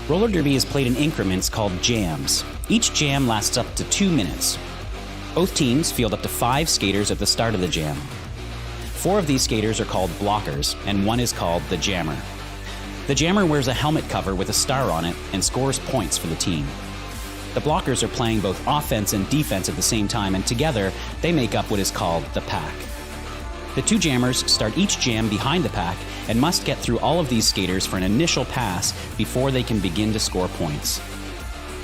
Roller derby is played in increments called jams. Each jam lasts up to 2 minutes. Both teams field up to 5 skaters at the start of the jam. 4 of these skaters are called blockers, and 1 is called the jammer. The jammer wears a helmet cover with a star on it and scores points for the team. The blockers are playing both offense and defense at the same time, and together they make up what is called the pack. The 2 jammers start each jam behind the pack and must get through all of these skaters for an initial pass before they can begin to score points.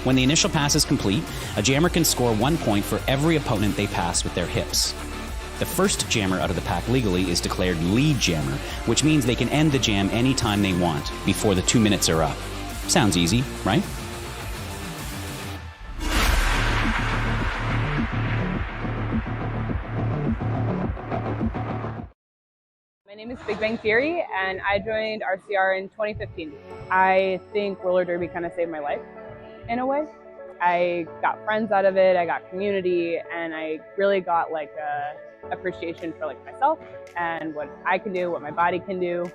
When the initial pass is complete, a jammer can score 1 point for every opponent they pass with their hips. The first jammer out of the pack legally is declared lead jammer, which means they can end the jam anytime they want before the 2 minutes are up. Sounds easy, right? My name is Big Bang Theory, and I joined RCR in 2015. I think roller derby kind of saved my life, in a way. I got friends out of it, I got community, and I really got like a appreciation for like myself and what I can do, what my body can do.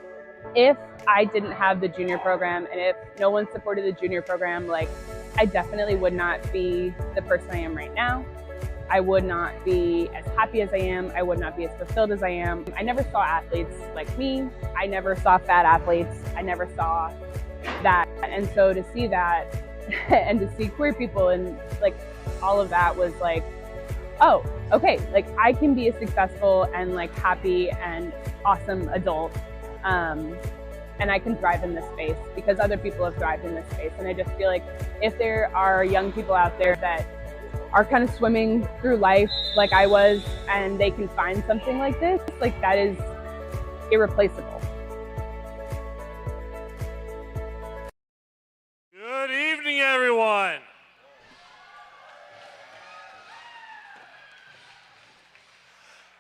If I didn't have the junior program, and if no one supported the junior program, like I definitely would not be the person I am right now. I would not be as happy as I am. I would not be as fulfilled as I am. I never saw athletes like me. I never saw fat athletes. I never saw that. And so to see that and to see queer people and like all of that was like, oh, okay, like I can be a successful and like happy and awesome adult. And I can thrive in this space because other people have thrived in this space. And I just feel like if there are young people out there that are kind of swimming through life like I was, and they can find something like this, like that is irreplaceable. Good evening, everyone.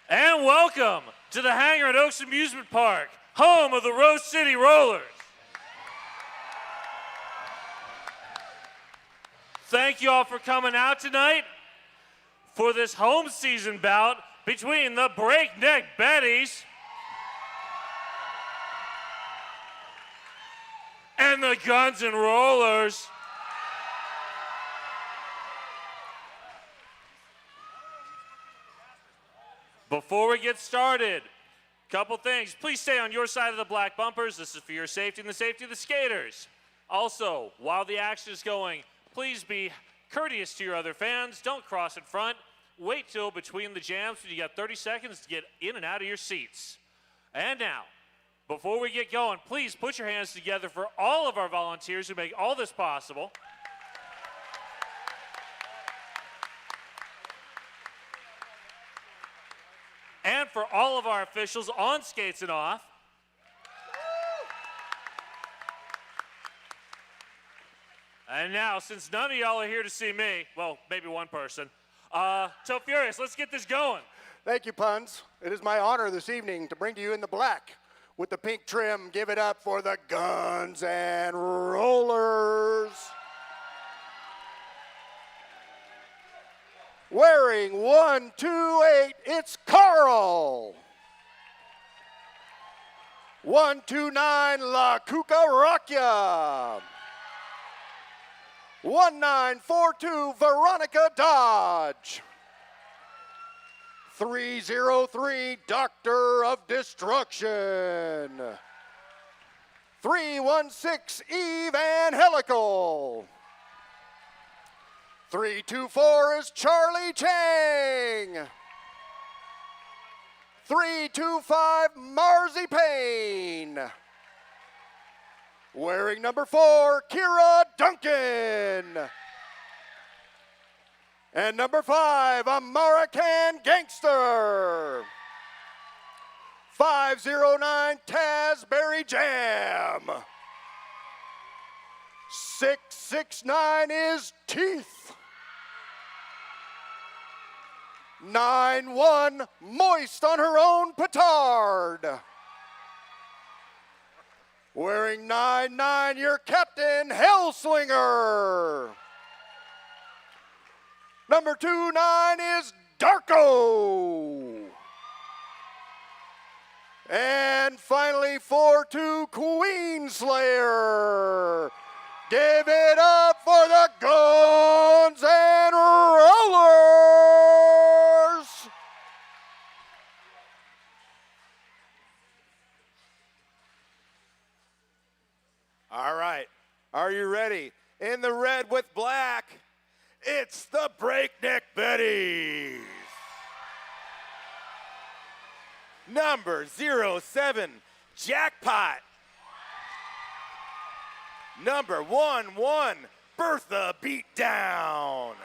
And welcome to the Hangar at Oaks Amusement Park, home of the Rose City Rollers. Thank you all for coming out tonight for this home season bout between the Breakneck Betties and the Guns N' Rollers. Before we get started, couple things. Please stay on your side of the black bumpers. This is for your safety and the safety of the skaters. Also, while the action is going, please be courteous to your other fans. Don't cross in front. Wait till between the jams when you got 30 seconds to get in and out of your seats. And now, before we get going, please put your hands together for all of our volunteers who make all this possible. And for all of our officials on skates and off. And now, since none of y'all are here to see me, well, maybe one person, so Furious, let's get this going. Thank you, Puns. It is my honor this evening to bring to you in the black with the pink trim. Give it up for the Guns N' Rollers. Wearing 128, it's Carl. 129, La Cucaracha. 1942, Veronica Dodge. 303, Doctor of Destruction. 316, Eve Angelical. 324 is Charlie Chang. 325, Marzi Payne. Wearing number 4, Kira Duncan. And number 5, American Gangster. 509, Tazberry Jam. 669 is teeth. 9-1, moist on her own petard. Wearing 9-9, your captain, Hellslinger. Number 29 is Darko. And finally, 4-2, Queenslayer. Give it up for the Guns and Rollers. All right, are you ready? In the red with black, it's the Breakneck Betties. Number 07, Jackpot. Number 11, Bertha Beatdown.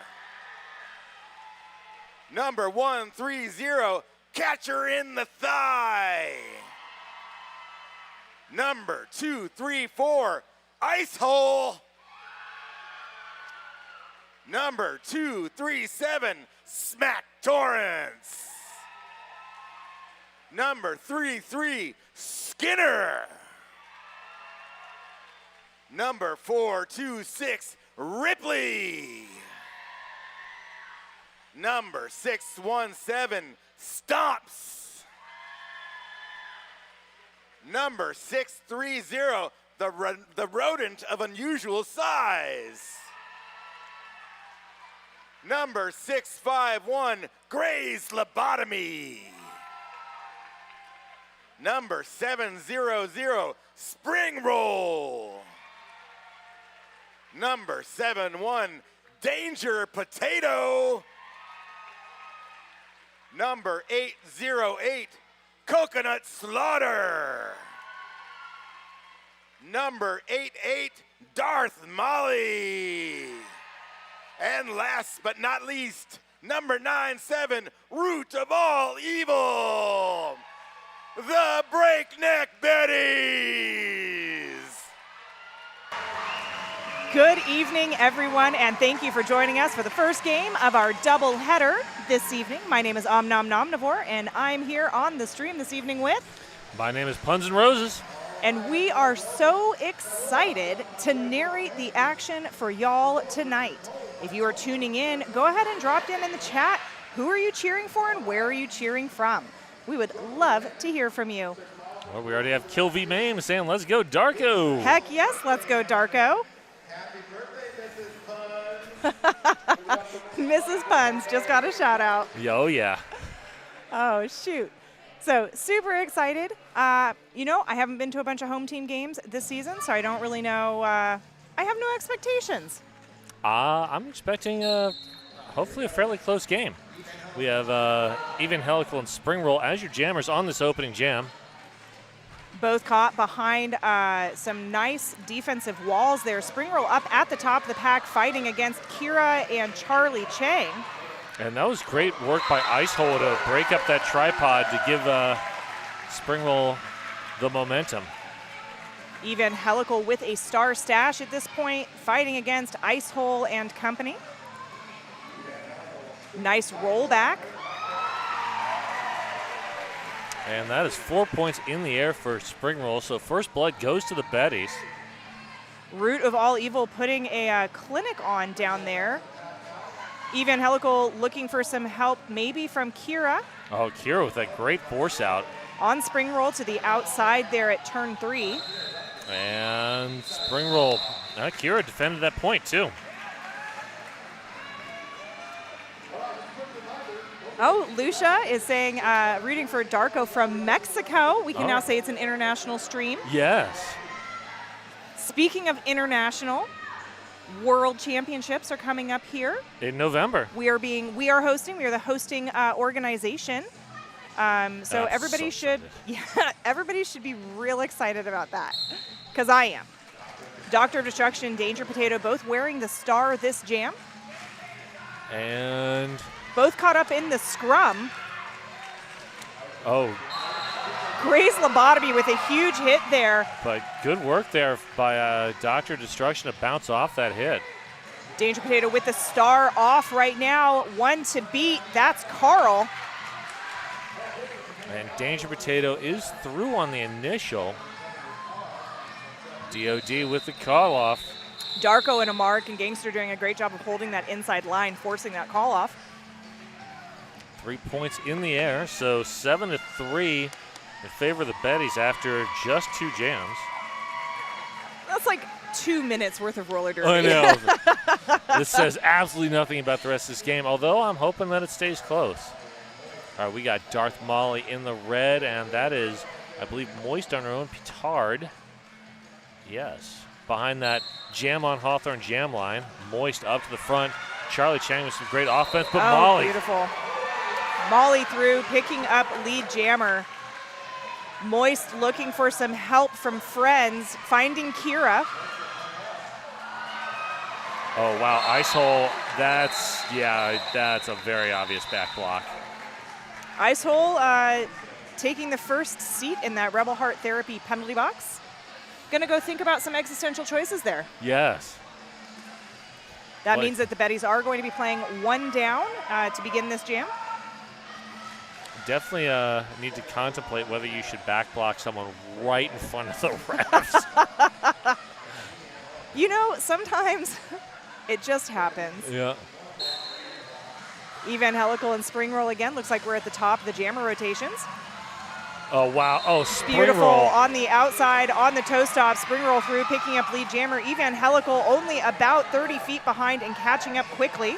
Number 130, Catcher in the Thigh. Number 234, Ice Hole. Number 237, Smack Torrance. Number 33, Skinner. Number 426, Ripley. Number 617, Stomps. Number 630, the rodent of unusual size. Number 651, Gray's Lobotomy. Number 700, Spring Roll. Number 71, Danger Potato. Number 808, Coconut Slaughter. Number 88, Darth Molly. And last but not least, number 97, Root of All Evil, the Breakneck Betties. Good evening, everyone, and thank you for joining us for the first game of our doubleheader this evening. My name is Omnom Nomnivore, and I'm here on the stream this evening with... My name is Puns and Roses. And we are so excited to narrate the action for y'all tonight. If you are tuning in, go ahead and drop in the chat. Who are you cheering for and where are you cheering from? We would love to hear from you. Well, we already have Kill V Mame saying, let's go Darko. Heck yes, let's go Darko. Happy birthday, Mrs. Puns. Mrs. Puns just got a shout out. Oh, yeah. Oh, shoot. So super excited. You know, I haven't been to a bunch of home team games this season, so I don't really know. I have no expectations. I'm expecting hopefully a fairly close game. We have Even Helical and Spring Roll as your jammers on this opening jam. Both caught behind some nice defensive walls there. Spring Roll up at the top of the pack fighting against Kira and Charlie Chang. And that was great work by Ice Hole to break up that tripod to give Spring Roll the momentum. Even Helical with a star stash at this point, fighting against Ice Hole and company. Nice rollback. And that is 4 points in the air for Spring Roll. So first blood goes to the Betties. Root of All Evil putting a clinic on down there. Even Helical looking for some help maybe from Kira. Oh, Kira with that great force out. On Spring Roll to the outside there at turn 3. And Spring Roll. Kira defended that point too. Oh, Lucia is saying, rooting for Darko from Mexico. We can now say it's an international stream. Yes. Speaking of international, World Championships are coming up here. In November. We are the hosting organization. So everybody should be real excited about that, because I am. Doctor of Destruction and Danger Potato both wearing the star this jam. And both caught up in the scrum. Oh. Gray's Lobotomy with a huge hit there. But good work there by Doctor Destruction to bounce off that hit. Danger Potato with the star off right now. One to beat. That's Carl. And Danger Potato is through on the initial. DOD with the call off. Darko and a mark, and Gangster doing a great job of holding that inside line, forcing that call off. 3 points in the air, so 7-3 in favor of the Betties after just 2 jams. That's like 2 minutes worth of roller derby. I know. This says absolutely nothing about the rest of this game, although I'm hoping that it stays close. All right, we got Darth Molly in the red, and that is, I believe, Moist on her own petard. Yes. Behind that jam on Hawthorne jam line. Moist up to the front. Charlie Chang with some great offense, but Molly. Beautiful. Molly through, picking up lead jammer. Moist looking for some help from friends, finding Kira. Oh, wow, ice hole. That's a very obvious back block. Ice hole taking the first seat in that Rebel Heart Therapy penalty box. Gonna go think about some existential choices there. Yes. That means that the Betties are going to be playing one down to begin this jam. Definitely need to contemplate whether you should back block someone right in front of the refs. You know, sometimes it just happens. Yeah. Evangelical and spring roll again. Looks like we're at the top of the jammer rotations. Oh, wow. Oh, spring Beautiful roll. on the outside, on the toe stop, spring roll through, picking up lead jammer. Evangelical only about 30 feet behind and catching up quickly.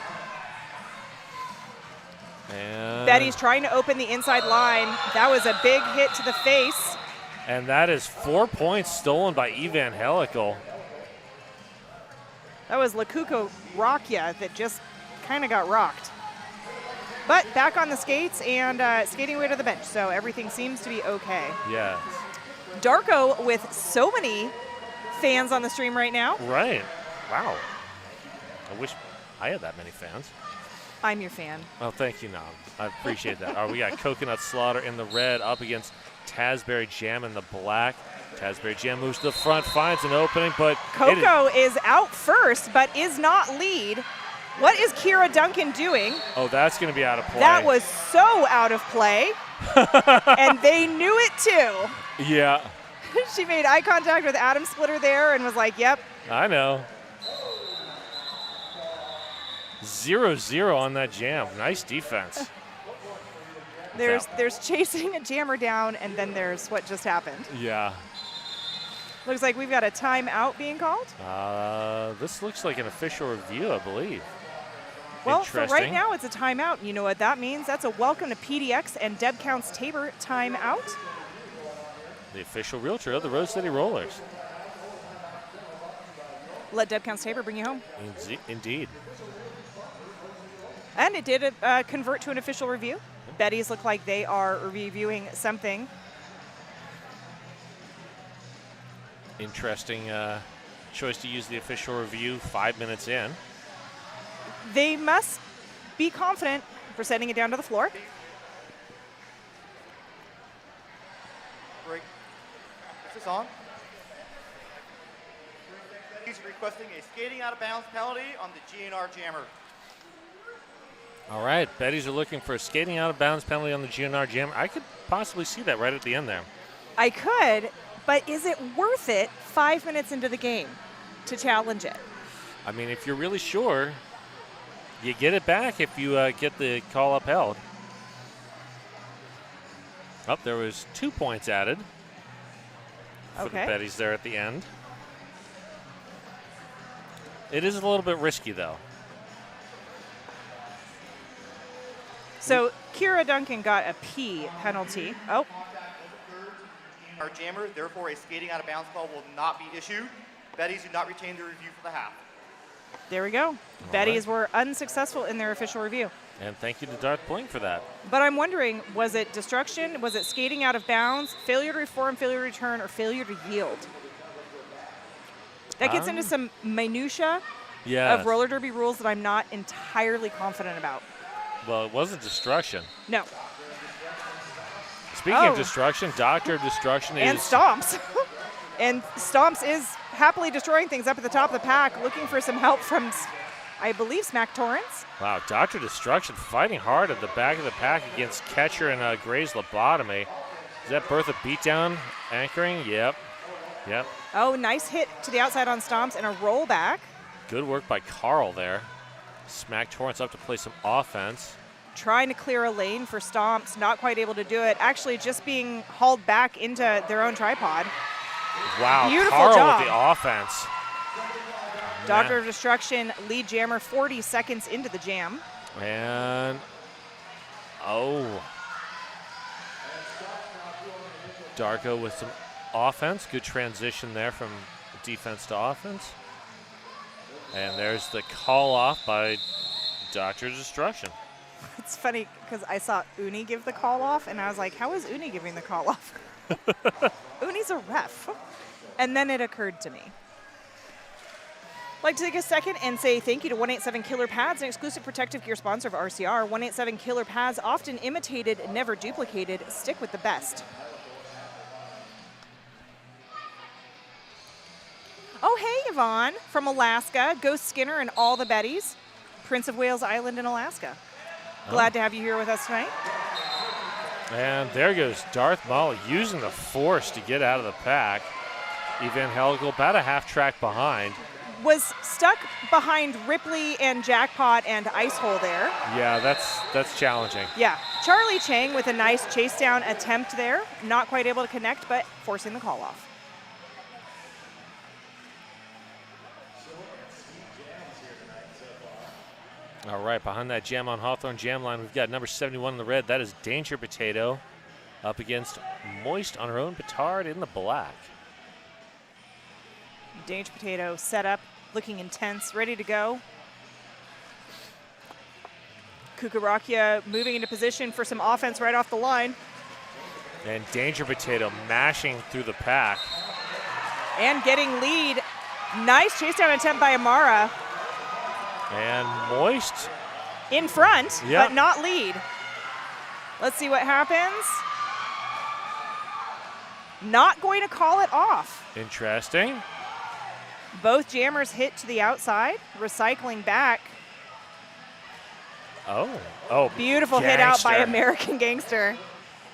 And Betty's trying to open the inside line. That was a big hit to the face. And that is 4 points stolen by Evangelical. That was Lakuko Rakya that just kind of got rocked. But back on the skates and skating away to the bench, so everything seems to be okay. Yes. Darko with so many fans on the stream right now. Right. Wow. I wish I had that many fans. I'm your fan. Oh, thank you, Nom. I appreciate that. All right, we got Coconut Slaughter in the red up against Tasberry Jam in the black. Tasberry Jam moves to the front, finds an opening, but Coco is out first, but is not lead. What is Kira Duncan doing? Oh, that's going to be out of play. That was so out of play, and they knew it too. Yeah. She made eye contact with Adam Splitter there and was like, yep. I know. 0-0 on that jam. Nice defense. There's chasing a jammer down, and then there's what just happened. Yeah. Looks like we've got a timeout being called. This looks like an official review, I believe. Well, for right now, it's a timeout. You know what that means? That's a welcome to PDX and Deb Counts Tabor timeout. The official realtor of the Rose City Rollers. Let Deb Counts Tabor bring you home. Indeed. And it did convert to an official review. Betty's look like they are reviewing something. Interesting choice to use the official review 5 minutes in. They must be confident for sending it down to the floor. Break. Is this on? He's requesting a skating out of bounds penalty on the GNR jammer. All right, Betty's are looking for a skating out of bounds penalty on the GNR jammer. I could possibly see that right at the end there. I could, but is it worth it 5 minutes into the game to challenge it? I mean, if you're really sure, you get it back if you get the call upheld. Oh, there was 2 points added for the Betties there at the end. It is a little bit risky, though. So Kira Duncan got a P penalty. Oh. Our jammer, therefore a skating out of bounds call will not be issued. Betties do not retain the review for the half. There we go. Betties were unsuccessful in their official review. And thank you to Darth Bling for that. But I'm wondering, was it destruction? Was it skating out of bounds, failure to reform, failure to return, or failure to yield? That gets into some minutia of roller derby rules that I'm not entirely confident about. Well, it wasn't destruction. No. Speaking of destruction, Doctor of Destruction is... And Stomps. And Stomps is happily destroying things up at the top of the pack, looking for some help from I believe, Smack Torrance. Wow, Dr. Destruction fighting hard at the back of the pack against Catcher and Gray's Lobotomy. Is that Bertha Beatdown anchoring? Yep. Yep. Oh, nice hit to the outside on stomps and a rollback. Good work by Carl there. Smack Torrance up to play some offense. Trying to clear a lane for stomps, not quite able to do it. Actually just being hauled back into their own tripod. Wow, Beautiful Carl job. with the offense. Doctor of Destruction, lead jammer 40 seconds into the jam. And, oh. Darko with some offense. Good transition there from defense to offense. And there's the call off by Dr. Destruction. It's funny because I saw Uni give the call off, and I was like, how is Uni giving the call off? Uni's a ref. And then it occurred to me. I'd like to take a second and say thank you to 187 Killer Pads, an exclusive protective gear sponsor of RCR. 187 Killer Pads, often imitated, never duplicated. Stick with the best. Oh, hey, Yvonne from Alaska. Ghost Skinner and all the Bettys. Prince of Wales Island in Alaska. Glad to have you here with us tonight. And there goes Darth Maul using the force to get out of the pack. Evangelical about a half track behind. Was stuck behind Ripley and Jackpot and Ice Hole there. Yeah, that's challenging. Yeah, Charlie Chang with a nice chase down attempt there. Not quite able to connect, but forcing the call off. All right, behind that jam on Hawthorne jam line, we've got number 71 in the red. That is Danger Potato up against Moist on her own petard in the black. Danger Potato set up, looking intense, ready to go. Kukarakia moving into position for some offense right off the line. And Danger Potato mashing through the pack. And getting lead. Nice chase down attempt by Amara. And Moist in front, yep, but not lead. Let's see what happens. Not going to call it off. Interesting. Both jammers hit to the outside, recycling back. Oh, beautiful Gangster. Hit out by American Gangster.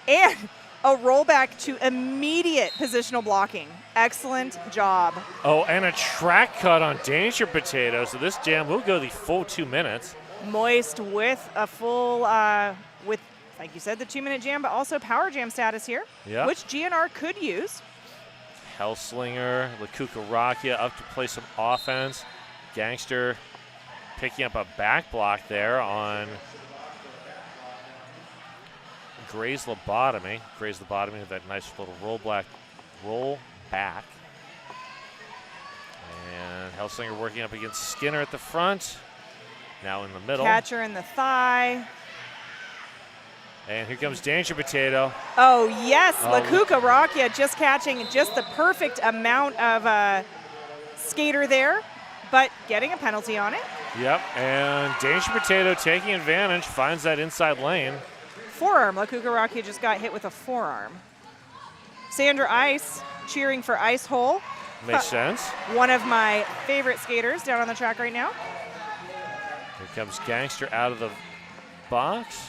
And a rollback to immediate positional blocking. Excellent job. Oh, and a track cut on Danger Potato. So this jam will go the full 2 minutes. Moist with a full, with, like you said, the 2-minute jam, but also power jam status here, yep, which GNR could use. Hellslinger, Lakukarakia up to play some offense. Gangster picking up a back block there on Gray's Lobotomy. Gray's Lobotomy with that nice little roll back. And Hellslinger working up against Skinner at the front. Now in the middle. Catcher in the thigh. And here comes Danger Potato. Oh, yes. Lakukarakia just catching just the perfect amount of skater there, but getting a penalty on it. Yep, and Danger Potato taking advantage, finds that inside lane. Forearm. Lakukarakia just got hit with a forearm. Sandra Ice cheering for Ice Hole. Makes sense. One of my favorite skaters down on the track right now. Here comes Gangster out of the box.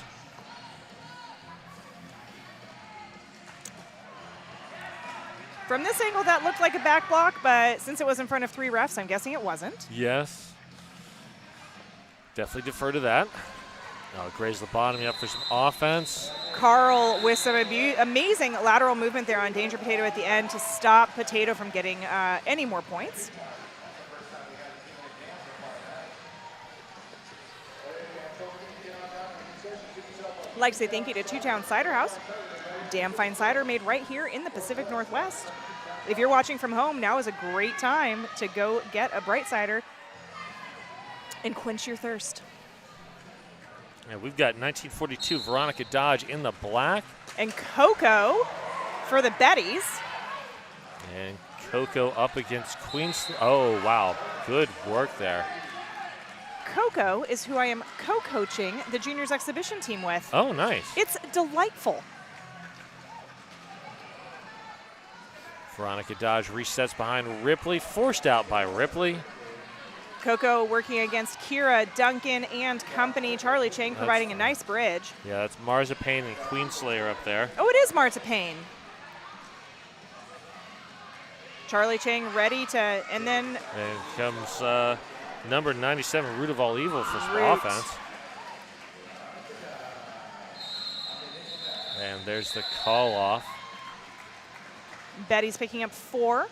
From this angle, that looked like a back block, but since it was in front of 3 refs, I'm guessing it wasn't. Yes. Definitely defer to that. Gray's Lobotomy up for some offense. Carl with some amazing lateral movement there on Danger Potato at the end to stop Potato from getting any more points. I'd like to say thank you to Two Town Cider House. Damn fine cider made right here in the Pacific Northwest. If you're watching from home, now is a great time to go get a bright cider and quench your thirst. And we've got 1942 Veronica Dodge in the black. And Coco for the Bettys. And Coco up against Queens. Oh, wow. Good work there. Coco is who I am co-coaching the juniors exhibition team with. Oh, nice. It's delightful. Veronica Dodge resets behind Ripley, forced out by Ripley. Coco working against Kira, Duncan, and company. Charlie Chang providing a nice bridge. Yeah, that's Marzipan and Queenslayer up there. Oh, it is Marzipan. Charlie Chang ready to, and then... And comes number 97, Root of All Evil for some Root. offense. And there's the call off. Betty's picking up 4.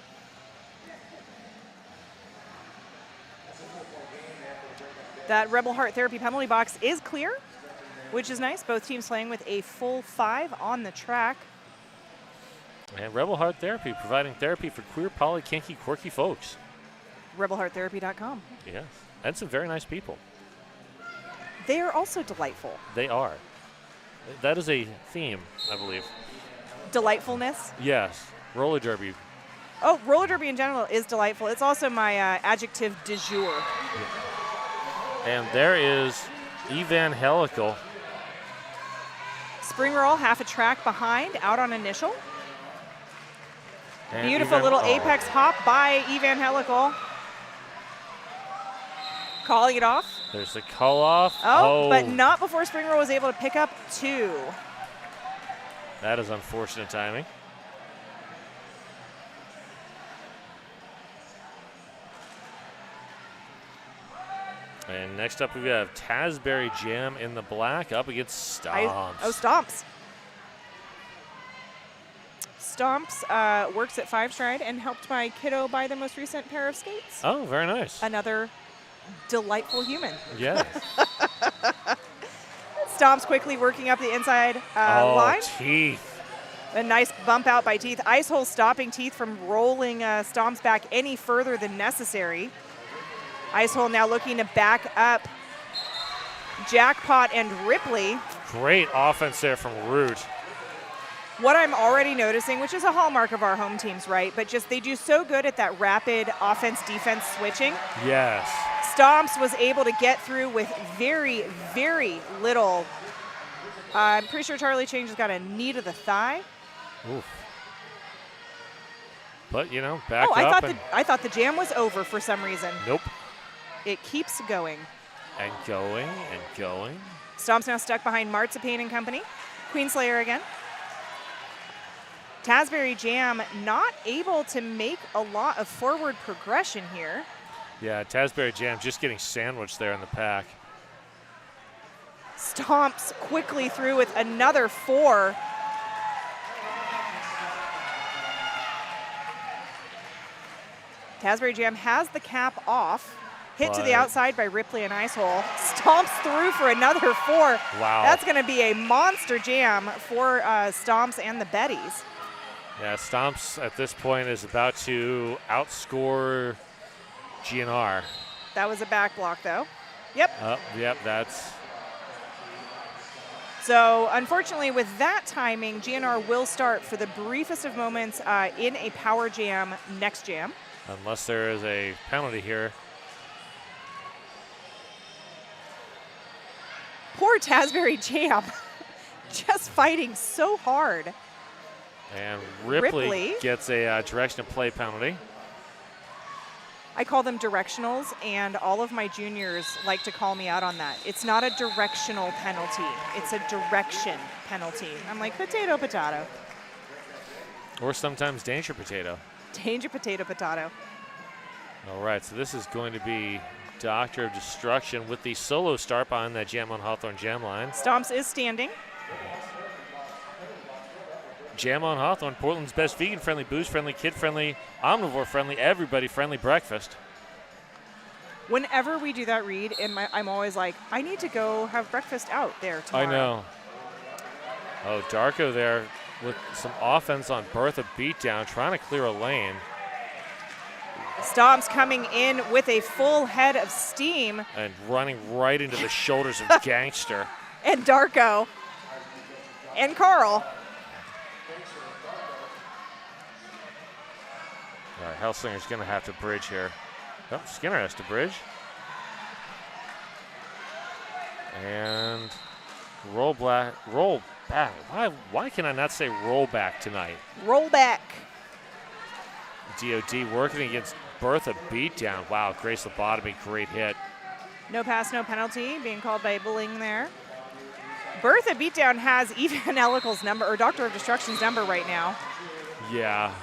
That Rebel Heart Therapy penalty box is clear, which is nice. Both teams playing with a full 5 on the track. And Rebel Heart Therapy, providing therapy for queer, poly, kinky, quirky folks. RebelHeartTherapy.com. Yes, and some very nice people. They are also delightful. They are. That is a theme, I believe. Delightfulness. Yes, roller derby. Oh, roller derby in general is delightful. It's also my adjective du jour. And there is Evangelical. Spring roll, half a track behind, out on initial. And Beautiful little apex hop by Evangelical. Calling it off. There's the call off. Oh, but not before Spring roll was able to pick up 2. That is unfortunate timing. And next up, we have Tasberry Jam in the black up against Stomps. Stomps. Stomps works at 5 Stride and helped my kiddo buy the most recent pair of skates. Oh, very nice. Another delightful human. Yes. Stomps quickly working up the inside line. Teeth. A nice bump out by Teeth. Ice hole stopping Teeth from rolling Stomps back any further than necessary. Ice hole now looking to back up Jackpot and Ripley. Great offense there from Root. What I'm already noticing, which is a hallmark of our home teams, right? But just they do so good at that rapid offense-defense switching. Yes. Stomps was able to get through with very, very little. I'm pretty sure Charlie Chang just got a knee to the thigh. Oof. But, you know, back I up. I thought the jam was over for some reason. Nope. It keeps going. And going and going. Stomps now stuck behind Marzipan and company. Queenslayer again. Tasberry Jam not able to make a lot of forward progression here. Yeah, Tasberry Jam just getting sandwiched there in the pack. Stomps quickly through with another 4. Tasberry Jam has the cap off. Hit to the outside by Ripley and Icehole. Stomps through for another 4. Wow. That's going to be a monster jam for Stomps and the Bettys. Yeah, Stomps at this point is about to outscore GNR. That was a back block, though. Yep. Yep, that's... So, unfortunately, with that timing, GNR will start for the briefest of moments in a power jam next jam. Unless there is a penalty here. Poor Tasberry Jam. Just fighting so hard. And Ripley gets a direction of play penalty. I call them directionals, and all of my juniors like to call me out on that. It's not a directional penalty. It's a direction penalty. I'm like, potato, potato. Or sometimes danger potato. Danger, potato, potato. All right, so this is going to be Doctor of Destruction with the solo start behind that Jam on Hawthorne jam line. Stomps is standing. Jam on Hawthorne, Portland's best vegan-friendly, booze-friendly, kid-friendly, omnivore-friendly, everybody-friendly breakfast. Whenever we do that read, I'm always like, I need to go have breakfast out there tomorrow. I know. Oh, Darko there with some offense on Bertha beatdown, trying to clear a lane. Stomps coming in with a full head of steam. And running right into the shoulders of Gangster. And Darko. And Carl. All right, Helslinger's going to have to bridge here. Oh, Skinner has to bridge. And roll back. Why can I not say roll back tonight? Roll back. DOD working against Bertha beatdown. Wow, Grace lobotomy, great hit. No pass, no penalty being called by bullying there. Bertha beatdown has Evangelical's number, or Doctor of Destruction's number right now. Yeah.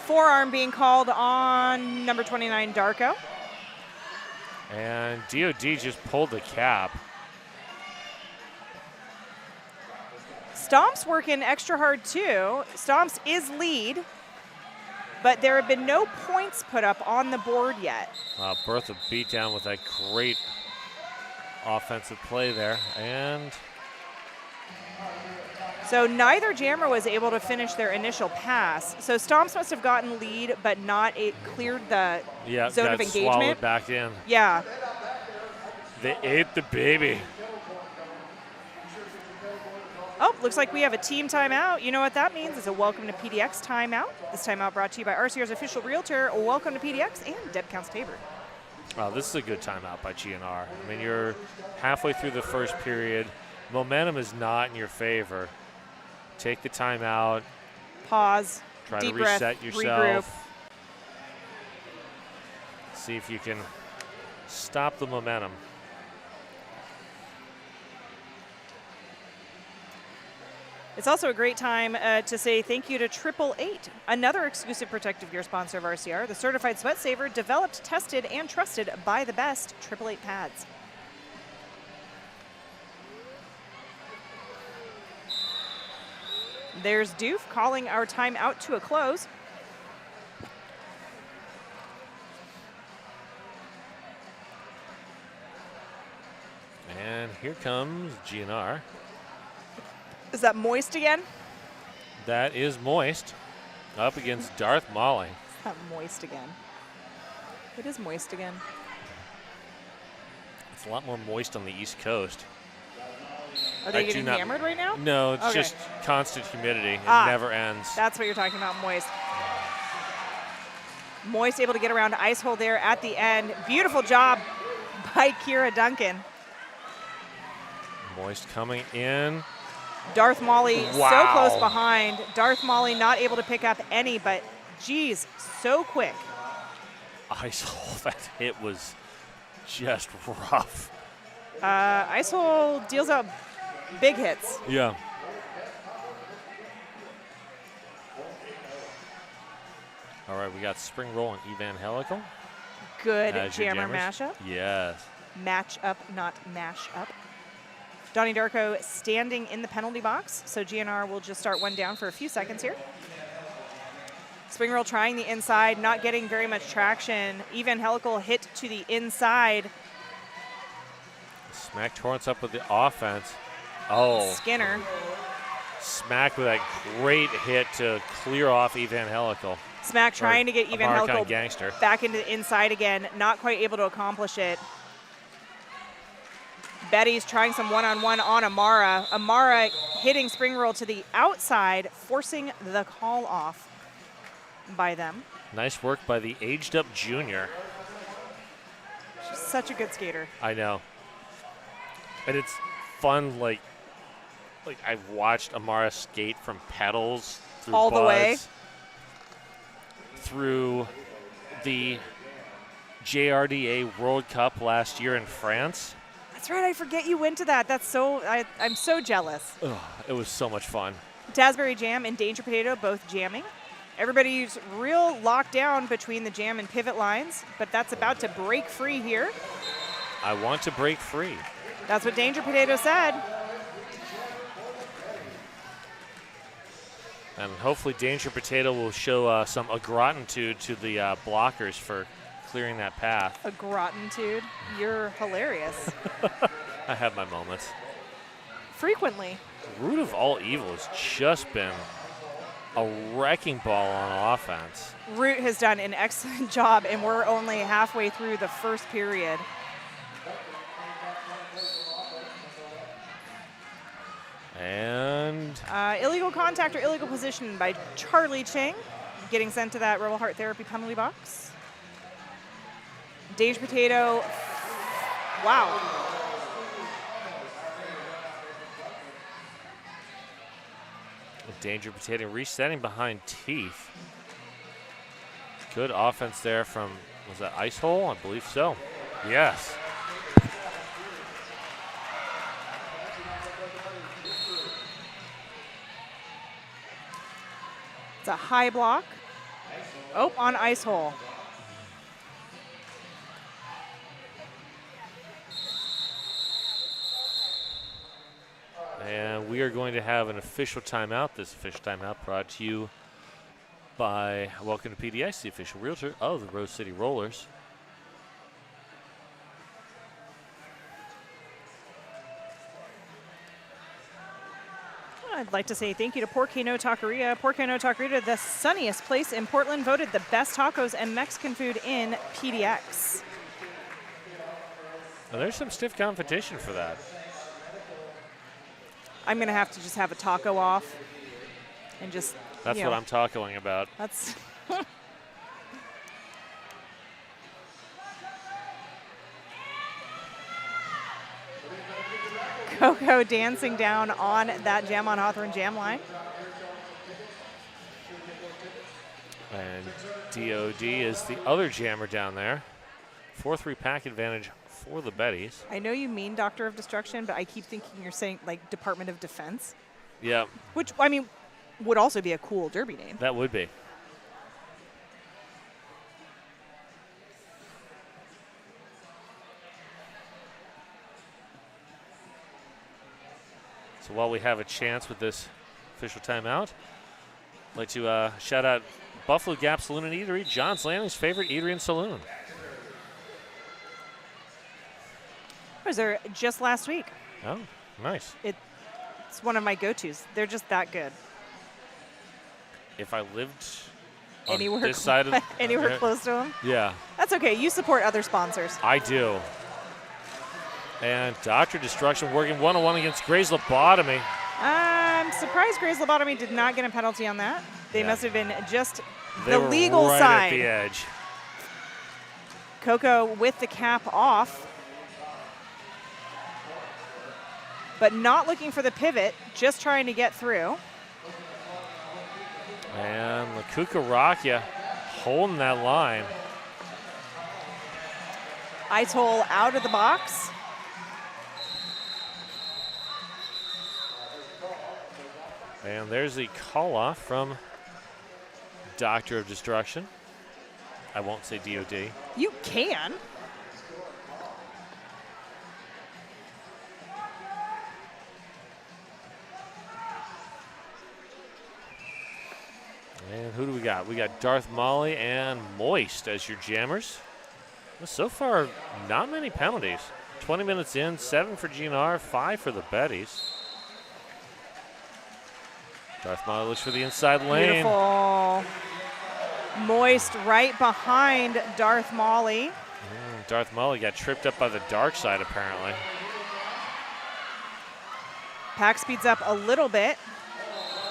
Forearm being called on number 29, Darko. And DOD just pulled the cap. Stomps working extra hard too. Stomps is lead, but there have been no points put up on the board yet. Bertha beat down with that great offensive play there. And so neither jammer was able to finish their initial pass. So Stomps must have gotten lead, but not cleared the zone of engagement. Swallowed back in. Yeah. They ate the baby. Oh, looks like we have a team timeout. You know what that means? It's a welcome to PDX timeout. This timeout brought to you by RCR's official realtor, Welcome to PDX, and Deb Counts Tabor. Wow, this is a good timeout by GNR. I mean, you're halfway through the first period. Momentum is not in your favor. Take the timeout. Pause. Try deep to reset breath, yourself. Regroup. See if you can stop the momentum. It's also a great time to say thank you to 888, another exclusive protective gear sponsor of RCR, the certified sweat saver, developed, tested, and trusted by the best 888 pads. There's Doof calling our timeout to a close. And here comes GNR. Is that Moist again? That is Moist up against Darth Molly. Is that Moist again? It is Moist again. It's a lot more moist on the East Coast. Are they getting hammered right now? No, it's okay. just constant humidity. It never ends. That's what you're talking about, Moist. Moist able to get around ice hole there at the end. Beautiful job by Kira Duncan. Moist coming in. Darth Molly wow. so close behind. Darth Molly not able to pick up any, but geez, so quick. Ice hole, that hit was just rough. Ice hole deals out big hits. Yeah. All right, we got Spring Roll and Evangelical. Good jammer mashup. Yes. Match up, not mash up. Donnie Darko standing in the penalty box, so GNR will just start one down for a few seconds here. Spring Roll trying the inside, not getting very much traction. Evangelical hit to the inside. Smack Torrance up with the offense. Oh. Skinner. Smack with that great hit to clear off Evangelical. Smack trying to get Evangelical gangster back into the inside again, not quite able to accomplish it. Betty's trying some one-on-one on Amara. Amara hitting Spring Roll to the outside, forcing the call off by them. Nice work by the aged-up junior. She's such a good skater. I know. And it's fun, like I've watched Amara skate from pedals through all the way through the JRDA World Cup last year in France. That's right, I forget you went to that. That's so, I'm so jealous. Ugh, it was so much fun. Tasberry Jam and Danger Potato both jamming. Everybody's real locked down between the jam and pivot lines, but that's about to break free here. I want to break free. That's what Danger Potato said. And hopefully Danger Potato will show some gratitude to the blockers for clearing that path. A gratitude. You're hilarious. I have my moments. Frequently. Root of all evil has just been a wrecking ball on offense. Root has done an excellent job, and we're only halfway through the first period. And illegal contact or illegal position by Charlie Chang, getting sent to that Rebel Heart Therapy penalty box. Danger Potato, wow. Danger Potato resetting behind Teeth. Good offense there from, was that Ice Hole? I believe so. Yes. It's a high block. Oh, on Ice Hole. And we are going to have an official timeout. This official timeout brought to you by Welcome to PDX, the official realtor of the Rose City Rollers. I'd like to say thank you to Porque No Taqueria. Porque No Taqueria, the sunniest place in Portland, voted the best tacos and Mexican food in PDX. Well, there's some stiff competition for that. I'm going to have to just have a taco off and just, That's what I'm tacoing about. That's Coco dancing down on that Jam on Hawthorne jam line. And DOD is the other jammer down there. 4-3 pack advantage for the Bettys. I know you mean Doctor of Destruction, but I keep thinking you're saying like Department of Defense. Yeah. Which, I mean, would also be a cool derby name. That would be. So while we have a chance with this official timeout, I'd like to shout out Buffalo Gap Saloon and Eatery, John's Landing's favorite eatery and saloon. I was there just last week. Oh, nice. It's one of my go-tos. They're just that good. If I lived on Anywhere this side of anywhere close to them. Yeah, That's okay. You support other sponsors. I do. And Dr. Destruction working one-on-one against Gray's Lobotomy. I'm surprised Gray's Lobotomy did not get a penalty on that. They Yeah. must have been just They the were legal right side. at the edge. Coco with the cap off, but not looking for the pivot, just trying to get through. And La Cucaracha holding that line. Ice Hole out of the box. And there's the call off from Doctor of Destruction. I won't say DOD. You can. And who do we got? We got Darth Molly and Moist as your jammers. Well, so far, not many penalties. 20 minutes in, 7 for GNR, 5 for the Bettys. Darth Molly looks for the inside lane. Beautiful. Moist right behind Darth Molly. Darth Molly got tripped up by the dark side, apparently. Pack speeds up a little bit.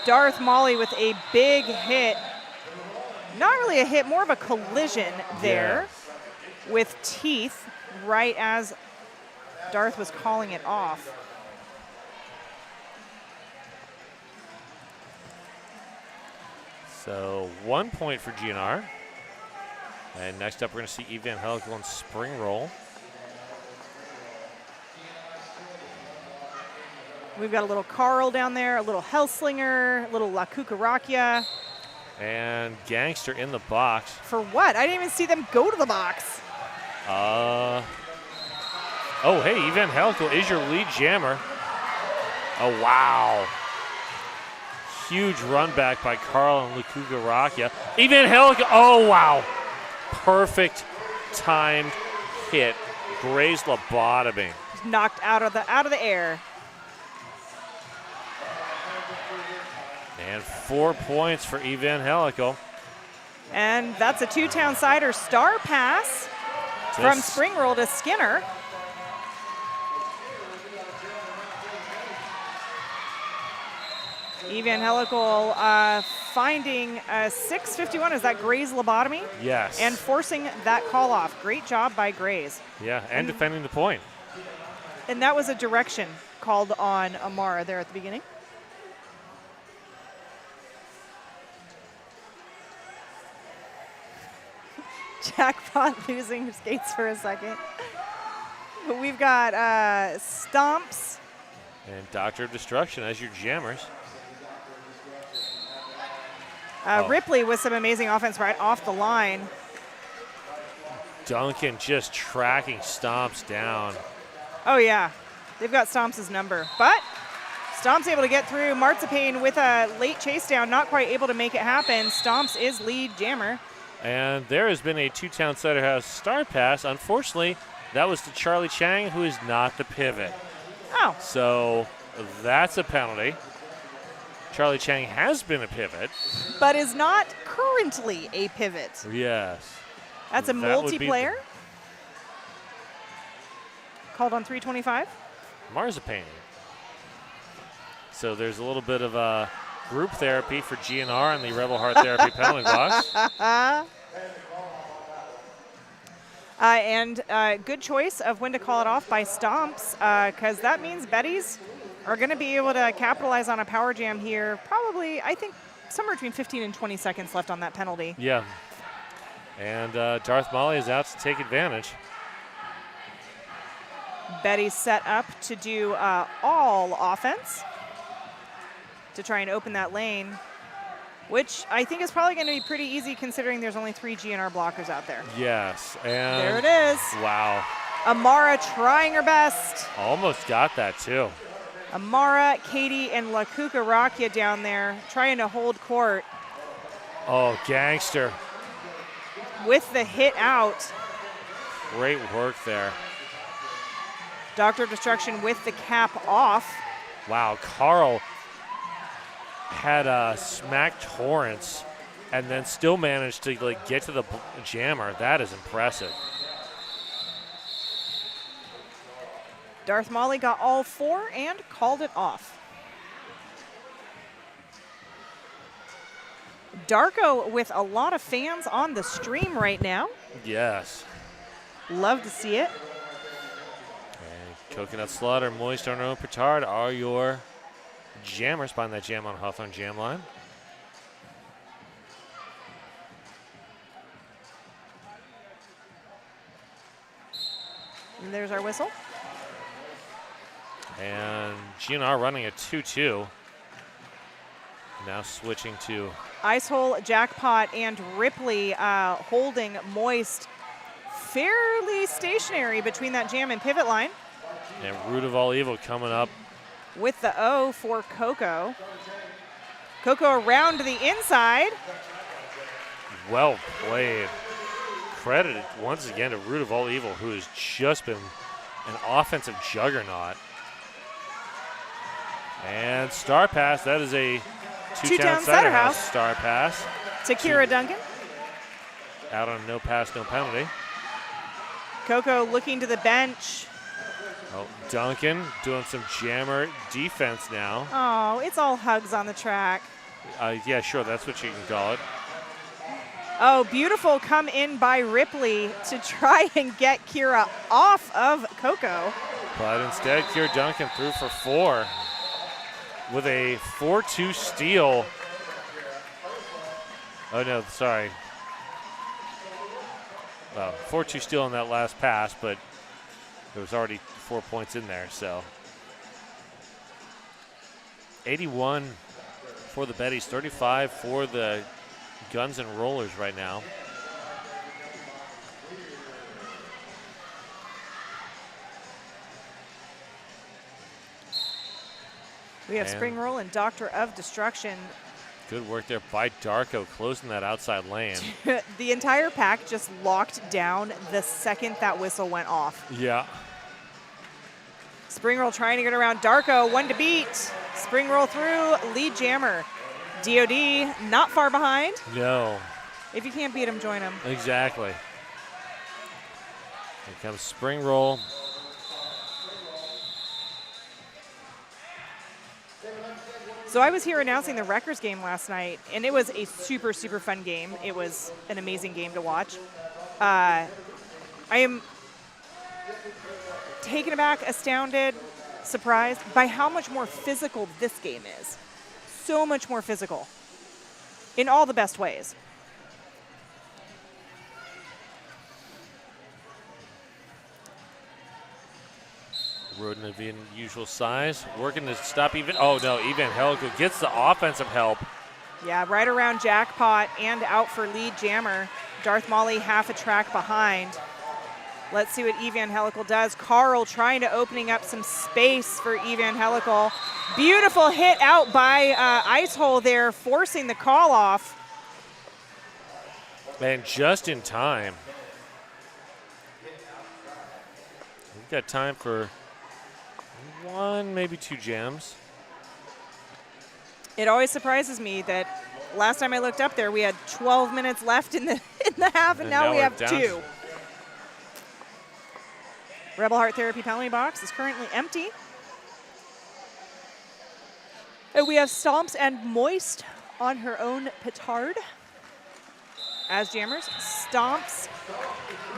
Darth Molly with a big hit. Not really a hit, more of a collision there with teeth right as Darth was calling it off. So 1 point for GNR. And next up, we're going to see Evan Helical and Spring Roll. We've got a little Carl down there, a little Hellslinger, a little La Cucaracha. And Gangster in the box. For what? I didn't even see them go to the box. Oh, hey, Evan Helical is your lead jammer. Oh, wow. Huge run back by Carl and La Cucaracha. Evan Helical, oh, wow. Perfect timed hit. Gray's Lobotomy. Just knocked out of the air. And 4 points for Evan Helical. And that's a two-town cider star pass from Spring Roll to Skinner. Evan Helical finding a 6:51. Is that Gray's Lobotomy? Yes. And forcing that call off. Great job by Grays. Yeah, and defending the point. And that was a direction called on Amara there at the beginning. Jackpot losing skates for a second. But we've got Stomps. And Doctor of Destruction as your jammers. Ripley with some amazing offense right off the line. Duncan just tracking Stomps down. Oh, yeah. They've got Stomps' number. But Stomps able to get through. Marzipan with a late chase down, not quite able to make it happen. Stomps is lead jammer. And there has been a two-town Cider House star pass. Unfortunately, that was to Charlie Chang, who is not the pivot. Oh. So that's a penalty. Charlie Chang has been a pivot. But is not currently a pivot. Yes. That's a That would be multiplayer. Called on 325. Marzipan. So there's a little bit of a group therapy for GNR on the Rebel Heart Therapy penalty box. And good choice of when to call it off by Stomps, because that means Betties are going to be able to capitalize on a power jam here. Probably, I think, somewhere between 15 and 20 seconds left on that penalty. Yeah. And Darth Molly is out to take advantage. Betty's set up to do all offense to try and open that lane, which I think is probably going to be pretty easy considering there's only 3 GNR blockers out there. Yes. And there it is. Wow. Amara trying her best. Almost got that, too. Amara, Katie, and La Cucaracha down there trying to hold court. Oh, gangster. With the hit out. Great work there. Doctor of Destruction with the cap off. Wow, Carl had smacked Torrance and then still managed to get to the jammer. That is impressive. Darth Molly got all 4 and called it off. Darko with a lot of fans on the stream right now. Yes. Love to see it. And Coconut Slaughter, Moist, Arnaud, Petard are your jammers behind that jam on Hawthorne Jam line. And there's our whistle. And GNR running a 2-2. Now switching to Icehole, Jackpot, and Ripley holding Moist fairly stationary between that jam and pivot line. and Root of All Evil coming up. With the O for Coco. Coco around to the inside. Well played. Credited once again to Root of All Evil, who has just been an offensive juggernaut. And star pass, that is a two-town Cider House star pass. To Kira Duncan. Out on no pass, no penalty. Coco looking to the bench. Oh, Duncan doing some jammer defense now. Oh, it's all hugs on the track. Yeah, sure, that's what you can call it. Oh, beautiful come in by Ripley to try and get Kira off of Coco. But instead, Kira Duncan threw for 4 with a 4-2 steal. Oh, no, sorry. 4-2 steal on that last pass, but there was already 4 points in there, so. 81 for the Betties, 35 for the Guns and Rollers right now. We have Spring Roll and Doctor of Destruction. Good work there by Darko, closing that outside lane. The entire pack just locked down the second that whistle went off. Yeah. Spring Roll trying to get around Darko, 1 to beat. Spring Roll through, lead jammer. DOD not far behind. No. If you can't beat him, join him. Exactly. Here comes Spring Roll. So I was here announcing the Wreckers game last night, and it was a super, super fun game. It was an amazing game to watch. I am taken aback, astounded, surprised by how much more physical this game is. So much more physical in all the best ways. Rodent of the usual size. Working to stop even. Oh, no. Evangelical gets the offensive help. Yeah, right around jackpot and out for lead jammer. Darth Molly half a track behind. Let's see what Evangelical does. Carl trying to opening up some space for Evangelical. Beautiful hit out by Ice Hole there, forcing the call off. And just in time. We've got time for one, maybe two jams. It always surprises me that last time I looked up there, we had 12 minutes left in the half, and now we have down 2. Rebel Heart Therapy penalty box is currently empty. And we have Stomps and Moist on her own petard. As jammers, Stomps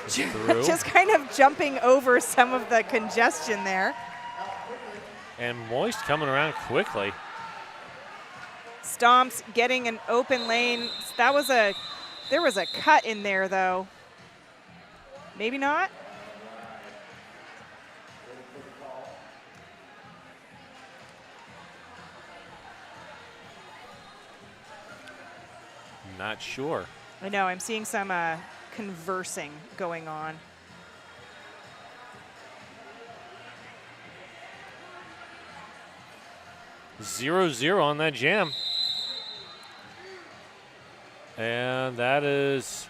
just kind of jumping over some of the congestion there. And Moist coming around quickly. Stomps getting an open lane. There was a cut in there though. Maybe not. Not sure. I know, I'm seeing some conversing going on. Zero on that jam. And that is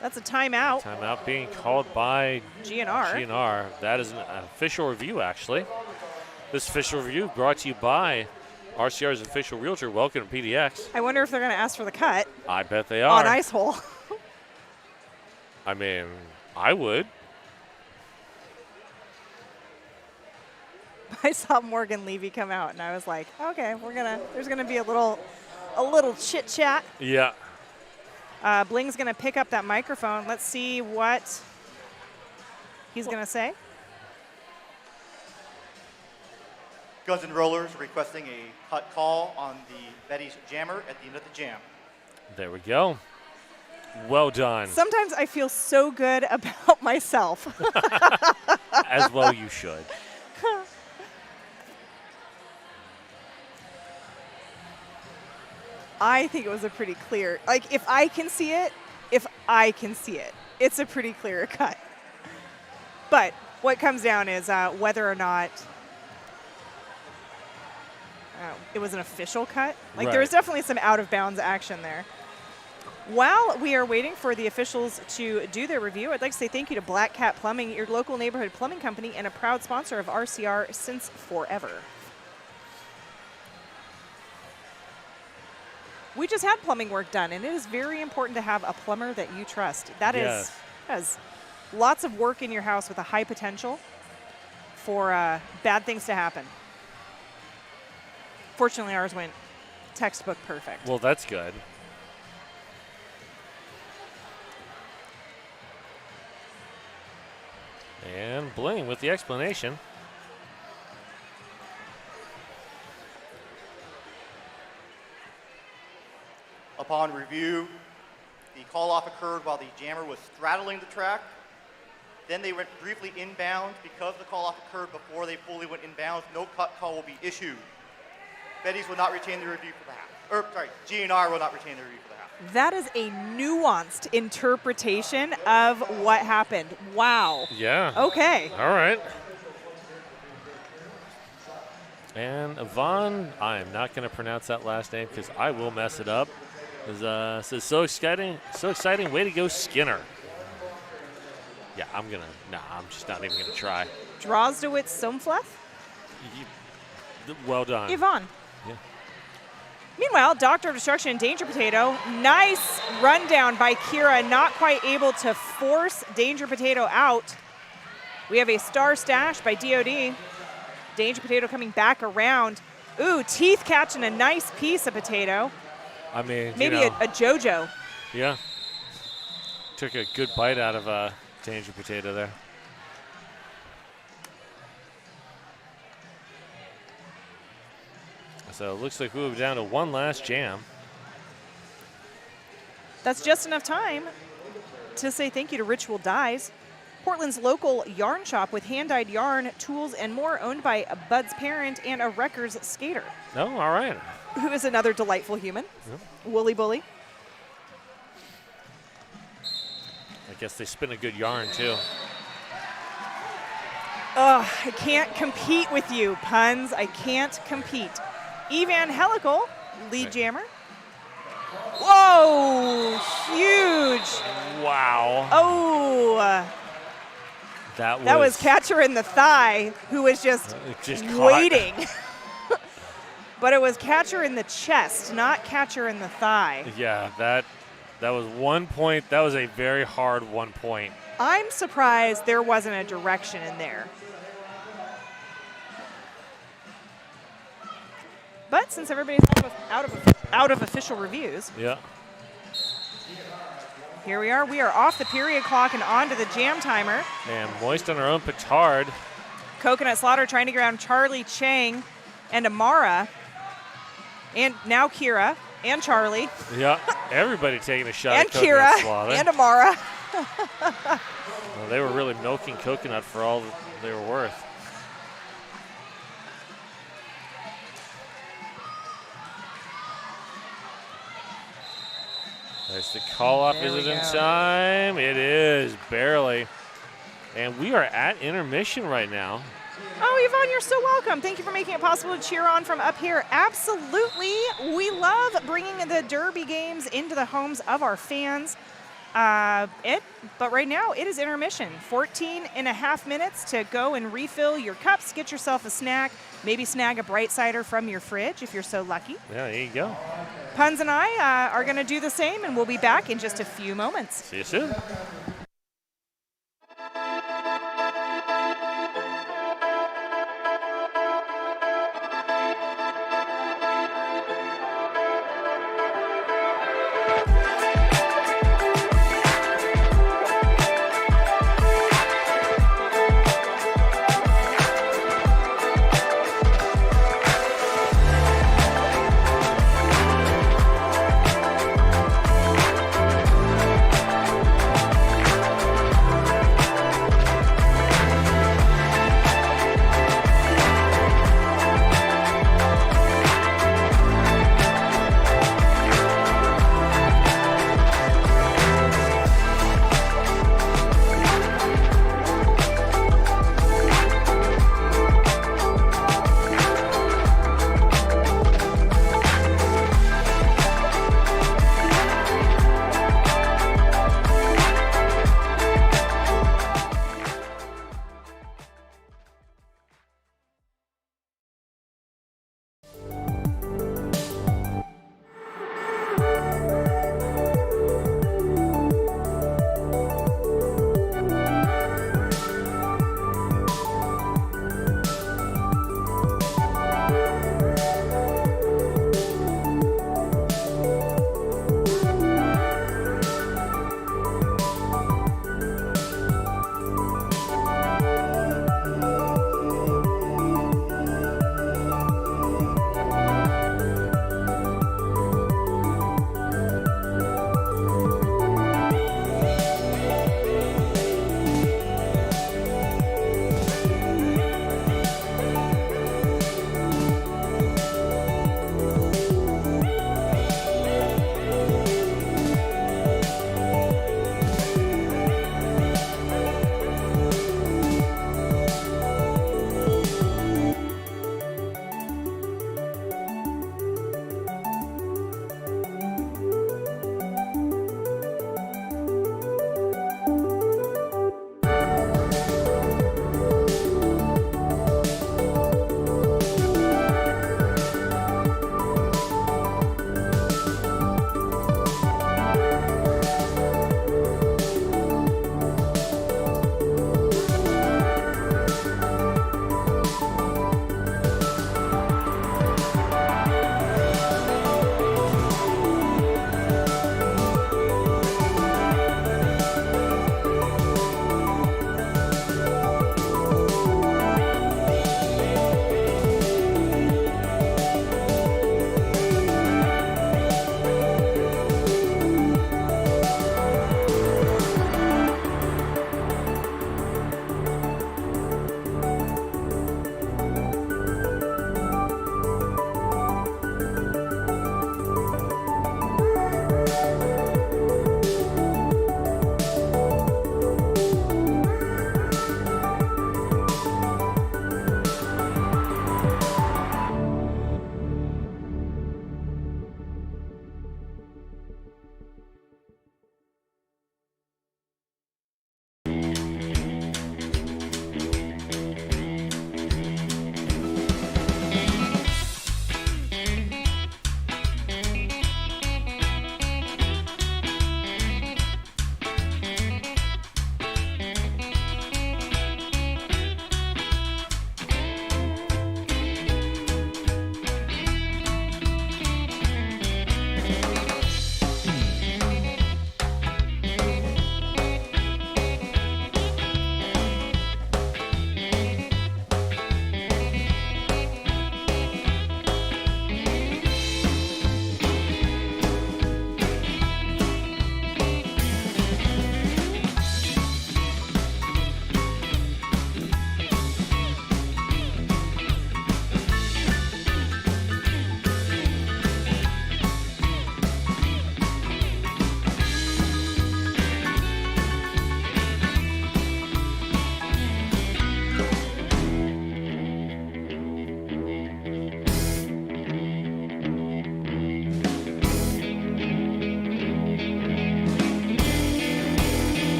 That's a timeout. timeout being called by GNR. GNR. That is an official review, actually. This official review brought to you by RCR's official realtor. Welcome to PDX. I wonder if they're going to ask for the cut I bet they are. on Ice Hole. I mean, I would. I saw Morgan Levy come out, and I was like, okay, there's gonna be a little chit chat. Yeah. Bling's gonna pick up that microphone. Let's see what he's gonna say. Guns and Rollers requesting a cut call on the Betty's jammer at the end of the jam. There we go. Well done. Sometimes I feel so good about myself. As well you should. I think it was a pretty clear, like if I can see it, it's a pretty clear cut. But what comes down is whether or not it was an official cut. Like there was definitely some out of bounds action there. While we are waiting for the officials to do their review, I'd like to say thank you to Black Cat Plumbing, your local neighborhood plumbing company and a proud sponsor of RCR since forever. We just had plumbing work done, and it is very important to have a plumber that you trust. That has lots of work in your house with a high potential for bad things to happen. Fortunately, ours went textbook perfect. Well, that's good. And Bling with the explanation. Upon review, the call-off occurred while the jammer was straddling the track. Then they went briefly inbound. Because the call-off occurred before they fully went inbounds, no cut call will be issued. Betty's will not retain the review for the half. GNR will not retain the review for the half. That is a nuanced interpretation of what happened. Wow. Yeah. Okay. All right. And Yvonne, I am not going to pronounce that last name because I will mess it up. Says so exciting, way to go, Skinner. Yeah, I'm just not even gonna try. Drozdowitz Somfleth? Well done. Yvonne. Yeah. Meanwhile, Doctor of Destruction and Danger Potato. Nice rundown by Kira, not quite able to force Danger Potato out. We have a star stash by DOD. Danger Potato coming back around. Ooh, teeth catching a nice piece of potato. I mean, maybe a JoJo. Yeah. Took a good bite out of Danger Potato there. So it looks like we'll be down to one last jam. That's just enough time to say thank you to Ritual Dies. Portland's local yarn shop with hand-dyed yarn, tools, and more, owned by Bud's parent and a Wreckers skater, Oh, all right. who is another delightful human. Woolly Bully. I guess they spin a good yarn, too. Oh, I can't compete with you, puns. I can't compete. Evangelical, lead jammer. Whoa, huge. Wow. Oh, That was catcher in the thigh, who was just waiting. But it was catcher in the chest, not catcher in the thigh. Yeah, that was 1 point. That was a very hard 1 point. I'm surprised there wasn't a direction in there. But since everybody's out of official reviews, Yeah. here we are. We are off the period clock and on to the jam timer. And Moist on her own petard. Coconut Slaughter trying to get around Charlie Chang and Amara. And now Kira and Charlie. Yeah, everybody taking a shot And at Coconut Kira Slaughter. and Amara. Well, they were really milking Coconut for all they were worth. There's the call off. Is it in time? It is, barely. And we are at intermission right now. Oh, Yvonne, you're so welcome. Thank you for making it possible to cheer on from up here. Absolutely. We love bringing the Derby games into the homes of our fans. But right now, it is intermission. 14 and a half minutes to go and refill your cups, get yourself a snack, maybe snag a Bright Cider from your fridge if you're so lucky. Yeah, there you go. Puns and I are going to do the same, and we'll be back in just a few moments. See you soon.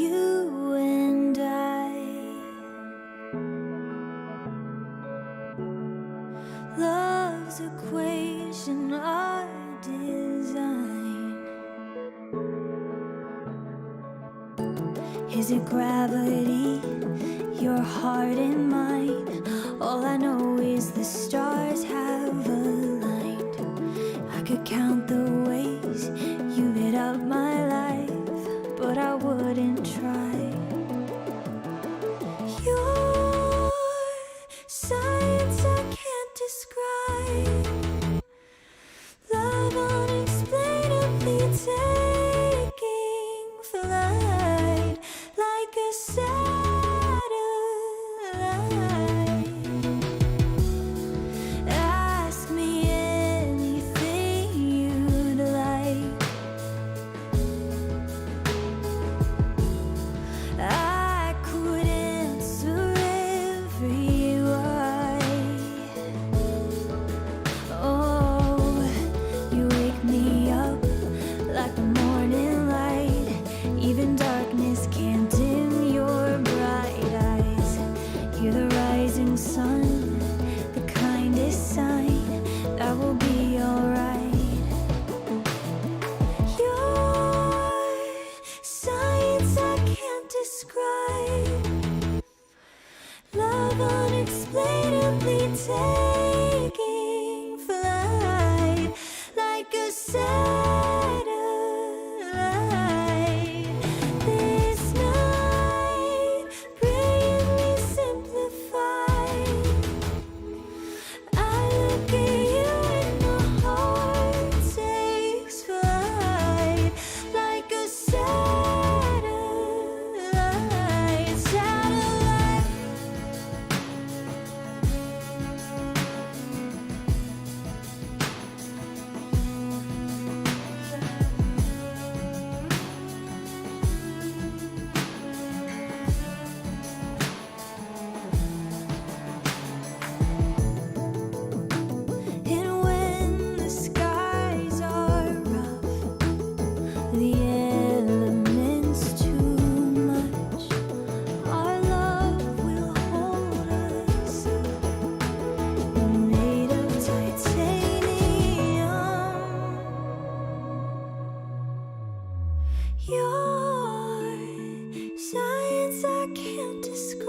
you and I. Love's equation, our design. Is it gravity, your heart and mine? All I know is the stars have aligned. I could count the ways you lit up my life, but I wouldn't try. Your science I can't describe. Love unexplainably taking flight like a satellite. Ask me anything you'd like. I could answer every why. Oh, you wake me up like the morning light. Even darkness can't dim your bright eyes. You're the rising sun, the kindest sign that we'll be alright. Your science I can't describe. Love unexplainably taking flight like a satellite. This night, brilliantly simplified. I look at you and my heart takes flight like a satellite. Satellite. And when the skies are rough, the elements too much, our love will hold us up, made of titanium. Your science I can't describe.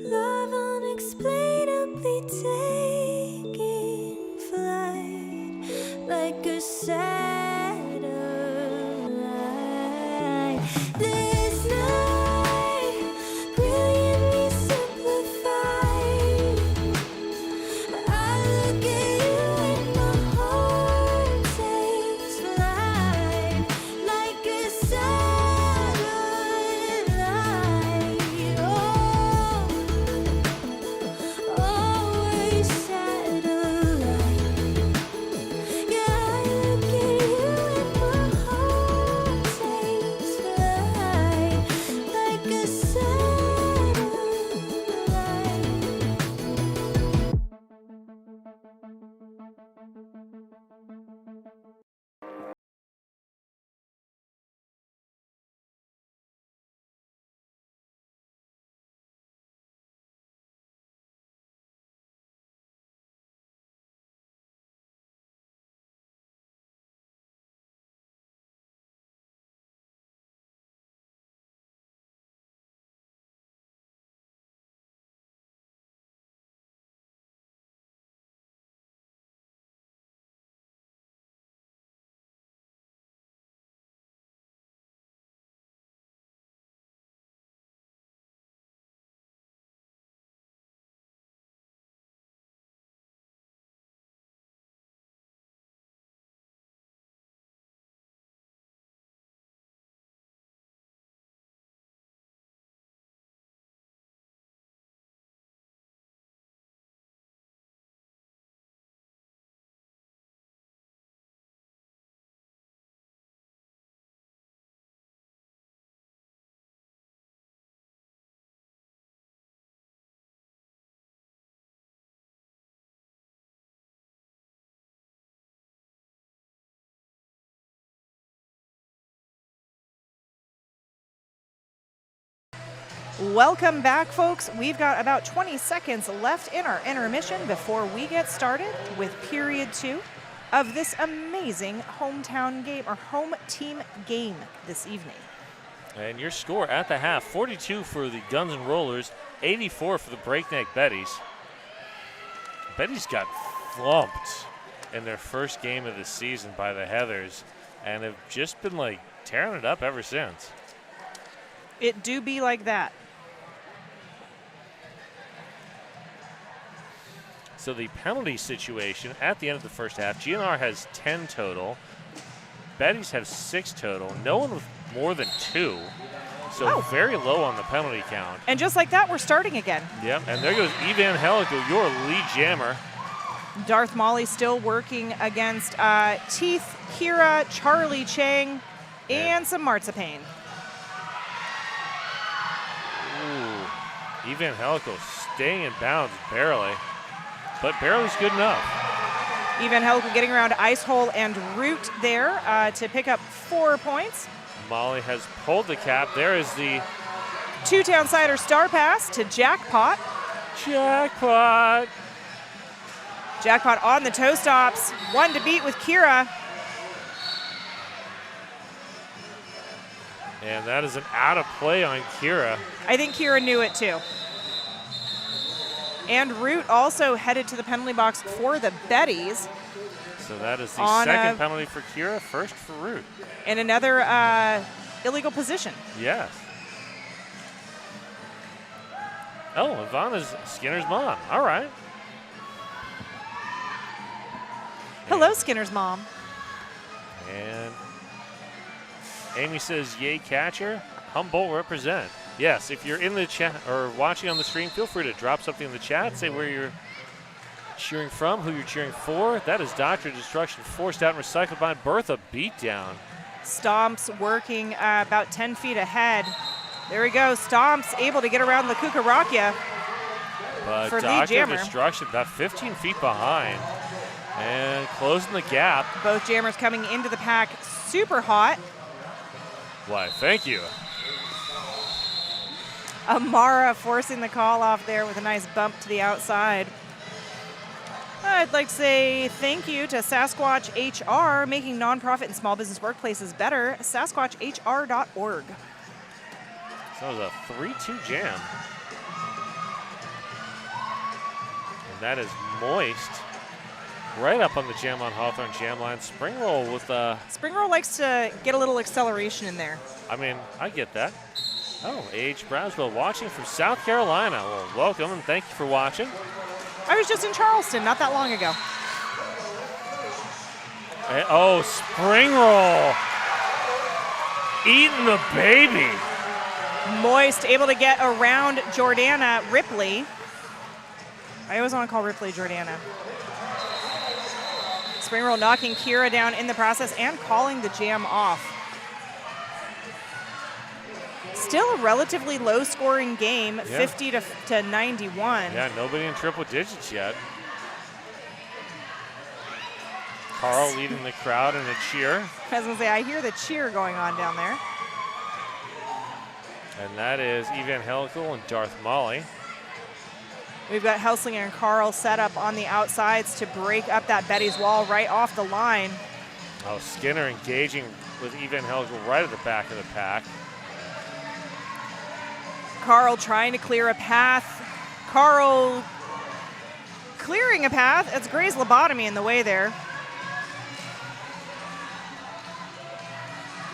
Love unexplainably taking flight like a satellite. This night, brilliantly simplified. I look at you and my heart takes flight like a satellite. Oh, always satellite. Yeah, I look at you and my heart takes flight. Welcome back, folks. We've got about 20 seconds left in our intermission before we get started with period 2 of this amazing hometown game or home team game this evening. And your score at the half, 42 for the Guns and Rollers, 84 for the Breakneck Betties. Betties got flumped in their first game of the season by the Heathers and have just been like tearing it up ever since. It do be like that. So the penalty situation at the end of the first half, GNR has 10 total. Betties have 6 total. No one with more than 2. So very low on the penalty count. And just like that, we're starting again. Yep, and there goes Evangelical, your lead jammer. Darth Molly still working against Teeth, Kira, Charlie Chang, and some Marzipan. Ooh, Evangelical staying in bounds barely, but barely's good enough. Evangelical getting around Ice Hole and Root there to pick up 4 points. Molly has pulled the cap. There is the 2-town cider star pass to Jackpot. Jackpot. Jackpot on the toe stops. 1 to beat with Kira. And that is an out of play on Kira. I think Kira knew it too. And Root also headed to the penalty box for the Betties. So that is the second penalty for Kira, first for Root. And another illegal position. Yes. Oh, Ivana's Skinner's mom. All right. Hello, Skinner's mom. And Amy says, yay, catcher. Humboldt represent. Yes, if you're in the chat or watching on the stream, feel free to drop something in the chat. Say where you're cheering from, who you're cheering for. That is Dr. Destruction, forced out and recycled by Bertha Beatdown. Stomps working about 10 feet ahead. There we go. Stomps able to get around the Kukarakia But for lead Dr. jammer. Destruction about 15 feet behind and closing the gap. Both jammers coming into the pack super hot. Why, thank you. Amara forcing the call off there with a nice bump to the outside. I'd like to say thank you to Sasquatch HR, making nonprofit and small business workplaces better. SasquatchHR.org. So it was a 3-2 jam. And that is Moist. Right up on the Jam on Hawthorne jam line. Spring Roll with Spring Roll likes to get a little acceleration in there. I mean, I get that. Oh, A.H. Brownsville watching from South Carolina. Well, welcome and thank you for watching. I was just in Charleston not that long ago. And, oh, Spring Roll. Eating the baby. Moist able to get around Jordana Ripley. I always want to call Ripley Jordana. Spring Roll knocking Kira down in the process and calling the jam off. Still a relatively low-scoring game, 50 to 91. Yeah, nobody in triple digits yet. Carl leading the crowd in a cheer. I was going to say, I hear the cheer going on down there. And that is Evangelical and Darth Molly. We've got Helslinger and Carl set up on the outsides to break up that Betty's wall right off the line. Oh, Skinner engaging with Evangelical right at the back of the pack. Carl trying to clear a path. Carl clearing a path. It's Gray's lobotomy in the way there.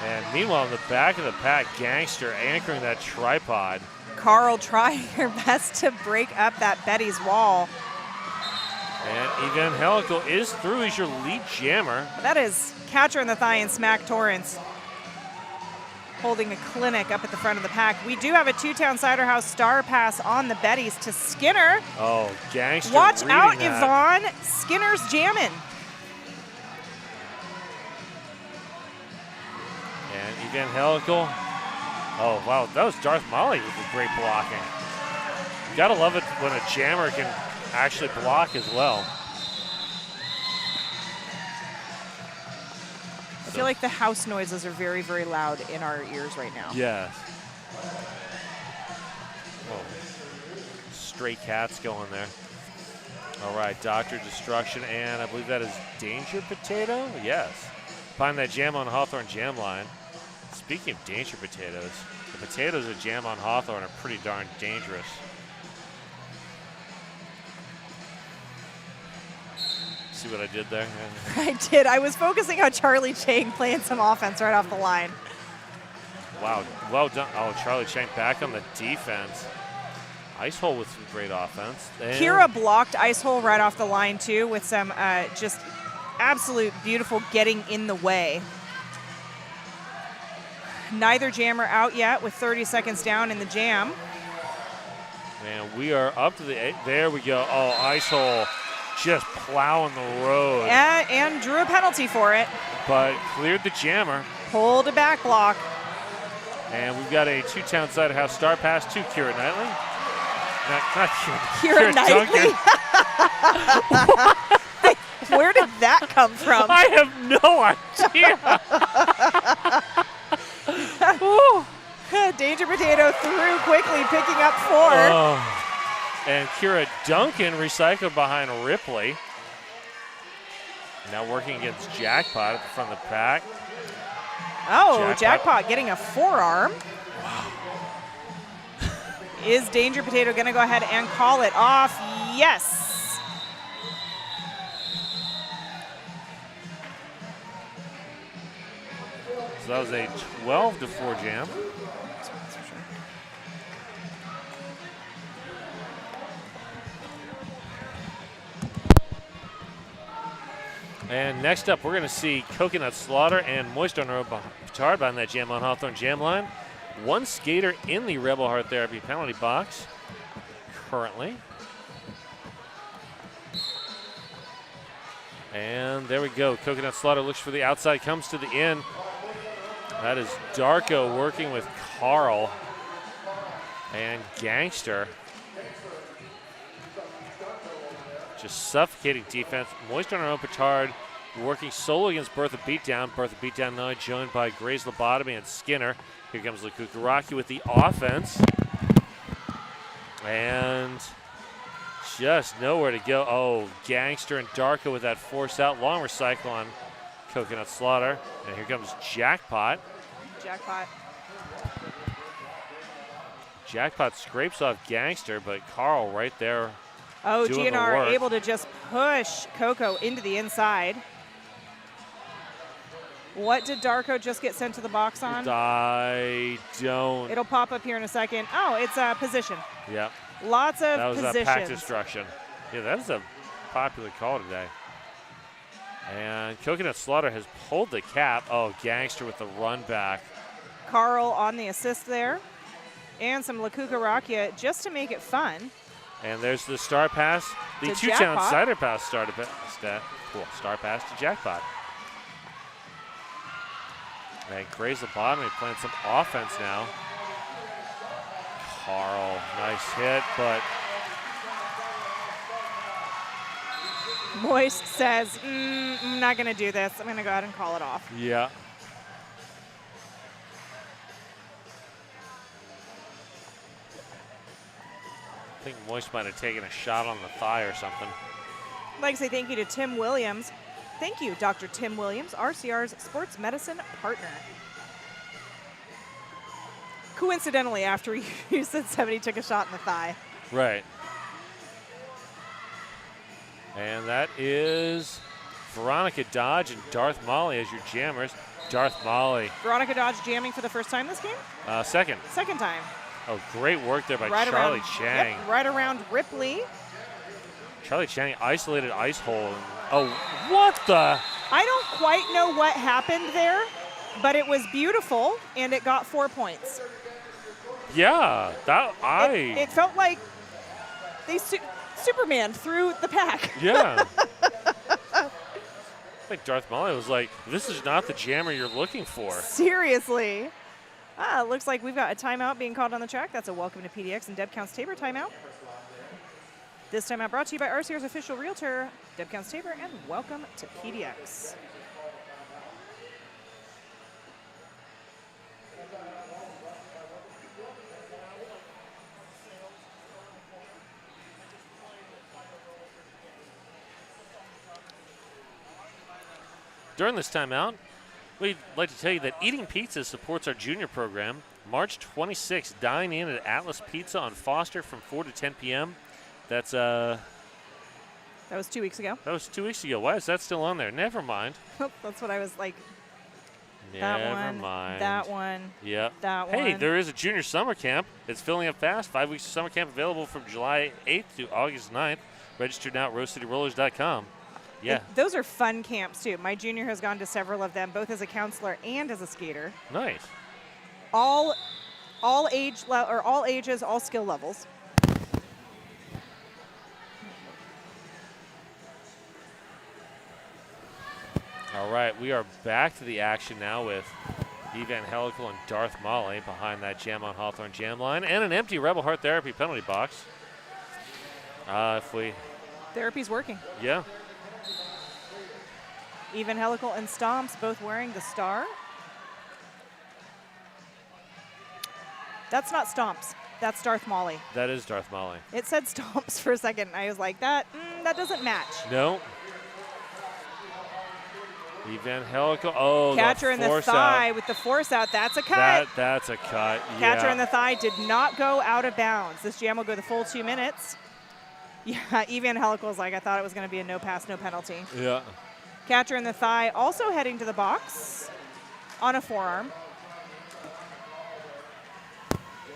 And meanwhile, in the back of the pack, Gangster anchoring that tripod. Carl trying her best to break up that Betty's wall. And Evangelical is through. He's your lead jammer. That is Catcher in the Thigh and Smack Torrance holding a clinic up at the front of the pack. We do have a 2-town Cider House star pass on the Betties to Skinner. Oh, Gangster Watch out, that. Yvonne. Skinner's jamming. And Evangelical. Oh, wow, that was Darth Molly with the great blocking. You gotta love it when a jammer can actually block as well. I feel like the house noises are very, very loud in our ears right now. Yes. Oh, stray cats going there. All right, Dr. Destruction, and I believe that is Danger Potato? Yes. Find that jam on Hawthorne jam line. Speaking of Danger Potatoes, the potatoes at Jam on Hawthorne are pretty darn dangerous. See what I did there? I did. I was focusing on Charlie Chang playing some offense right off the line. Wow, well done. Oh, Charlie Chang back on the defense. Ice Hole with some great offense. And Kira blocked Ice Hole right off the line, too, with some just absolute beautiful getting in the way. Neither jammer out yet with 30 seconds down in the jam. And we are up to the 8. There we go. Oh, Ice Hole just plowing the road. And drew a penalty for it. But cleared the jammer. Pulled a back block. And we've got a 2-town side house star pass to Kira Knightley. Not Kira Knightley. Where did that come from? I have no idea. Danger Potato through quickly, picking up 4. Oh. And Kira Duncan recycled behind Ripley. Now working against Jackpot at the front of the pack. Oh, Jackpot getting a forearm. Wow. Is Danger Potato going to go ahead and call it off? Yes. So that was a 12-4 jam. And next up, we're going to see Coconut Slaughter and Moist on Petard on that Jam on Hawthorne jam line. One skater in the Rebel Heart Therapy penalty box currently. And there we go. Coconut Slaughter looks for the outside, comes to the in. That is Darko working with Carl and Gangster. Just suffocating defense. Moist on her own Petard working solo against Bertha Beatdown. Bertha Beatdown now joined by Gray's Lobotomy and Skinner. Here comes Lukukaraki with the offense. And just nowhere to go. Oh, Gangster and Darko with that force out. Long recycle on Coconut Slaughter. And here comes Jackpot. Jackpot scrapes off Gangster, but Carl right there. Oh, GNR able to just push Coco into the inside. What did Darko just get sent to the box on? I don't. It'll pop up here in a second. Oh, it's a position. Yep. Lots of positions. That was positions. a pack destruction. Yeah, that is a popular call today. And Coconut Slaughter has pulled the cap. Oh, Gangster with the run back. Carl on the assist there. And some Lukukaraki just to make it fun. And there's the star pass, the 2-town cider pass star pass to Jackpot. And Gray's Lobotomy playing some offense now. Carl, nice hit, but Moist says, I'm not going to do this. I'm going to go ahead and call it off. Yeah. I think Moist might have taken a shot on the thigh or something. I'd like to say thank you to Tim Williams. Thank you, Dr. Tim Williams, RCR's sports medicine partner. Coincidentally, after you said somebody took a shot in the thigh. Right. And that is Veronica Dodge and Darth Molly as your jammers. Darth Molly. Veronica Dodge jamming for the first time this game? Second. Second time. Oh, great work there by Right Charlie around, Chang. Yep, right around Ripley. Charlie Chang isolated Ice Hole. Oh, what the? I don't quite know what happened there, but it was beautiful, and it got 4 points. Yeah, It felt like they Superman through the pack. Yeah. I think Darth Molly was like, this is not the jammer you're looking for. Seriously. Looks like we've got a timeout being called on the track. That's a welcome to PDX and Deb Counts Tabor timeout. This timeout brought to you by RCR's official realtor, Deb Counts Tabor, and welcome to PDX. During this timeout, we'd like to tell you that Eating Pizza supports our junior program. March 26th, dine in at Atlas Pizza on Foster from 4 to 10 p.m. That's That was 2 weeks ago. that was 2 weeks ago. Why is that still on there? Never mind. That's what I was like. Never mind. That one. Yep. That Hey, one. there is a junior summer camp. It's filling up fast. 5 weeks of summer camp available from July 8th to August 9th. Registered now at RoseCityRollers.com. Yeah. Those are fun camps, too. My junior has gone to several of them, both as a counselor and as a skater. Nice. All ages, all skill levels. All right, we are back to the action now with Evangelical and Darth Molly behind that Jam on Hawthorne jam line and an empty Rebel Heart Therapy penalty box. Therapy's working. Yeah. Evangelical and Stomps both wearing the star. That's not Stomps. That's Darth Molly. That is Darth Molly. It said Stomps for a second. I was like, that doesn't match. No. Evangelical. Oh, Catcher in the force thigh out. with the force out. That's a cut. That's a cut. Catcher Yeah. in the thigh did not go out of bounds. This jam will go the full 2 minutes. Yeah, Evangelical's like, I thought it was going to be a no pass, no penalty. Yeah. Catcher in the thigh also heading to the box on a forearm.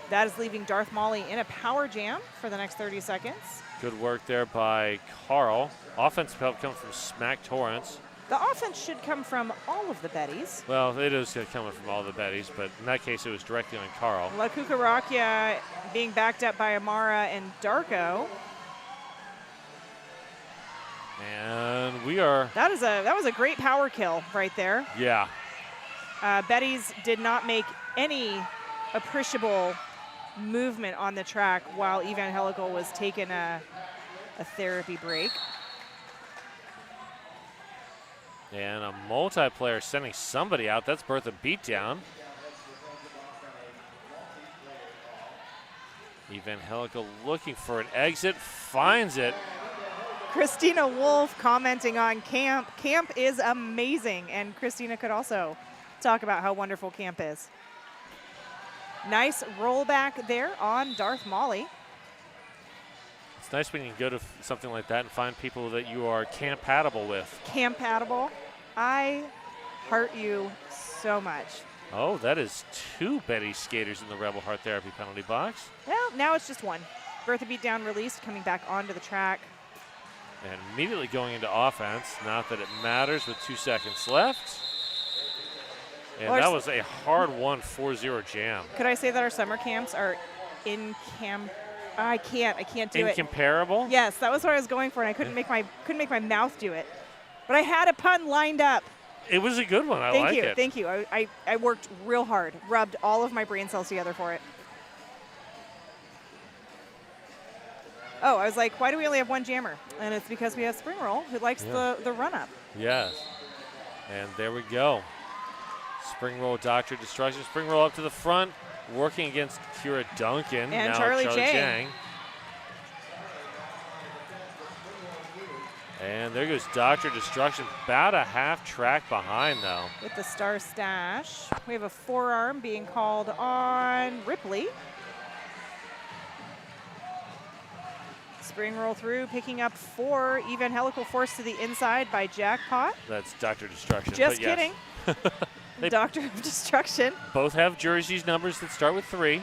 That is leaving Darth Molly in a power jam for the next 30 seconds. Good work there by Carl. Offensive help comes from Smack Torrance. The offense should come from all of the Bettys. Well, it is coming from all the Bettys, but in that case, it was directly on Carl. La Cucaracha being backed up by Amara and Darko. And we are. That was a great power kill right there. Yeah. Bettys did not make any appreciable movement on the track while Evangelical was taking a therapy break. And a multiplayer sending somebody out. That's Bertha Beatdown. Evangelical looking for an exit, finds it. Christina Wolf commenting on camp. Camp is amazing, and Christina could also talk about how wonderful camp is. Nice rollback there on Darth Molly. It's nice when you can go to something like that and find people that you are compatible with. Compatible. I heart you so much. Oh, that is 2 Betty skaters in the Rebel Heart Therapy penalty box. Well, now it's just 1. Bertha Beatdown released, coming back onto the track. And immediately going into offense. Not that it matters with 2 seconds left. And that was a hard-won 4-0 jam. Could I say that our summer camps are I can't do it. Incomparable? Yes, that was what I was going for, and I couldn't make my mouth do it. But I had a pun lined up. It was a good one. I like it. Thank you. I worked real hard, rubbed all of my brain cells together for it. Oh, I was like, why do we only have 1 jammer? And it's because we have Spring Roll, who likes the run-up. Yes. And there we go. Spring Roll, Dr. Destruction. Spring Roll up to the front, working against Kira Duncan. And now Charlie Chang. And there goes Dr. Destruction, about a half track behind, though. With the star stash. We have a forearm being called on Ripley. Spring roll through, picking up 4. Evangelical forced to the inside by Jackpot. That's Dr. Destruction. Just but yes. kidding. Doctor of Destruction. Both have jerseys numbers that start with 3.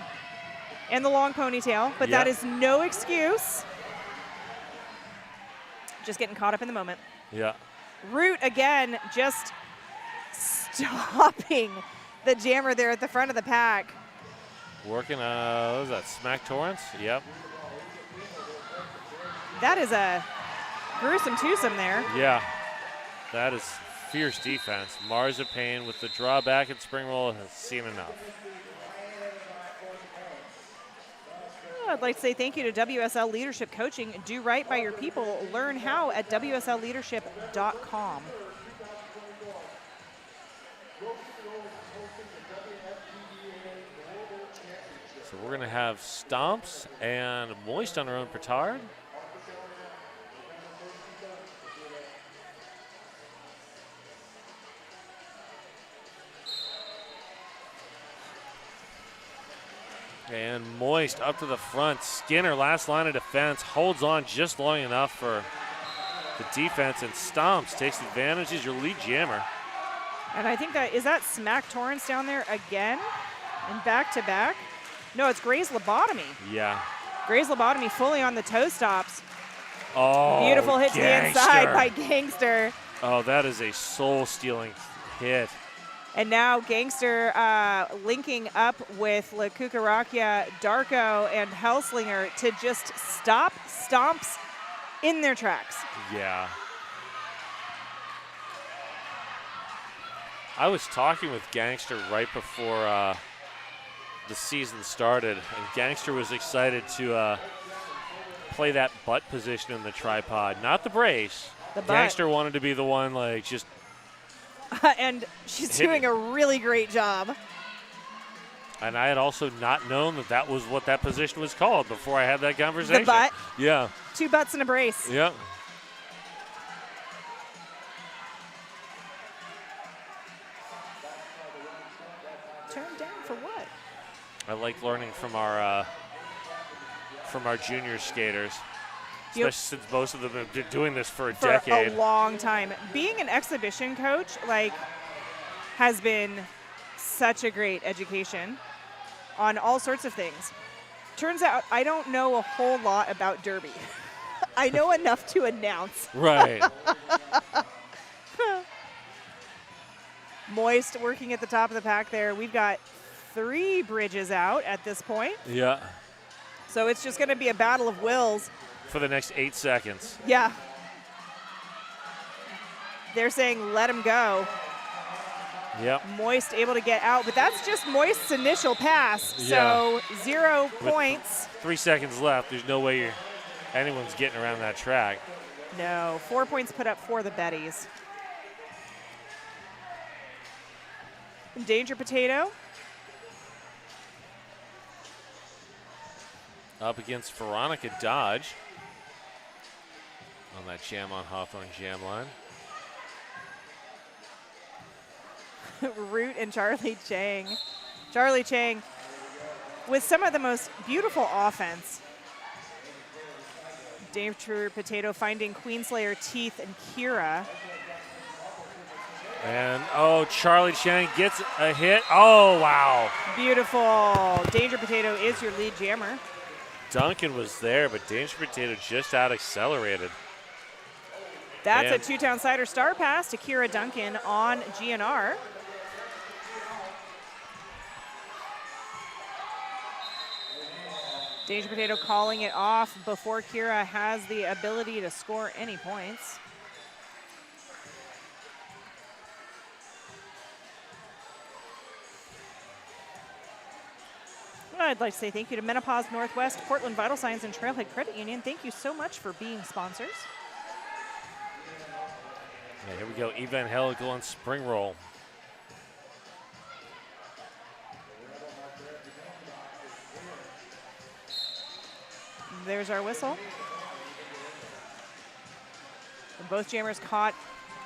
And the long ponytail, but that is no excuse. Just getting caught up in the moment. Yeah. Root again, just stopping the jammer there at the front of the pack. Working, what was that, Smack Torrance? Yep. That is a gruesome twosome there. Yeah, that is fierce defense. Marzipan with the drawback and Spring Roll has seen enough. I'd like to say thank you to WSL Leadership Coaching. Do right by your people. Learn how at WSLleadership.com. So we're going to have Stomps and Moist on our own petard. And Moist up to the front. Skinner, last line of defense, holds on just long enough for the defense and stomps, takes advantage. He's your lead jammer. And I think is that Smack Torrance down there again? And back to back? No, it's Gray's Lobotomy. Yeah. Gray's Lobotomy fully on the toe stops. Oh, Beautiful hit Gangster. to the inside by Gangster. Oh, that is a soul-stealing hit. And now Gangster linking up with La Cucaracha, Darko, and Hellslinger to just stop stomps in their tracks. Yeah. I was talking with Gangster right before the season started, and Gangster was excited to play that butt position in the tripod, not the brace. The butt. Gangster wanted to be the one, like, just and she's doing a really great job. And I had also not known that that was what that position was called before I had that conversation. The butt? Yeah. 2 butts and a brace. Yeah. Turn down for what? I like learning from our junior skaters, especially since most of them have been doing this for a decade. For a long time. Being an exhibition coach, like, has been such a great education on all sorts of things. Turns out I don't know a whole lot about derby. I know enough to announce. Right. Moist working at the top of the pack there. We've got 3 bridges out at this point. Yeah. So it's just going to be a battle of wills. For the next 8 seconds. Yeah. They're saying let him go. Yep. Moist able to get out, but that's just Moist's initial pass. Yeah. So 0 points. 3 seconds left. There's no way anyone's getting around that track. No, 4 points put up for the Betties. Danger Potato. Up against Veronica Dodge on that jam on Hawthorne jam line. Root and Charlie Chang. Charlie Chang with some of the most beautiful offense. Danger Potato finding Queenslayer Teeth and Kira. And, oh, Charlie Chang gets a hit. Oh, wow. Beautiful. Danger Potato is your lead jammer. Duncan was there, but Danger Potato just out-accelerated. That's a two-town cider star pass to Kira Duncan on GNR. Danger Potato calling it off before Kira has the ability to score any points. I'd like to say thank you to Menopause Northwest, Portland Vital Signs, and Trailhead Credit Union. Thank you so much for being sponsors. Yeah, here we go, Evangelical on spring roll. There's our whistle. And both jammers caught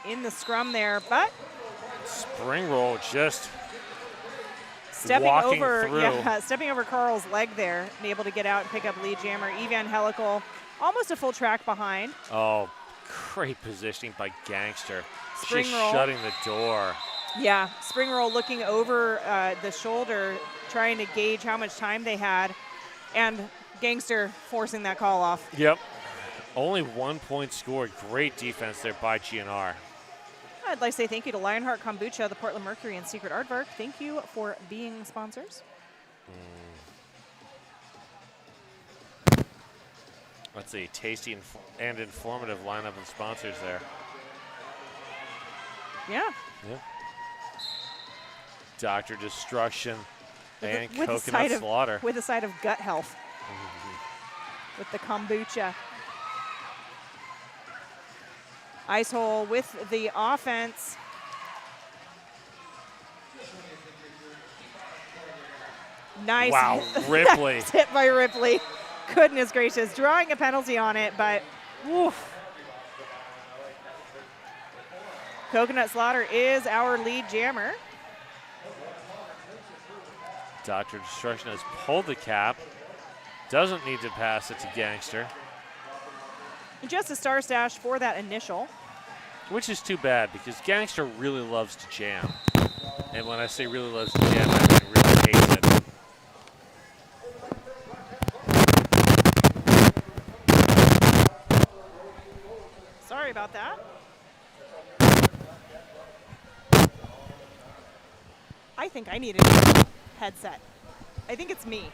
in the scrum there, but Spring roll just stepping walking over, through. yeah, stepping over Carl's leg there, and able to get out and pick up lead jammer. Evangelical, almost a full track behind. Oh, great positioning by Gangster. Spring Just roll. shutting the door. Yeah, spring roll looking over the shoulder, trying to gauge how much time they had, and Gangster forcing that call off. Yep. Only 1 point scored. Great defense there by GNR. I'd like to say thank you to Lionheart Kombucha, the Portland Mercury, and Secret Aardvark. Thank you for being sponsors. That's a tasty and informative lineup of sponsors there. Yeah. Yeah. Dr. Destruction and With a Coconut side of- Slaughter. With a side of gut health. With the kombucha. Ice hole with the offense. Nice. Wow, Ripley. Hit by Ripley. Goodness gracious. Drawing a penalty on it, but woof. Coconut Slaughter is our lead jammer. Dr. Destruction has pulled the cap. Doesn't need to pass it to Gangster. Just a star stash for that initial. Which is too bad because Gangster really loves to jam. And when I say really loves to jam, I mean really hates it. Sorry about that. I think I need a new headset. I think it's me.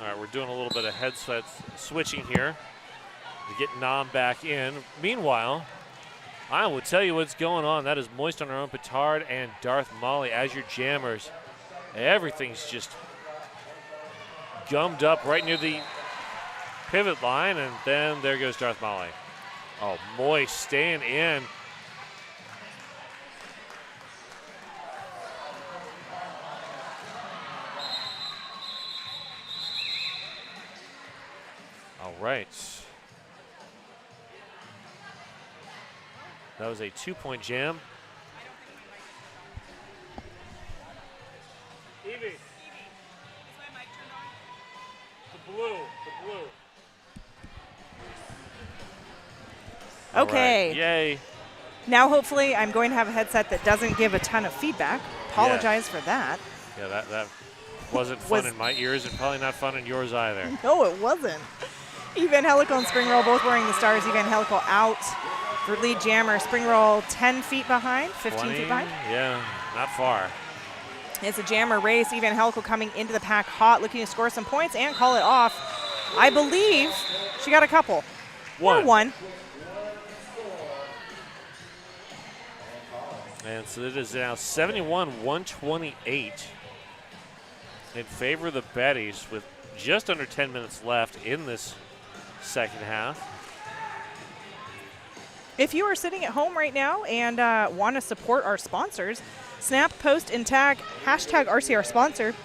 All right, we're doing a little bit of headset switching here to get Nam back in. Meanwhile, I will tell you what's going on. That is Moist on our own Petard and Darth Molly as your jammers. Everything's just gummed up right near the pivot line, and then there goes Darth Molly. Oh, Moist staying in. All right. That was a 2-point jam. Evie. Is my mic turned on? The blue. Okay. Right. Yay. Now hopefully I'm going to have a headset that doesn't give a ton of feedback. Apologize for that. Yeah, that wasn't fun in my ears and probably not fun in yours either. No, it wasn't. Evangelical and Spring Roll both wearing the stars. Evangelical out for lead jammer. Spring Roll 10 feet behind, 15 feet behind. Yeah, not far. It's a jammer race. Evangelical coming into the pack hot, looking to score some points and call it off. I believe she got a couple. Or one. And so it is now 71-128 in favor of the Betties with just under 10 minutes left in this second half. If you are sitting at home right now and want to support our sponsors, snap, post, and tag hashtag RCR sponsor,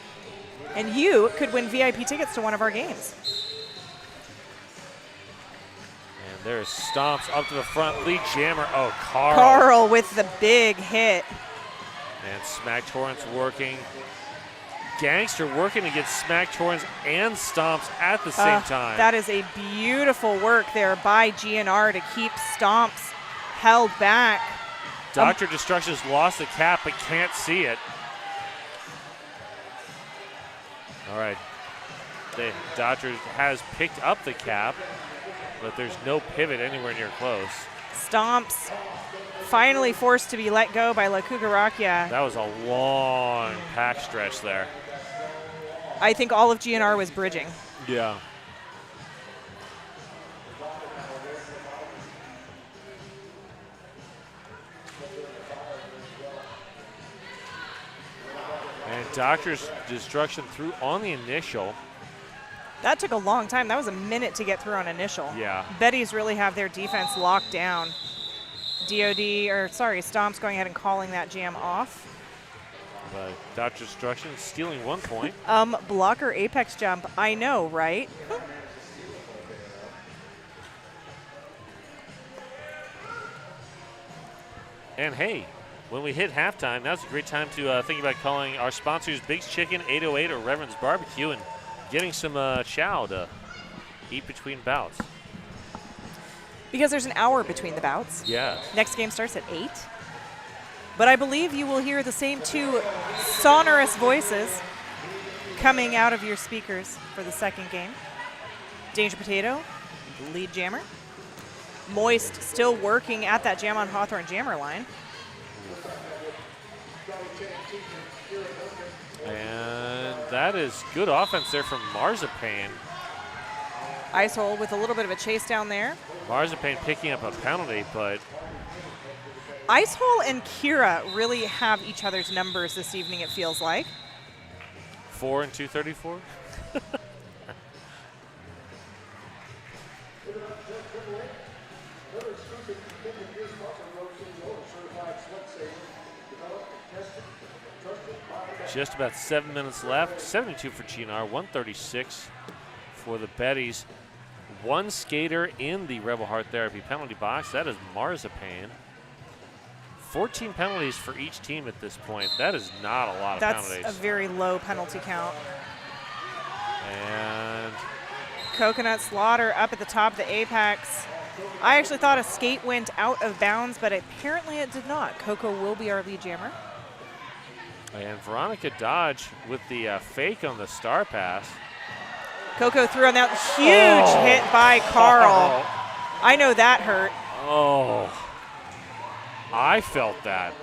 and you could win VIP tickets to one of our games. And there's Stomps up to the front. Lead jammer. Oh, Carl. Carl with the big hit. And Smack Torrance working. Gangster working to get Smack Torrance and Stomps at the same time. That is a beautiful work there by GNR to keep Stomps held back. Dr. Destruction's lost the cap but can't see it. All right. The Dr. has picked up the cap, but there's no pivot anywhere near close. Stomps finally forced to be let go by La Kugarakia. That was a long pack stretch there. I think all of GNR was bridging. Yeah. And Doctor's Destruction through on the initial. That took a long time. That was a minute to get through on initial. Yeah. Betties really have their defense locked down. Stomps going ahead and calling that jam off. But Dr. Destruction stealing 1 point. Blocker apex jump. I know, right? And hey, when we hit halftime, now's a great time to think about calling our sponsors Big's Chicken, 808, or Reverend's Barbecue and getting some chow to eat between bouts. Because there's an hour between the bouts. Yeah. Next game starts at 8. But I believe you will hear the same two sonorous voices coming out of your speakers for the second game. Danger Potato, lead jammer. Moist still working at that Jam on Hawthorne jammer line. And that is good offense there from Marzipan. Icehole with a little bit of a chase down there. Marzipan picking up a penalty, but Icehole and Kira really have each other's numbers this evening, it feels like. 4 and 234. Just about 7 minutes left. 72 for GNR, 136 for the Betties. one skater in the Rebel Heart Therapy penalty box. That is Marzipan. 14 penalties for each team at this point. That is not a lot of penalties. That's a very low penalty count. And Coconut Slaughter up at the top of the apex. I actually thought a skate went out of bounds, but apparently it did not. Coco will be our lead jammer. And Veronica Dodge with the fake on the star pass. Coco threw on that huge hit by Carl. I know that hurt. Oh, I felt that.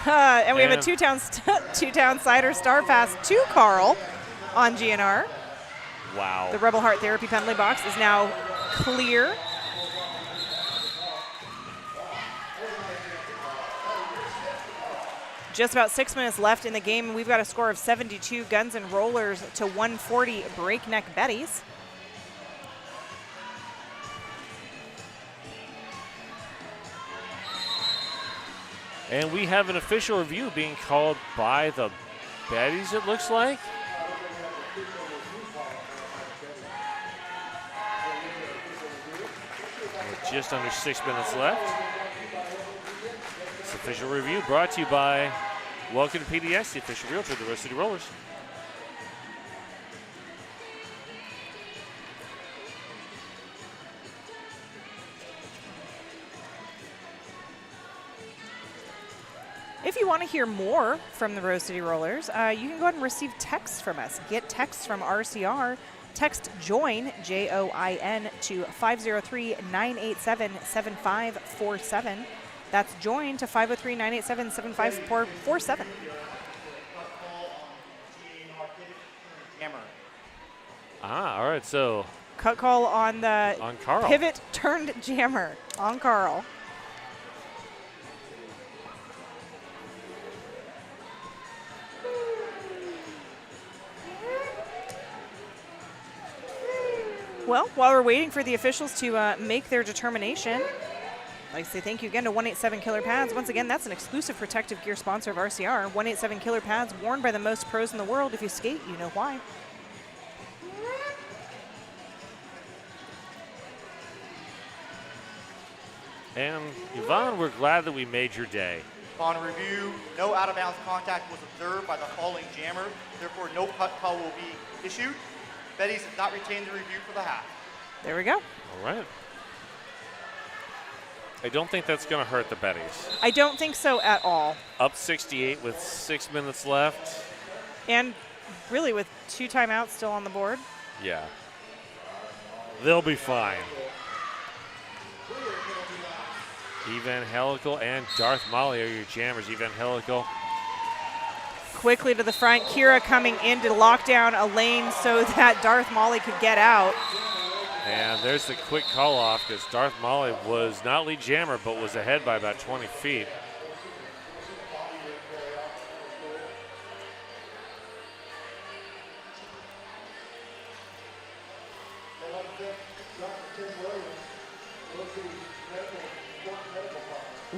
And we have a two-town cider star pass to Carl on GNR. Wow. The Rebel Heart Therapy penalty box is now clear. Just about 6 minutes left in the game, and we've got a score of 72 Guns and Rollers to 140 Breakneck Betties. And we have an official review being called by the Betties, it looks like. With just under 6 minutes left. This official review brought to you by Welcome to PDX, the official realtor of the Rose City Rollers. If you want to hear more from the Rose City Rollers, you can go ahead and receive texts from us. Get texts from RCR. Text JOIN, J-O-I-N, to 503-987-7547. That's JOIN to 503-987-7547. All right, so Cut call on the Carl. pivot turned jammer on Carl. Well, while we're waiting for the officials to make their determination, I'd like to say thank you again to 187 Killer Pads. Once again, that's an exclusive protective gear sponsor of RCR. 187 Killer Pads, worn by the most pros in the world. If you skate, you know why. And Yvonne, we're glad that we made your day. Upon review, no out-of-bounds contact was observed by the falling jammer. Therefore, no cut call will be issued. Betty's has not retained the review for the half. There we go. All right. I don't think that's going to hurt the Betties. I don't think so at all. Up 68 with 6 minutes left. And really with 2 timeouts still on the board. Yeah. They'll be fine. Evangelical and Darth Molly are your jammers. Evangelical. Quickly to the front. Kira coming in to lock down a lane so that Darth Molly could get out. And there's the quick call off because Darth Molly was not lead jammer but was ahead by about 20 feet.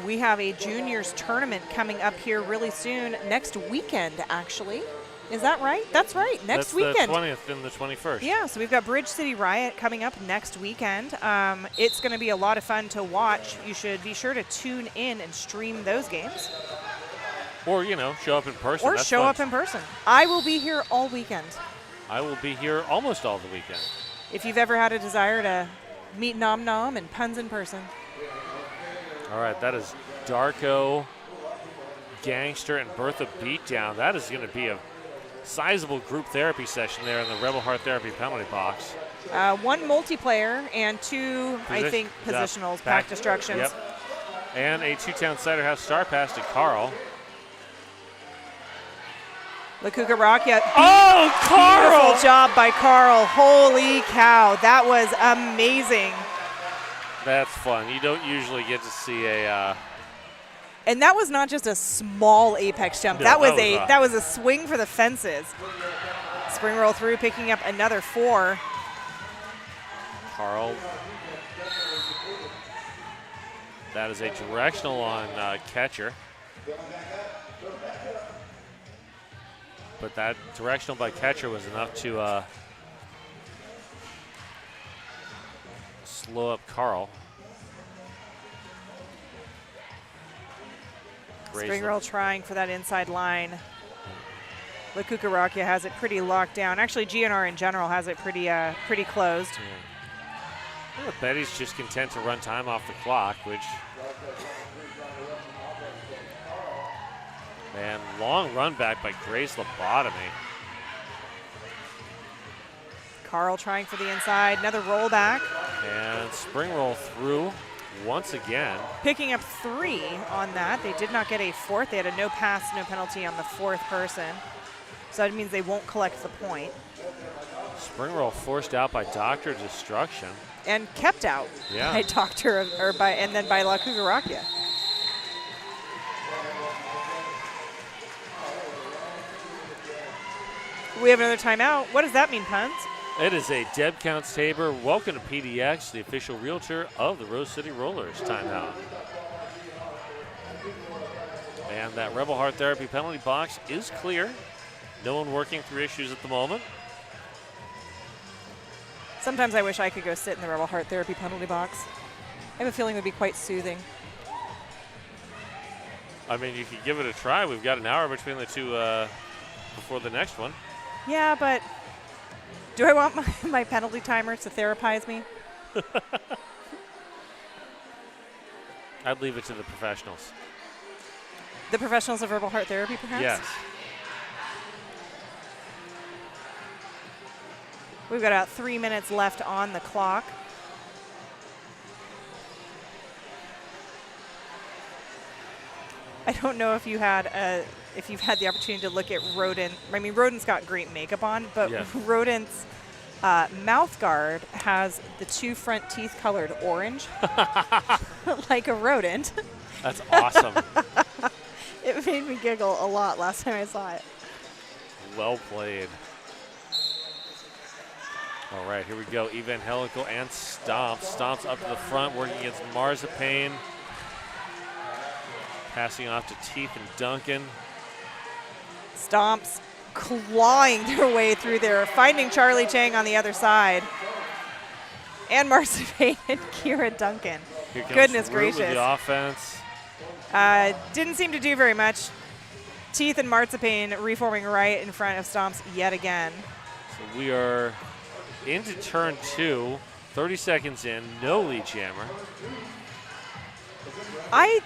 We have a juniors tournament coming up here really soon, next weekend actually. Is that right? That's right, next weekend. That's the 20th and the 21st. Yeah, so we've got Bridge City Riot coming up next weekend. It's going to be a lot of fun to watch. You should be sure to tune in and stream those games. Or, you know, show up in person. Or show up in person. I will be here all weekend. I will be here almost all the weekend. If you've ever had a desire to meet Nom Nom and Puns in person. All right, that is Darko, Gangster, and Bertha Beatdown. That is going to be a sizable group therapy session there in the Rebel Heart Therapy penalty box. 1 multiplayer and 2, I think, positionals, pack destructions. Yep. And a 2-town cider house star pass to Carl. La Cucaracha. Oh, Carl! Beautiful job by Carl. Holy cow, that was amazing. That's fun. You don't usually get to see a. And that was not just a small apex jump. No, that was a swing for the fences. Spring roll through, picking up another 4. Carl. That is a directional on catcher. But that directional by catcher was enough to slow up Carl. Spring roll trying for that inside line. Lakukarakia has it pretty locked down. Actually, GNR in general has it pretty closed. Yeah. Well, Betty's just content to run time off the clock, which... And long run back by Grace Lobotomy. Carl trying for the inside. Another roll back. And spring roll through once again. Picking up 3 on that. They did not get a 4th. They had a no pass, no penalty on the 4th person. So that means they won't collect the point. Spring roll forced out by Dr. Destruction. And kept out by Dr. and then by Lakukarakia. We have another timeout. What does that mean, Puns? It is a Deb Counts Tabor. Welcome to PDX, the official realtor of the Rose City Rollers. Timeout. And that Rebel Heart Therapy penalty box is clear. No one working through issues at the moment. Sometimes I wish I could go sit in the Rebel Heart Therapy penalty box. I have a feeling it would be quite soothing. I mean, you could give it a try. We've got an hour between the two before the next one. Yeah, but do I want my penalty timer to therapize me? I'd leave it to the professionals. The professionals of Rebel Heart Therapy, perhaps? Yes. We've got about 3 minutes left on the clock. I don't know if you've had the opportunity to look at Rodent. I mean, Rodent's got great makeup on, but Rodent's mouth guard has the 2 front teeth colored orange, like a rodent. That's awesome. It made me giggle a lot last time I saw it. Well played. All right, here we go. Evangelical and Stomps. Stomps up to the front, working against Marzipan. Passing off to Teeth and Duncan. Stomps clawing their way through there, finding Charlie Chang on the other side. And Marzipan and Kira Duncan. Goodness gracious. With the offense. Didn't seem to do very much. Teeth and Marzipan reforming right in front of Stomps yet again. So we are into turn 2, 30 seconds in, no lead jammer. I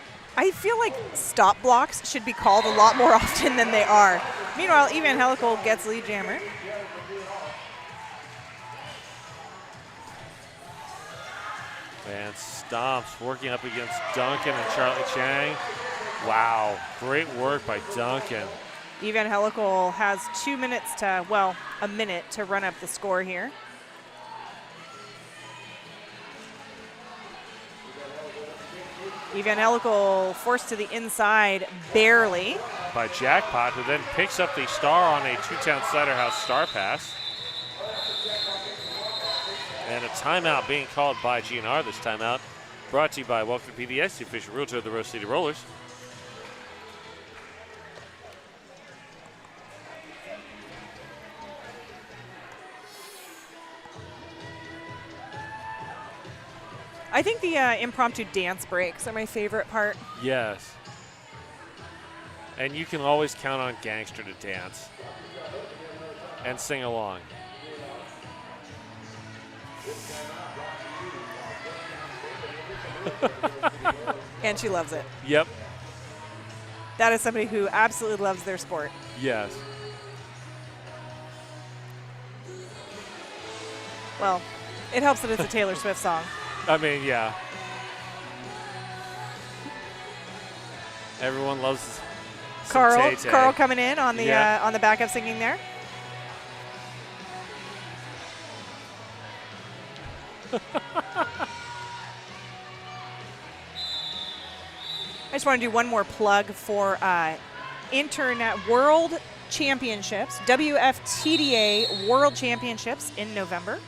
feel like stop blocks should be called a lot more often than they are. Meanwhile, Evangelical gets lead jammer. And Stomps working up against Duncan and Charlie Chang. Wow, great work by Duncan. Evangelical has 2 minutes to, well, a minute to run up the score here. Evangelical forced to the inside, barely. By Jackpot, who then picks up the star on a Two-Town Cider House star pass. And a timeout being called by GNR. This timeout brought to you by Welcome to PDX, the official realtor of the Rose City Rollers. I think the impromptu dance breaks are my favorite part. Yes. And you can always count on Gangster to dance and sing along. And she loves it. Yep. That is somebody who absolutely loves their sport. Yes. Well, it helps that it's a Taylor Swift song. I mean, yeah. Everyone loves Carl Tay-Tay. Carl coming in on the backup singing there. I just want to do one more plug for Internet World Championships, WFTDA World Championships in November.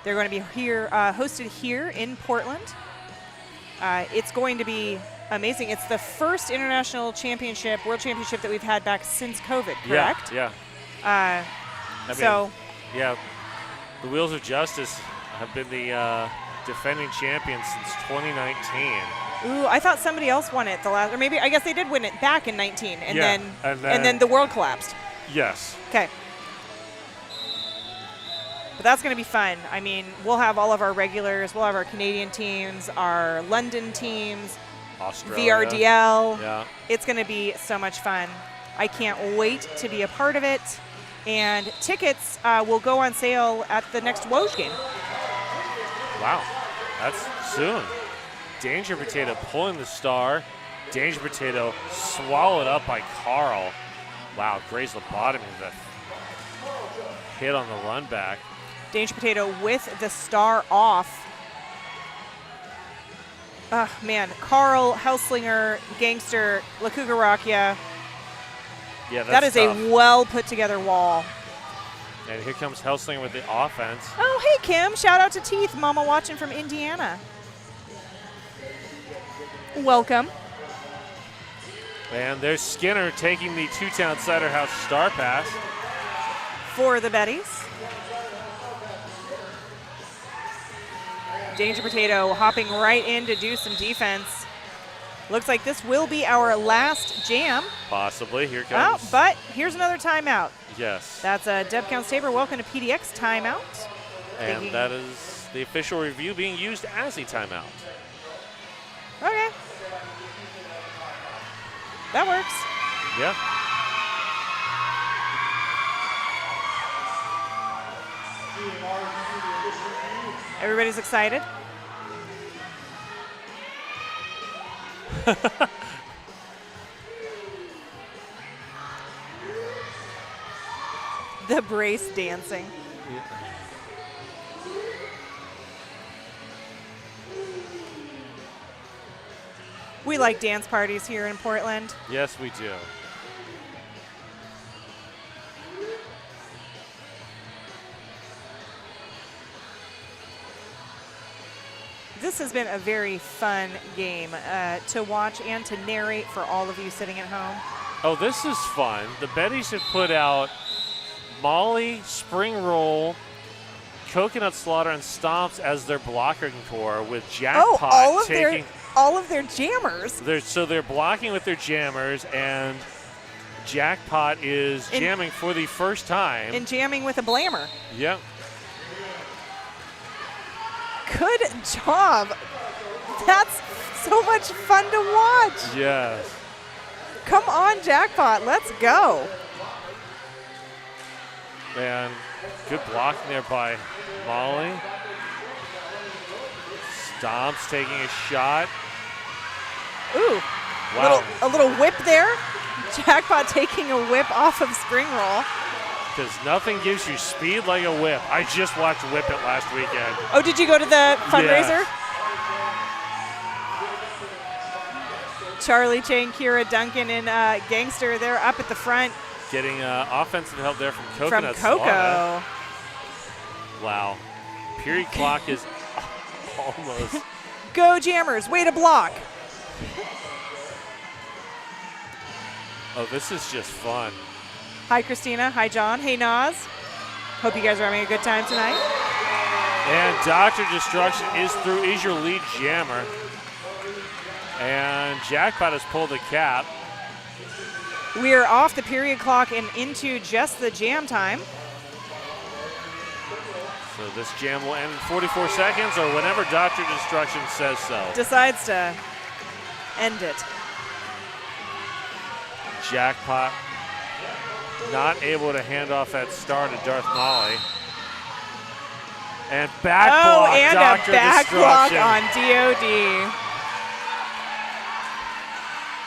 They're going to be here, hosted here in Portland. It's going to be amazing. It's the first international championship, world championship that we've had back since COVID, correct? Yeah. Yeah. Yeah, the Wheels of Justice have been the defending champions since 2019. Ooh, I thought somebody else won it the last, or maybe I guess they did win it back in 19, and Yeah, then the world collapsed. Yes. Okay. But that's going to be fun. I mean, we'll have all of our regulars. We'll have our Canadian teams, our London teams, Australia. VRDL. Yeah. It's going to be so much fun. I can't wait to be a part of it. And tickets will go on sale at the next Woj game. Wow, that's soon. Danger Potato pulling the star. Danger Potato swallowed up by Carl. Wow, grazed the bottom of the hit on the run back. Danger Potato with the star off. Oh, man. Carl, Helslinger, Gangster, Lakugarakia. Yeah, That is tough. a well put together wall. And here comes Helslinger with the offense. Oh, hey, Kim. Shout out to Teeth, Mama watching from Indiana. Welcome. And there's Skinner taking the Two-Town Cider House star pass. For the Betties. Danger Potato hopping right in to do some defense. Looks like this will be our last jam. Possibly. Here Oh, comes. but here's another timeout. Yes. That's a Deb Counts Tabor. Welcome to PDX timeout. And that is the official review being used as a timeout. Okay. That works. Yeah. Everybody's excited. The brace dancing. We like dance parties here in Portland. Yes, we do. This has been a very fun game to watch and to narrate for all of you sitting at home. Oh, this is fun. The Betties have put out Molly, Spring Roll, Coconut Slaughter, and Stomps as their blocking core with Jackpot all of their jammers. So they're blocking with their jammers, and Jackpot is jamming for the first time. And jamming with a blammer. Yep. Good job. That's so much fun to watch. Yes. Come on, Jackpot. Let's go. And good blocking there by Molly. Stomps taking a shot. Ooh. Wow. A little whip there. Jackpot taking a whip off of Spring Roll. Because nothing gives you speed like a whip. I just watched Whip It last weekend. Oh, did you go to the fundraiser? Yeah. Charlie Chang, Kira Duncan, and Gangster, they're up at the front. Getting offensive help there from Coconut From Coco. Slaughter. Wow. Period clock is almost. Go Jammers, way to block. Oh, this is just fun. Hi, Christina. Hi, John. Hey, Naz. Hope you guys are having a good time tonight. And Dr. Destruction is through. Is your lead jammer. And Jackpot has pulled the cap. We are off the period clock and into just the jam time. So this jam will end in 44 seconds or whenever Dr. Destruction says so. Decides to end it. Jackpot not able to hand off that star to Darth Molly. And back block, and Dr. a back block Destruction. on DOD.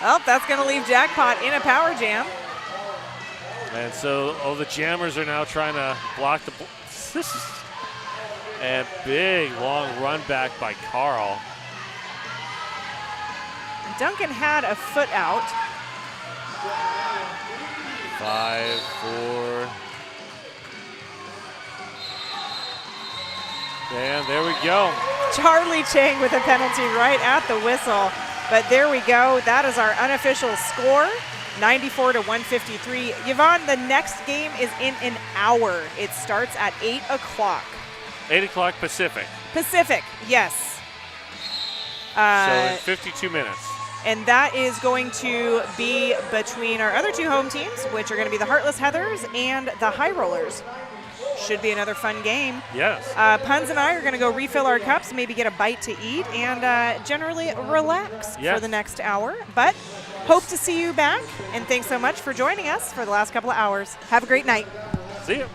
Well, that's going to leave Jackpot in a power jam. And so all the jammers are now trying to block the. And big long run back by Carl. Duncan had a foot out. 5, 4. And there we go. Charlie Chang with a penalty right at the whistle. But there we go. That is our unofficial score, 94 to 153. Yvonne, the next game is in an hour. It starts at 8 o'clock. 8 o'clock Pacific. Pacific, yes. So in 52 minutes. And that is going to be between our other 2 home teams, which are going to be the Heartless Heathers and the High Rollers. Should be another fun game. Yes. Puns and I are going to go refill our cups, maybe get a bite to eat, and generally relax for the next hour. But hope to see you back, and thanks so much for joining us for the last couple of hours. Have a great night. See you.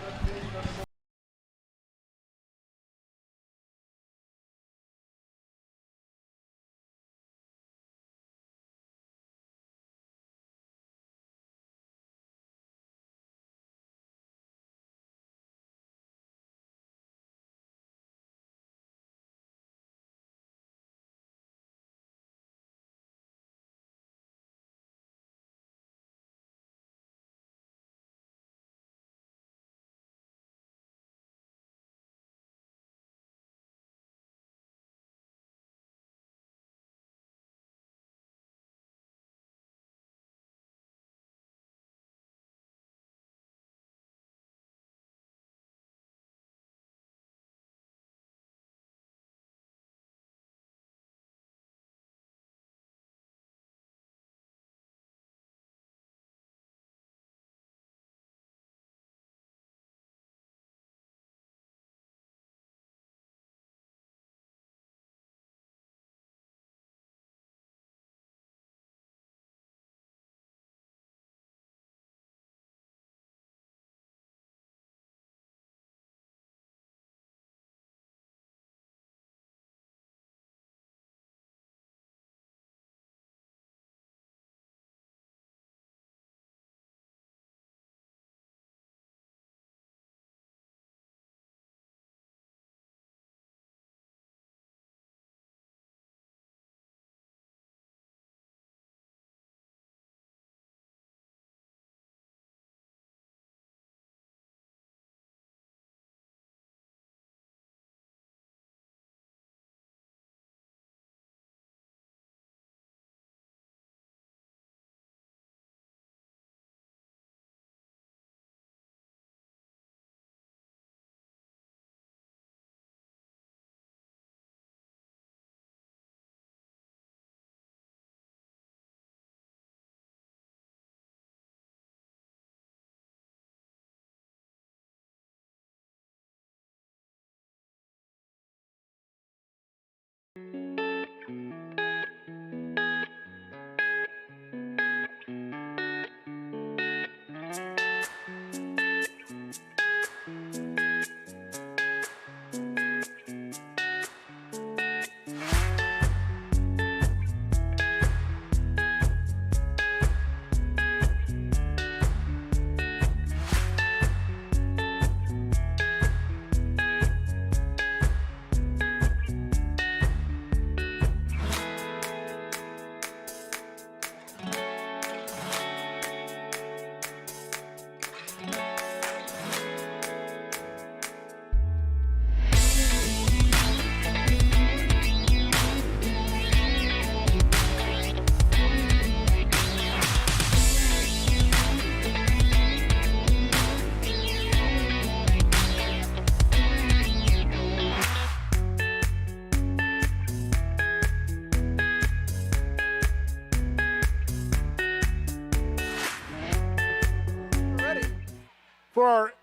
For our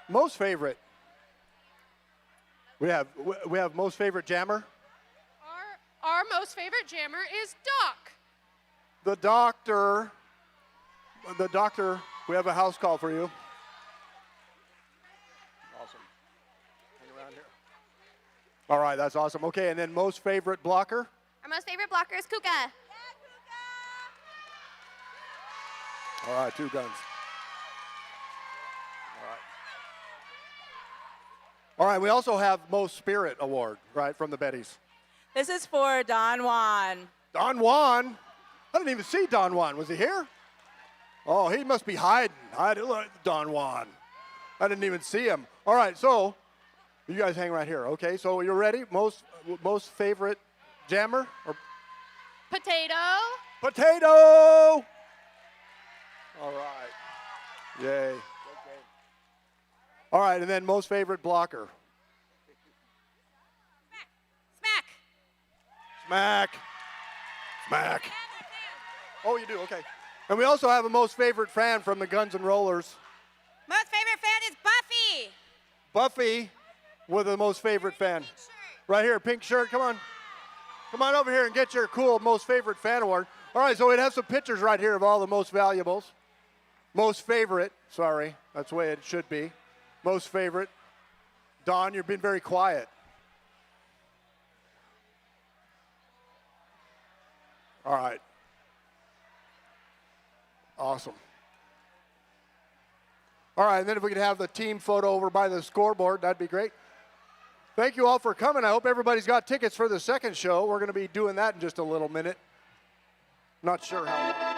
most favorite, we have most favorite jammer. Our most favorite jammer is Doc. The doctor, we have a house call for you. Awesome. Hang around here. All right, that's awesome. Okay, and then most favorite blocker? Our most favorite blocker is Kuka. All right, 2 guns. All right, we also have most spirit award, right, from the Bettys. This is for Don Juan. Don Juan? I didn't even see Don Juan. Was he here? Oh, he must be hiding. Look, Don Juan. I didn't even see him. All right, so you guys hang right here. Okay, so you're ready? Most favorite jammer? Or Potato. Potato! All right. Yay. All right, and then most favorite blocker. Smack. Smack. Oh, you do? Okay. And we also have a most favorite fan from the Guns N' Rollers. Most favorite fan is Buffy. Buffy with the most favorite fan. Right here, pink shirt. Come on. Come on over here and get your cool most favorite fan award. All right, so we'd have some pictures right here of all the most valuables. Most favorite, sorry, that's the way it should be. Most favorite. Don, you've been very quiet. All right. Awesome. All right, and then if we could have the team photo over by the scoreboard, that'd be great. Thank you all for coming. I hope everybody's got tickets for the second show. We're going to be doing that in just a little minute. Not sure how long.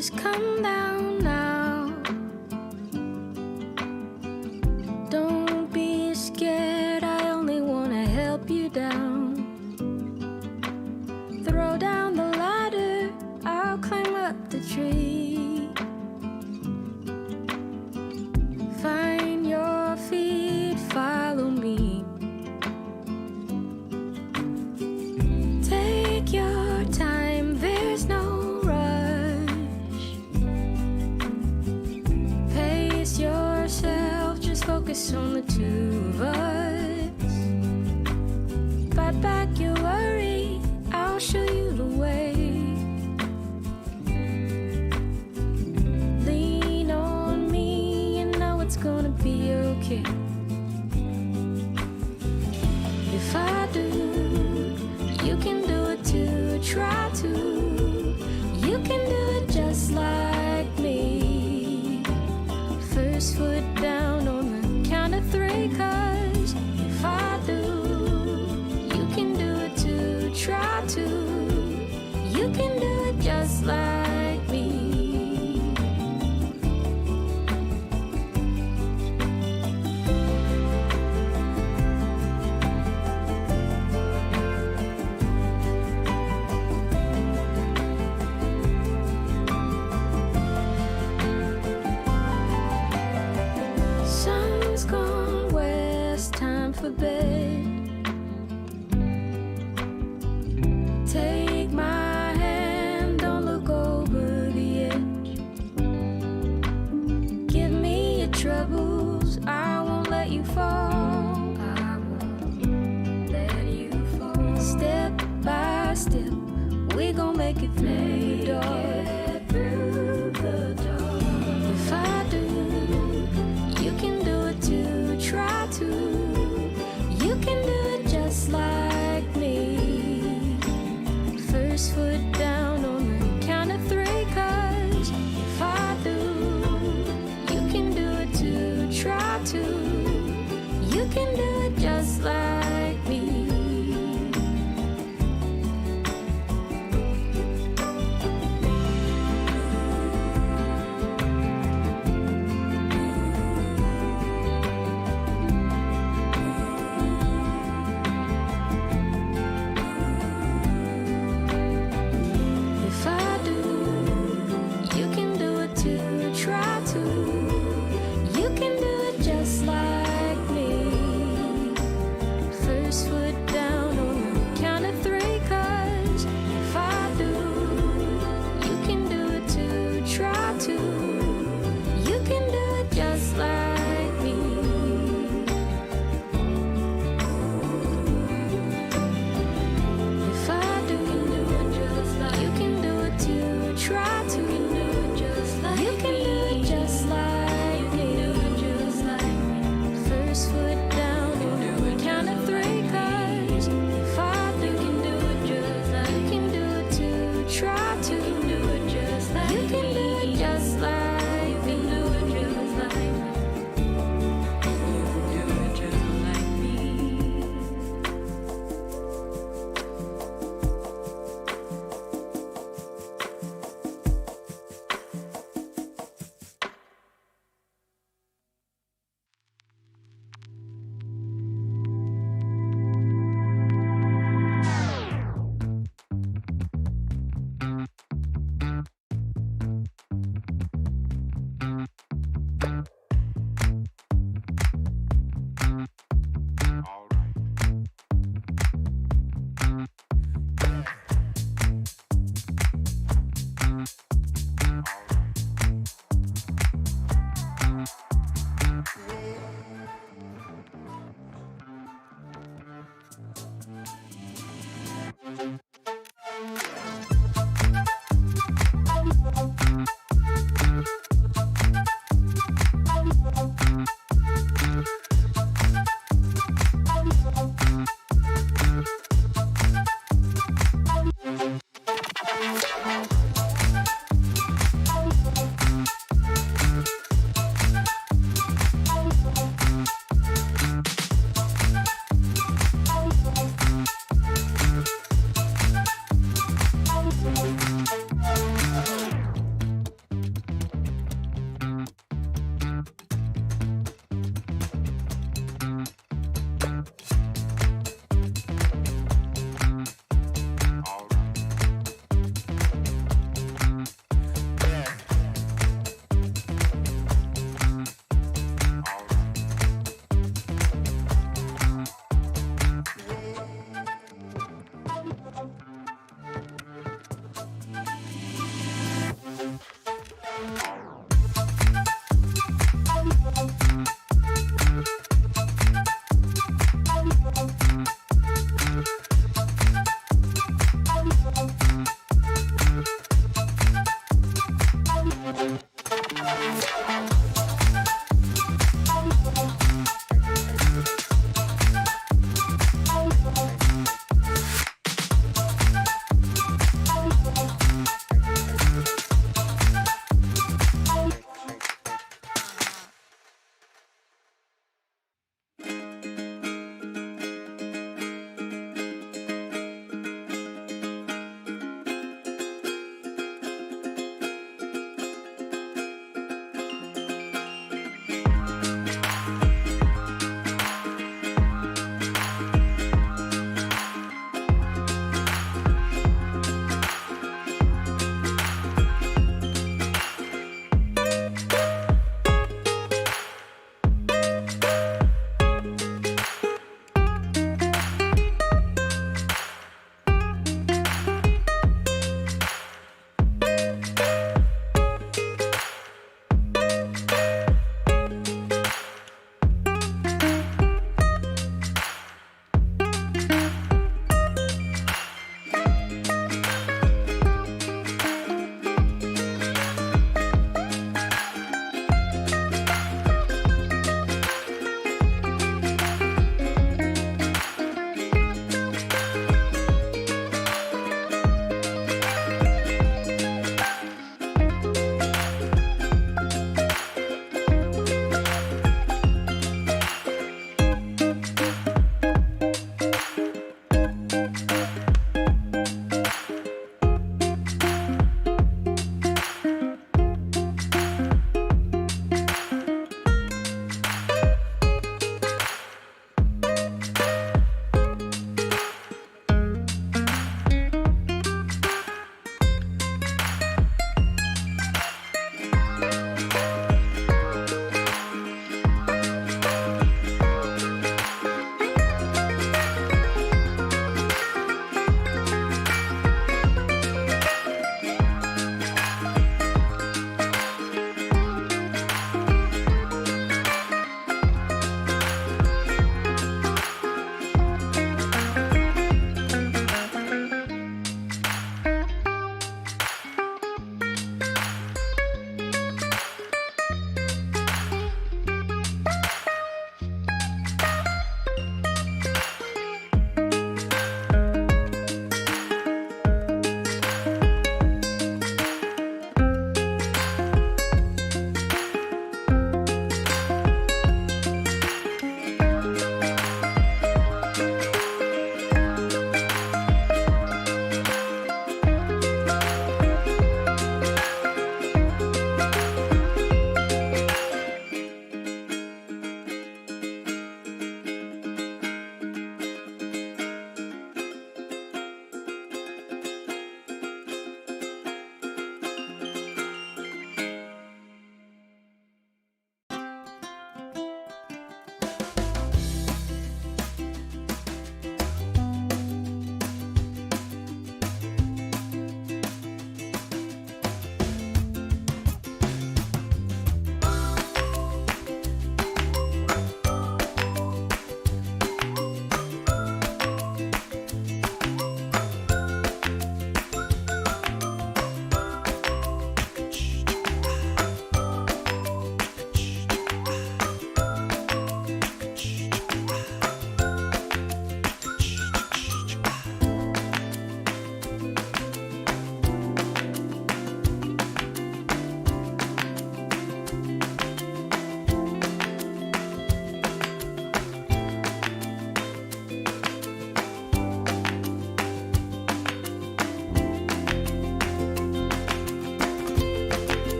Please come down now. Don't be scared, I only wanna help you down. Throw down the ladder, I'll climb up the tree. Find your feet, follow me. Take your time, there's no rush. Pace yourself, just focus on the two of us. Fight back your worry, I'll show you the way. Lean on me, you know it's gonna be okay. If I do, you can do it too. Try to, you can do it just like me. First foot down on the count of three, 'cause if I do, you can do it too. Try to, you can do it just like me. Sun's gone west, time for bed. Take my hand, don't look over the edge. Give me your troubles, I won't let you fall. I won't let you fall. Step by step, we gon' make it through the door. If I do, you can do it too. Try to, you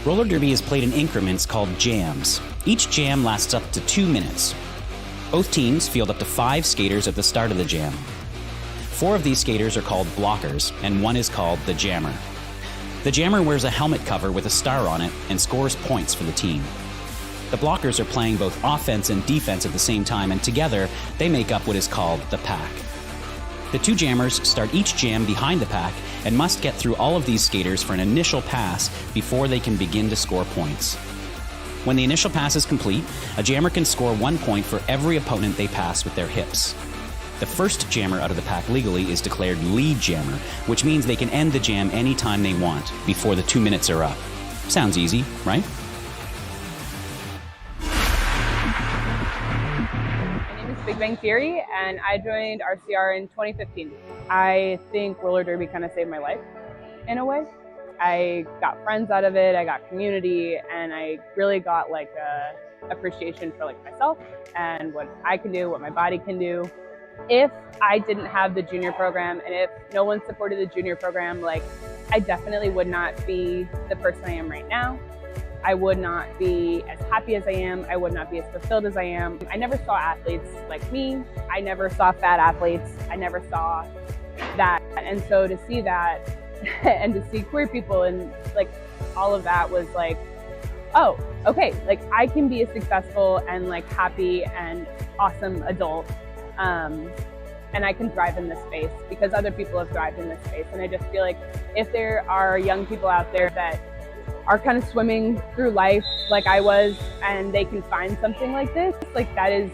Roller derby is played in increments called jams. Each jam lasts up to 2 minutes. Both teams field up to 5 skaters at the start of the jam. 4 of these skaters are called blockers, and 1 is called the jammer. The jammer wears a helmet cover with a star on it and scores points for the team. The blockers are playing both offense and defense at the same time, and together they make up what is called the pack. The 2 jammers start each jam behind the pack and must get through all of these skaters for an initial pass before they can begin to score points. When the initial pass is complete, a jammer can score 1 point for every opponent they pass with their hips. The first jammer out of the pack legally is declared lead jammer, which means they can end the jam anytime they want before the 2 minutes are up. Sounds easy, right? Big Bang Theory, and I joined RCR in 2015. I think roller derby kind of saved my life in a way. I got friends out of it, I got community, and I really got like a appreciation for like myself and what I can do, what my body can do. If I didn't have the junior program and if no one supported the junior program, like I definitely would not be the person I am right now. I would not be as happy as I am. I would not be as fulfilled as I am. I never saw athletes like me. I never saw fat athletes. I never saw that. And so to see that and to see queer people and like all of that was like, oh, okay, like I can be a successful and like happy and awesome adult. And I can thrive in this space because other people have thrived in this space. And I just feel like if there are young people out there that are kind of swimming through life like I was, and they can find something like this, like that is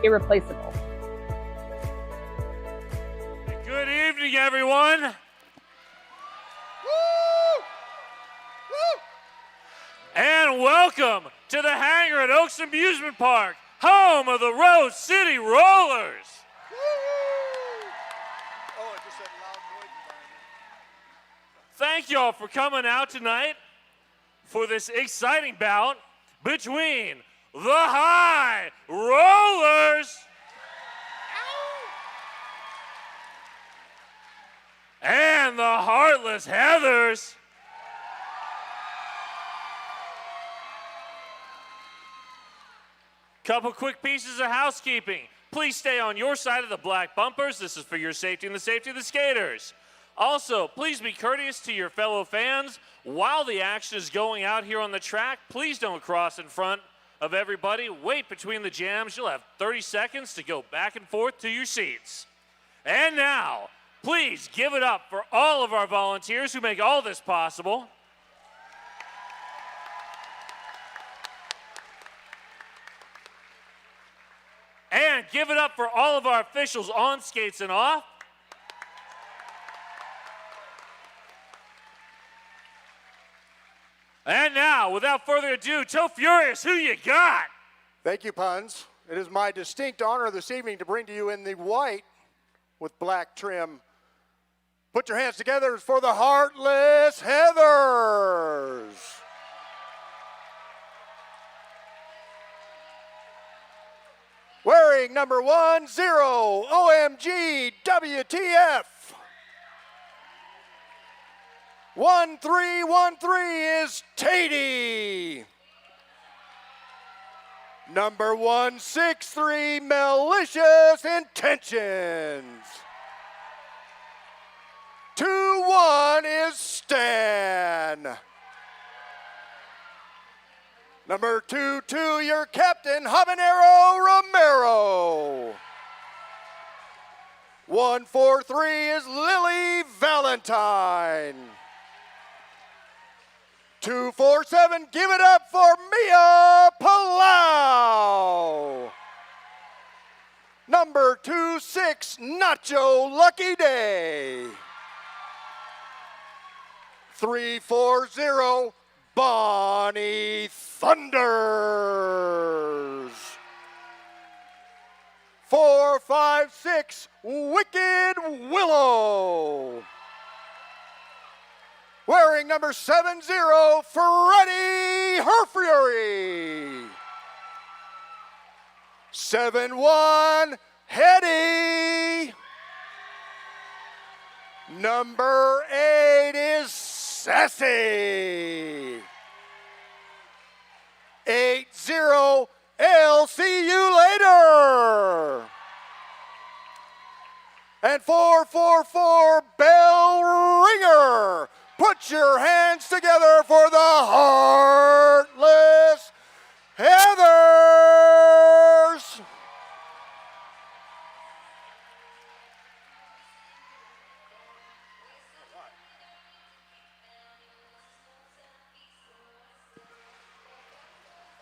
irreplaceable. Good evening, everyone. Woo! Woo! And welcome to the hangar at Oaks Amusement Park, home of the Rose City Rollers. Oh, it just said loud noise environment. Thank you all for coming out tonight for this exciting bout between the High Rollers and the Heartless Heathers. Couple quick pieces of housekeeping. Please stay on your side of the black bumpers. This is for your safety and the safety of the skaters. Also, please be courteous to your fellow fans. While the action is going out here on the track, please don't cross in front of everybody. Wait between the jams. You'll have 30 seconds to go back and forth to your seats. And now, please give it up for all of our volunteers who make all this possible. And give it up for all of our officials on skates and off. And now, without further ado, Toe Furious, who you got? Thank you, Puns. It is my distinct honor this evening to bring to you in the white with black trim. Put your hands together for the Heartless Heathers. Wearing number 10, OMG WTF. 1313 is Tatey. Number 163, Malicious Intentions. 21 is Stan. Number 22, your captain, Habanero Romero. 143 is Lily Valentine. 247, give it up for Mia Palau. Number 26, Nacho Lucky Day. 340, Bonnie Thunders. 456, Wicked Willow. Wearing number 70, Freddie Herfury. 71, Hetty. Number 8 is Sassy.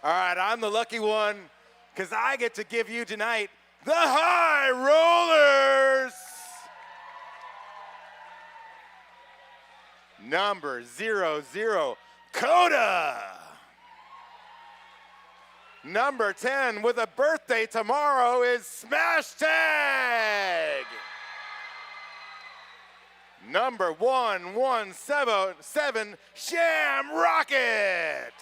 All right, I'm the lucky one because I get to give you tonight the High Rollers. Number 00, Coda. Number 10 with a birthday tomorrow is Smash Tag. Number 117, Sham Rocket.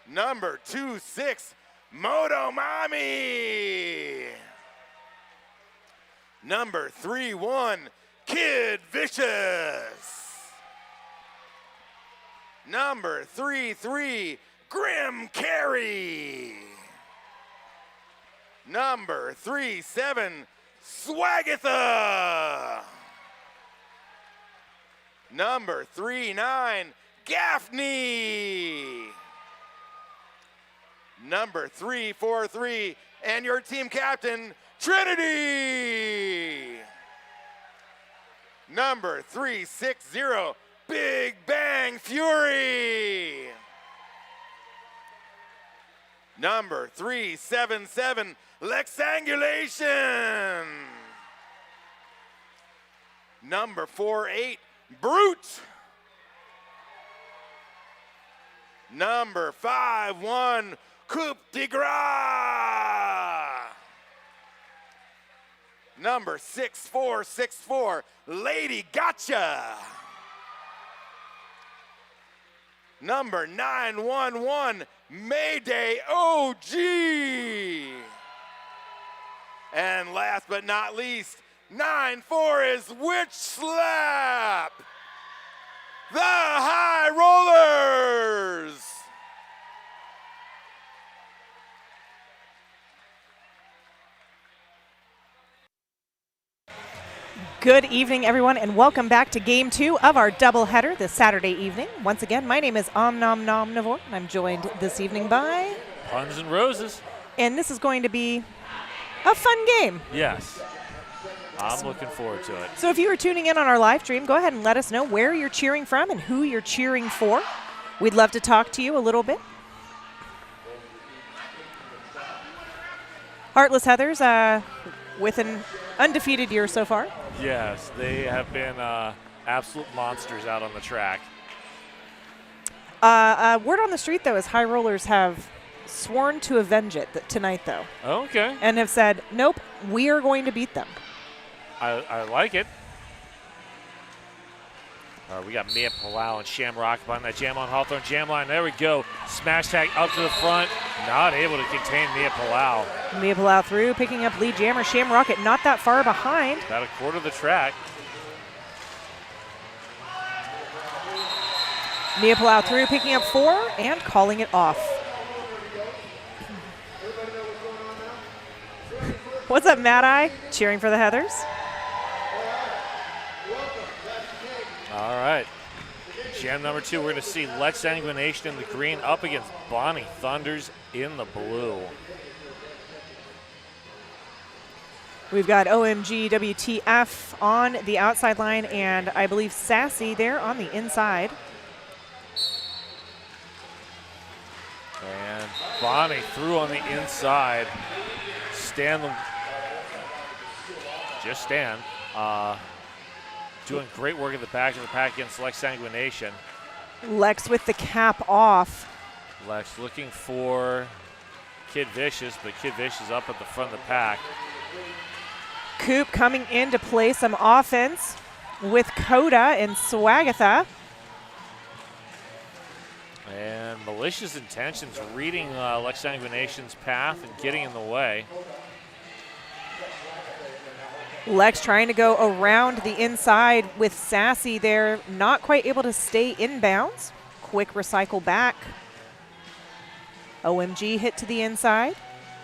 Number 26, Moto Mommy. Number 31, Kid Vicious. Number 33, Grim Carey. Number 37, Swagatha. Number 39, Gaffney. Number 343, and your team captain, Trinity. Number 360, Big Bang Fury. Number 377, Lexangulation. Number 48, Brute. Number 51, Coupe de Gras. Number 6464, Lady Gotcha. Number 911, Mayday OG. And last but not least, 94 is Witch Slap. The High Rollers. Good evening, everyone, and welcome back to Game 2 of our doubleheader this Saturday evening. Once again, my name is Omnomnomnivore, and I'm joined this evening by Puns and Roses. And this is going to be a fun game. Yes. I'm looking forward to it. So if you are tuning in on our live stream, go ahead and let us know where you're cheering from and who you're cheering for. We'd love to talk to you a little bit. Heartless Heathers with an undefeated year so far. Yes, they have been absolute monsters out on the track. Word on the street, though, is High Rollers have sworn to avenge it tonight, though. Okay. And have said, nope, we are going to beat them. I like it. We got Mia Palau and Shamrock behind that Jam on Hawthorne jam line. There we go. Smash tag up to the front. Not able to contain Mia Palau. Mia Palau through, picking up lead jammer. Shamrocket not that far behind. About a quarter of the track. Mia Palau through, picking up 4 and calling it off. What's up, Mad Eye? Cheering for the Heathers. All right. Jam number 2, we're going to see Lex Sanguination in the green up against Bonnie Thunders in the blue. We've got OMG WTF on the outside line, and I believe Sassy there on the inside. And Bonnie through on the inside. Stan doing great work at the back of the pack against Lex Sanguination. Lex with the cap off. Lex looking for Kid Vicious, but Kid Vicious up at the front of the pack. Coop coming in to play some offense with Coda and Swagatha. And Malicious Intentions reading Lex Sanguination's path and getting in the way. Lex trying to go around the inside with Sassy there, not quite able to stay inbounds. Quick recycle back. OMG hit to the inside.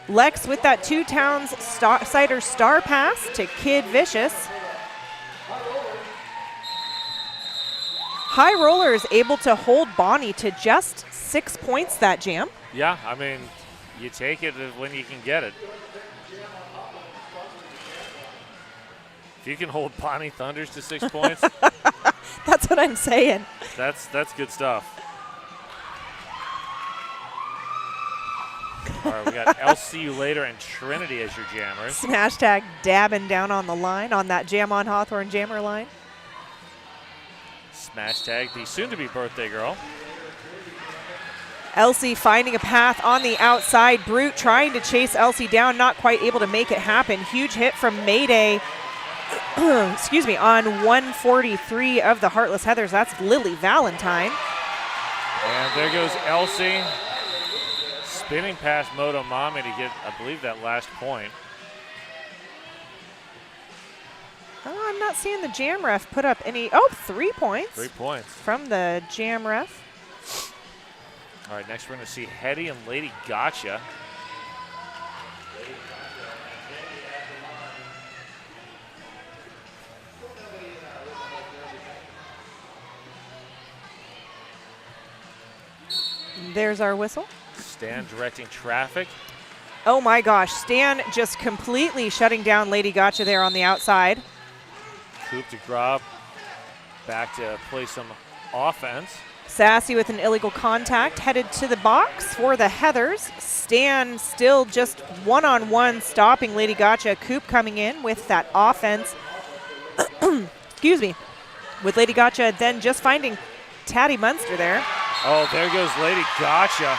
Lex with that 2 Towns Cider star pass to Kid Vicious. High Rollers able to hold Bonnie to just 6 points that jam. Yeah, I mean, you take it when you can get it. If you can hold Bonnie Thunders to 6 points, that's what I'm saying. That's good stuff. All right, we got LCU later and Trinity as your jammers. Smash Tag dabbing down on the line, on that Jam on Hawthorne jammer line. Smash Tag, the soon-to-be birthday girl. Elsie finding a path on the outside. Brute trying to chase Elsie down, not quite able to make it happen. Huge hit from Mayday, excuse me, on 143 of the Heartless Heathers. That's Lily Valentine. And there goes Elsie, spinning past Moto Mami to get, I believe, that last point. Oh, I'm not seeing the Jam Ref put up any, oh, 3 points. 3 points. From the Jam Ref. All right, next we're going to see Hetty and Lady Gotcha. There's our whistle. Stan directing traffic. Oh my gosh, Stan just completely shutting down Lady Gotcha there on the outside. Coop to Grob, back to play some offense. Sassy with an illegal contact, headed to the box for the Heathers. Stan still just one-on-one stopping Lady Gotcha. Coop coming in with that offense. Excuse me. With Lady Gotcha then just finding Taddy Munster there. Oh, there goes Lady Gotcha.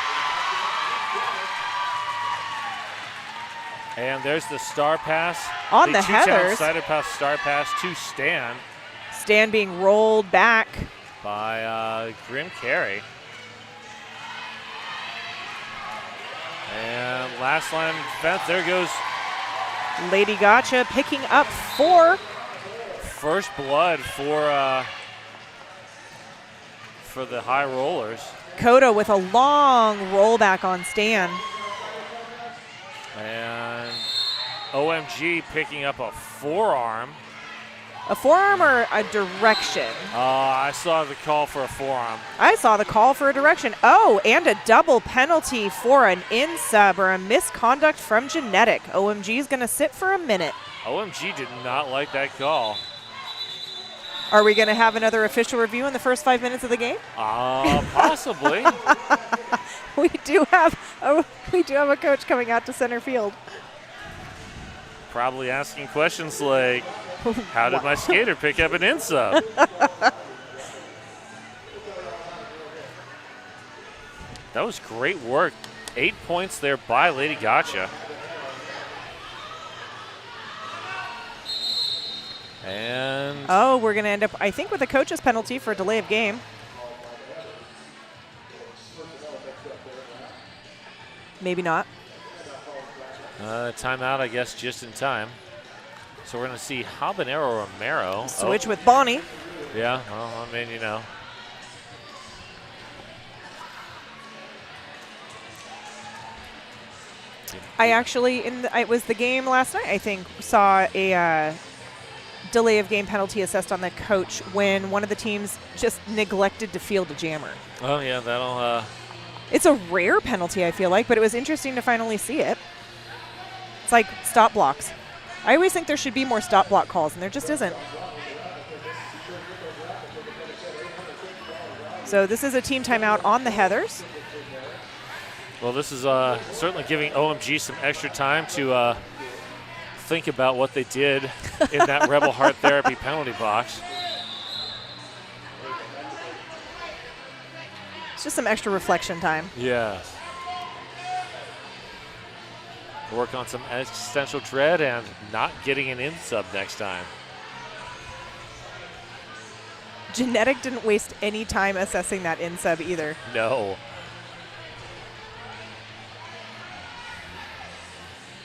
And there's the star pass. On the Heathers. Sided pass, star pass to Stan. Stan being rolled back by Grim Carey. And last line defense, there goes Lady Gotcha picking up 4. First blood for the High Rollers. Coda with a long rollback on Stan. And OMG picking up a forearm. A forearm or a direction? I saw the call for a forearm. I saw the call for a direction. Oh, and a double penalty for an in-sub or a misconduct from Genetic. OMG is going to sit for a minute. OMG did not like that call. Are we going to have another official review in the first 5 minutes of the game? Possibly. We do have a coach coming out to center field. Probably asking questions like, how did my skater pick up an in-sub? That was great work. 8 points there by Lady Gotcha. And oh, we're going to end up, I think, with a coach's penalty for delay of game. Maybe not. Timeout, I guess, just in time. So we're going to see Habanero Romero. Switch with Bonnie. Yeah, well, I mean, you know. I actually, it was the game last night, I think, saw a delay of game penalty assessed on the coach when one of the teams just neglected to field a jammer. Oh, yeah, that'll... It's a rare penalty, I feel like, but it was interesting to finally see it. It's like stop blocks. I always think there should be more stop block calls, and there just isn't. So this is a team timeout on the Heathers. Well, this is certainly giving OMG some extra time to think about what they did in that Rebel Heart Therapy penalty box. It's just some extra reflection time. Yes. Work on some existential dread and not getting an in-sub next time. Genetic didn't waste any time assessing that in-sub either. No.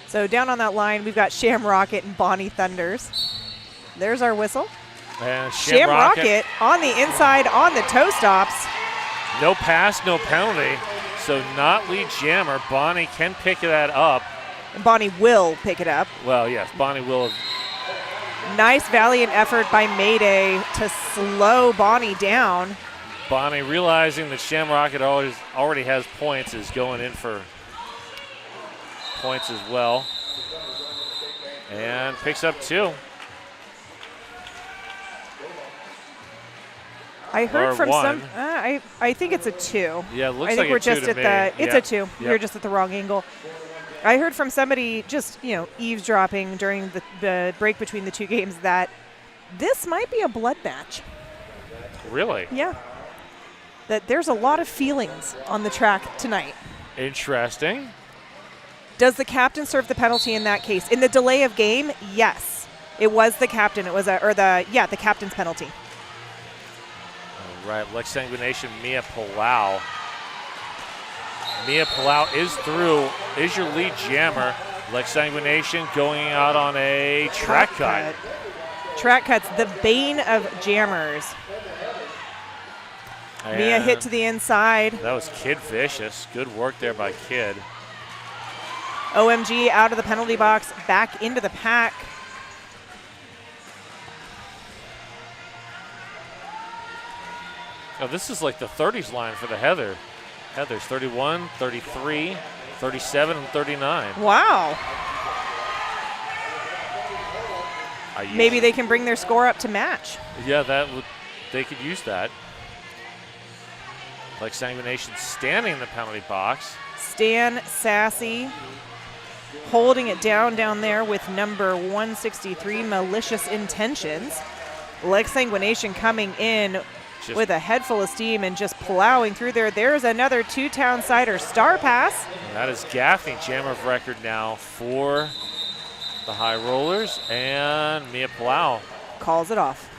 So down on that line, we've got Shamrocket and Bonnie Thunders. There's our whistle. And Shamrocket on the inside on the toe stops. No pass, no penalty. So not lead jammer. Bonnie can pick that up. And Bonnie will pick it up. Well, yes, Bonnie will. Nice valiant effort by Mayday to slow Bonnie down. Bonnie, realizing that Shamrocket already has points, is going in for points as well. And picks up 2. I heard Or from one. some. I think it's a 2. Yeah, it looks I think like we're a 2 just to at me. the. It's Yeah. a 2. Yep. We're just at the wrong angle. I heard from somebody just eavesdropping during the break between the two games that this might be a blood match. Really? Yeah. That there's a lot of feelings on the track tonight. Interesting. Does the captain serve the penalty in that case? In the delay of game, yes. It was the captain. It was the captain's penalty. All right, Lex Sanguination, Mia Palau. Mia Palau is through, is your lead jammer. Lex Sanguination going out on a track cut. Track cuts, the bane of jammers. Mia hit to the inside. That was Kid Vicious. Good work there by Kid. OMG out of the penalty box, back into the pack. Oh, this is like the 30s line for the Heather. Heather's 31, 33, 37, and 39. Wow. Maybe they can bring their score up to match. Yeah, they could use that. Like Sanguination standing in the penalty box. Stan Sassy holding it down there with number 163, Malicious Intentions. Lex Sanguination coming in with a head full of steam and just plowing through there. There's another two-town sider star pass. And that is Gaffney, jammer of record now for the High Rollers, and Mia Palau calls it off.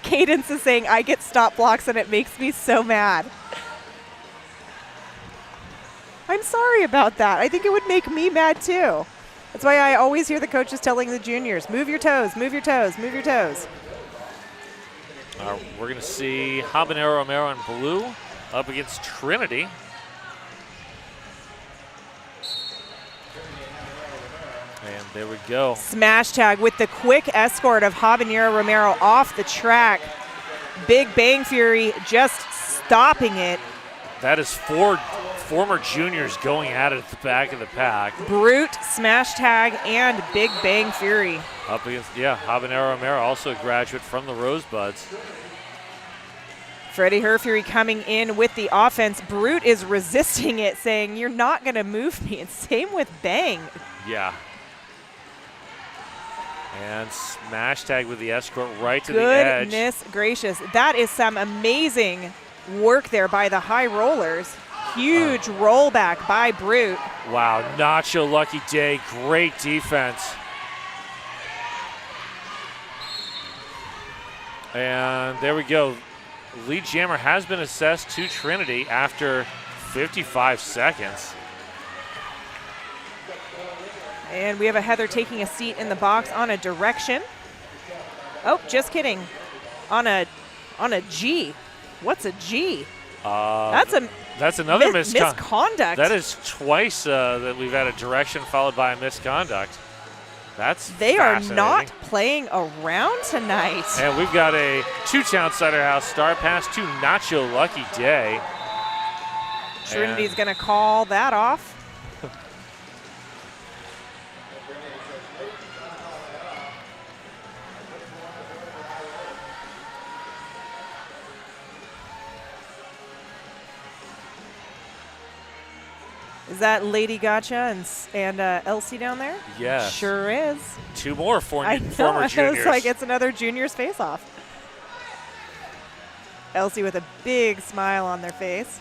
Cadence is saying, I get stop blocks and it makes me so mad. I'm sorry about that. I think it would make me mad too. That's why I always hear the coaches telling the juniors, move your toes, move your toes, move your toes. We're going to see Habanero Romero in blue up against Trinity. And there we go. Smash tag with the quick escort of Habanero Romero off the track. Big Bang Fury just stopping it. That is 4 former juniors going at it at the back of the pack. Brute, Smash Tag, and Big Bang Fury. Up against, Habanero Romero, also a graduate from the Rosebuds. Freddie Herfury coming in with the offense. Brute is resisting it, saying, you're not going to move me. And same with Bang. Yeah. And Smash Tag with the escort right to the edge. Goodness gracious. That is some amazing work there by the High Rollers. Huge rollback by Brute. Wow, Nacho Lucky Day, great defense. And there we go. Lead jammer has been assessed to Trinity after 55 seconds. And we have a Heather taking a seat in the box on a direction. Oh, just kidding. On a G. What's a G? That's another misconduct. That is twice that we've had a direction followed by a misconduct. They are not playing around tonight. And we've got a two-town Cider House star pass to Nacho Lucky Day. Trinity's going to call that off. Is that Lady Gotcha and Elsie down there? Yes. Sure is. 2 more former juniors. It's like it's another juniors face-off. Elsie with a big smile on their face.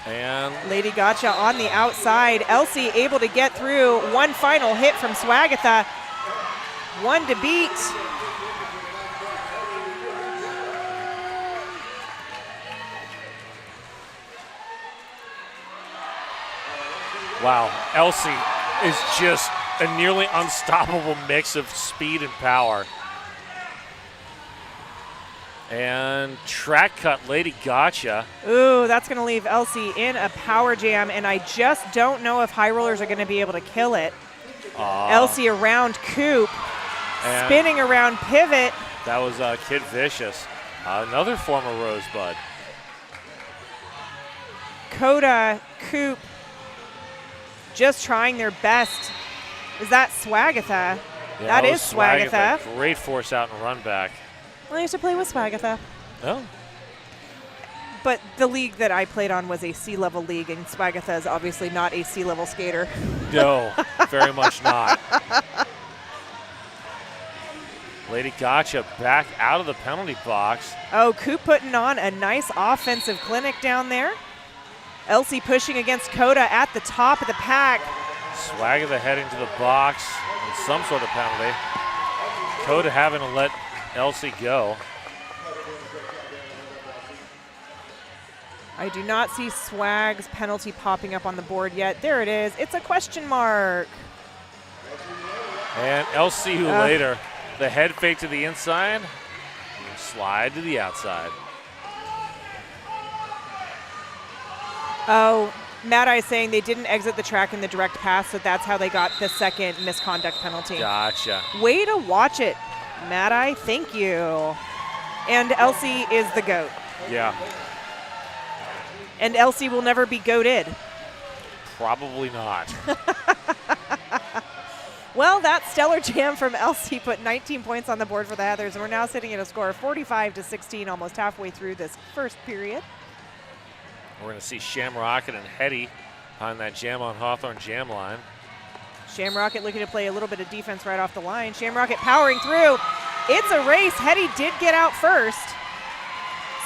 And Lady Gotcha on the outside. Elsie able to get through. One final hit from Swagatha. One to beat. wow, Elsie is just a nearly unstoppable mix of speed and power. And track cut, Lady Gotcha. Ooh, that's going to leave Elsie in a power jam, and I just don't know if High Rollers are going to be able to kill it. Elsie around Coop, spinning around pivot. That was Kid Vicious, another former Rosebud. Coda, Coop, just trying their best. Is that Swagatha? Yeah, that is Swagatha. Great force out and run back. I used to play with Swagatha. Oh. But the league that I played on was a C-level league, and Swagatha is obviously not a C-level skater. No, very much not. Lady Gotcha back out of the penalty box. Oh, Coop putting on a nice offensive clinic down there. Elsie pushing against Coda at the top of the pack. Swagatha heading to the box in some sort of penalty. Coda having to let Elsie go. I do not see Swag's penalty popping up on the board yet. There it is. It's a question mark. And Elsie later. The head fake to the inside. Slide to the outside. Oh, Mad Eye saying they didn't exit the track in the direct pass, so that's how they got the second misconduct penalty. Gotcha. Way to watch it, Mad Eye. Thank you. And Elsie is the GOAT. Yeah. And Elsie will never be goated. Probably not. Well, that stellar jam from Elsie put 19 points on the board for the Heathers, and we're now sitting at a score of 45-16, almost halfway through this first period. We're going to see Shamrocket and Hetty on that jam on Hawthorne jam line. Shamrocket looking to play a little bit of defense right off the line. Shamrocket powering through. It's a race. Hetty did get out first.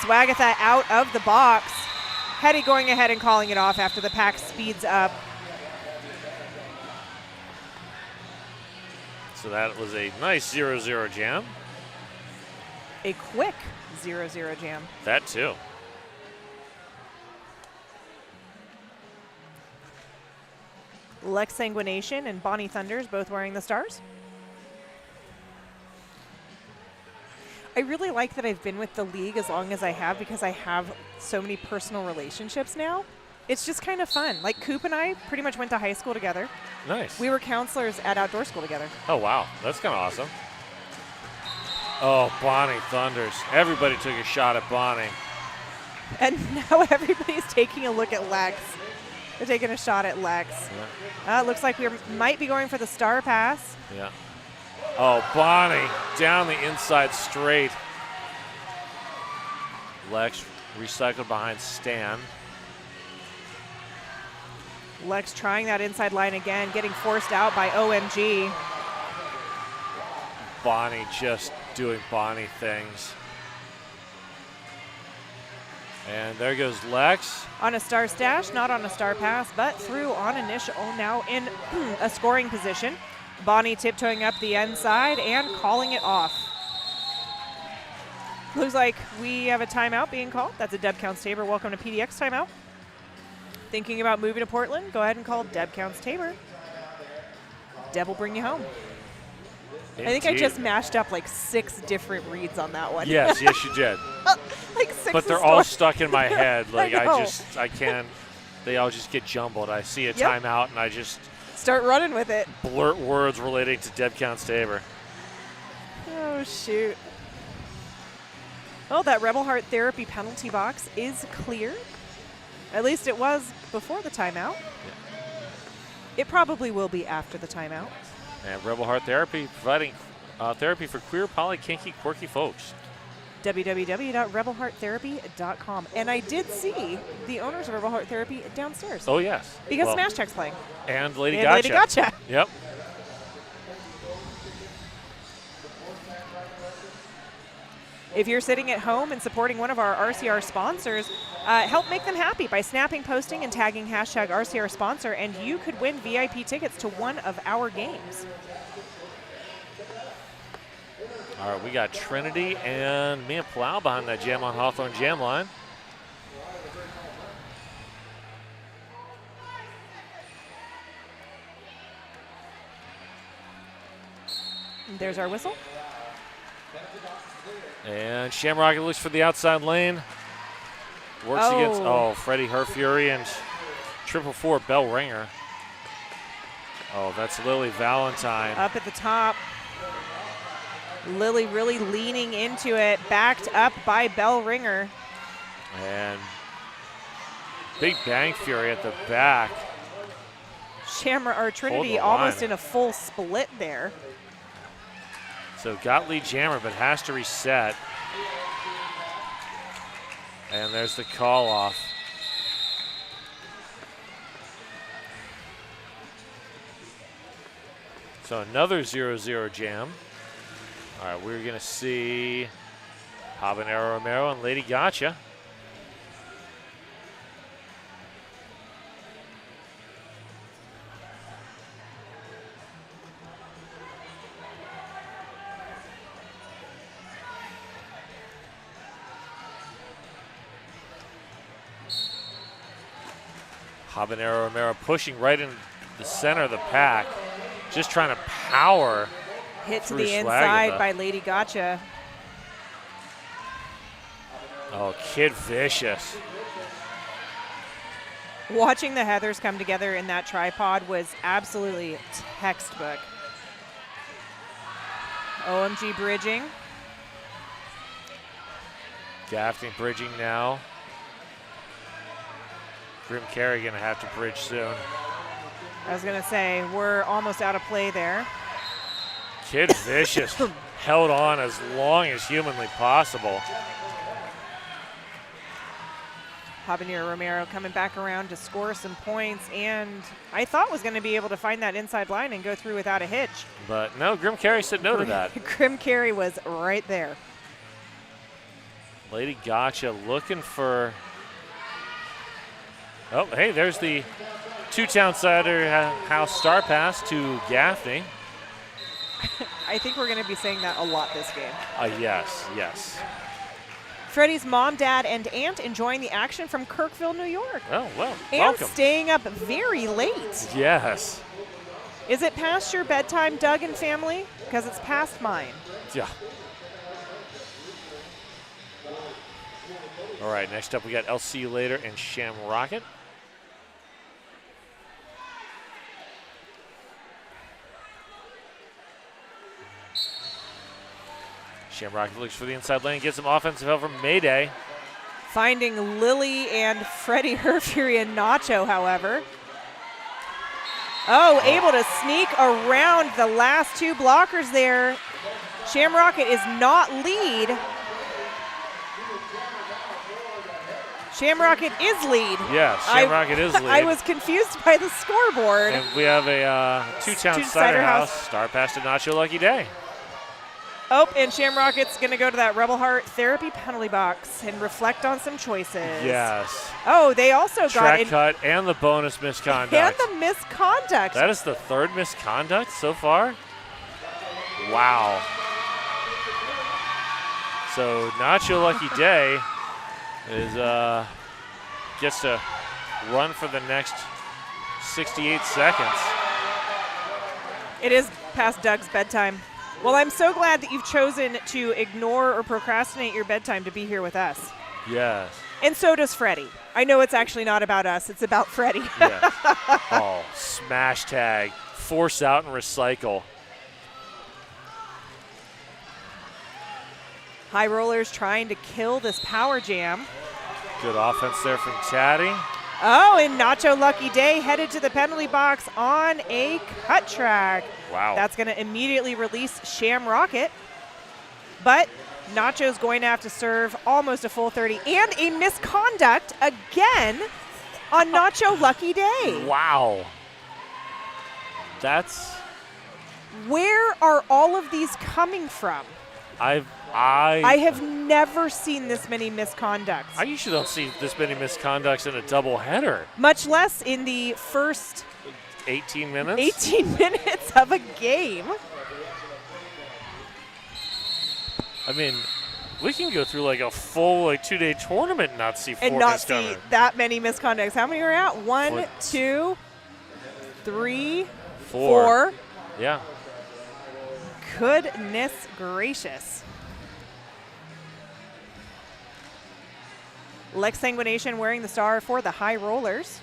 Swagatha out of the box. Hetty going ahead and calling it off after the pack speeds up. So that was a nice 0-0 jam. A quick 0-0 jam. That too. Lex Sanguination and Bonnie Thunders both wearing the stars. I really like that I've been with the league as long as I have because I have so many personal relationships now. It's just kind of fun. Like Coop and I pretty much went to high school together. Nice. We were counselors at outdoor school together. Oh, wow. That's kind of awesome. Oh, Bonnie Thunders. Everybody took a shot at Bonnie. And now everybody's taking a look at Lex. They're taking a shot at Lex. Yeah. Looks like we might be going for the star pass. Yeah. Oh, Bonnie down the inside straight. Lex recycled behind Stan. Lex trying that inside line again, getting forced out by OMG. Bonnie just doing Bonnie things. And there goes Lex. On a star stash, not on a star pass, but through on initial, now in a scoring position. Bonnie tiptoeing up the inside and calling it off. Looks like we have a timeout being called. That's a Deb Counts Tabor. Welcome to PDX timeout. Thinking about moving to Portland? Go ahead and call Deb Counts Tabor. Deb will bring you home. Indeed. I think I just mashed up like 6 different reads on that one. Yes, yes you did. Like 6. But they're all stuck in my head. Like I can't, they all just get jumbled. I see a timeout and I just start running with it. Blurt words relating to Deb Counts Tabor. Oh, shoot. Well, that Rebel Heart Therapy penalty box is clear. At least it was before the timeout. Yeah. It probably will be after the timeout. And Rebel Heart Therapy providing therapy for queer, poly, kinky, quirky folks. www.rebelhearttherapy.com. And I did see the owners of Rebel Heart Therapy downstairs. Oh, yes. Because Smash Check's playing. And Lady and Gotcha. Lady Gotcha. Yep. If you're sitting at home and supporting one of our RCR sponsors, help make them happy by snapping, posting, and tagging hashtag RCR sponsor, and you could win VIP tickets to one of our games. All right, we got Trinity and Mia Plow behind that jam on Hawthorne jam line. There's our whistle. And Shamrock looks for the outside lane. Works against, Freddie Her Fury and 444 bell ringer. Oh, that's Lily Valentine. Up at the top. Lily really leaning into it, backed up by bell ringer. And Big Bang Fury at the back. Trinity Hold the almost line. in a full split there. So got lead jammer, but has to reset. And there's the call off. So another 0-0 jam. All right, we're gonna see Habanero Romero and Lady Gotcha. Habanero Romero pushing right in the center of the pack, just trying to power. Hit to through the inside Swagitha. by Lady Gotcha. Oh, Kid Vicious. Watching the Heathers come together in that tripod was absolutely textbook. OMG bridging. Gaffney bridging now. Grim Carey gonna have to bridge soon. I was gonna say, we're almost out of play there. Kid Vicious held on as long as humanly possible. Habanero Romero coming back around to score some points, and I thought was gonna be able to find that inside line and go through without a hitch. But no, Grim Carey said no to that. Grim Carey was right there. Lady Gotcha looking for. Oh, hey, there's the two-town cider house star pass to Gaffney. I think we're going to be saying that a lot this game. Yes, yes. Freddie's mom, dad, and aunt enjoying the action from Kirkville, New York. Oh, well, And welcome. staying up very late. Yes. Is it past your bedtime, Doug and family? Because it's past mine. Yeah. All right, next up we got I'll See You Later and Sham Rocket. Shamrock looks for the inside lane, gets some offensive help from Mayday. Finding Lily and Freddie Herfury and Nacho, however. Oh, able to sneak around the last two blockers there. Shamrocket is not lead. Shamrocket is lead. Yes, Shamrocket is lead. I was confused by the scoreboard. And we have a two-town cider house star pass to Nacho Lucky Day. Oh, and Shamrocket's going to go to that Rebel Heart therapy penalty box and reflect on some choices. Yes. Oh, they also Track got cut and the bonus misconduct. and the misconduct. That is the third misconduct so far. Wow. So Nacho Lucky Day is gets to run for the next 68 seconds. It is past Doug's bedtime. Well, I'm so glad that you've chosen to ignore or procrastinate your bedtime to be here with us. Yes. And so does Freddie. I know it's actually not about us. It's about Freddie. Yes. Oh, smash tag. Force out and recycle. High Rollers trying to kill this power jam. Good offense there from Taddy. Oh, and Nacho Lucky Day headed to the penalty box on a cut track. Wow. That's going to immediately release Shamrocket. But Nacho's going to have to serve almost a full 30 and a misconduct again on Nacho Lucky Day. Wow. That's. Where are all of these coming from? I have never seen this many misconducts. I usually don't see this many misconducts in a doubleheader. Much less in the first 18 minutes? 18 minutes of a game. I mean, we can go through like a full 2-day tournament and not see four And not misconducts. see that many misconducts. How many are out? One, What? 2, 3, Four. 4. Yeah. Goodness gracious. Lex Sanguination wearing the star for the High Rollers.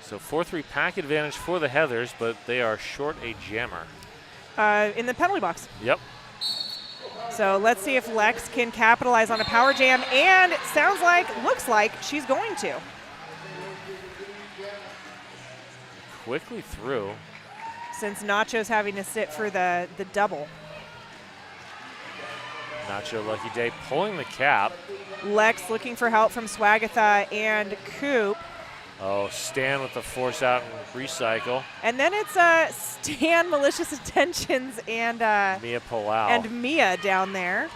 So 4-3 pack advantage for the Heathers, but they are short a jammer. In the penalty box. Yep. So let's see if Lex can capitalize on a power jam, and it sounds like, looks like she's going to. Quickly through. since Nacho's having to sit for the double. Nacho Lucky Day pulling the cap. Lex looking for help from Swagatha and Coop. Oh, Stan with the force out and recycle. And then it's Stan, Malicious Intentions, and Mia Palau. And Mia down there.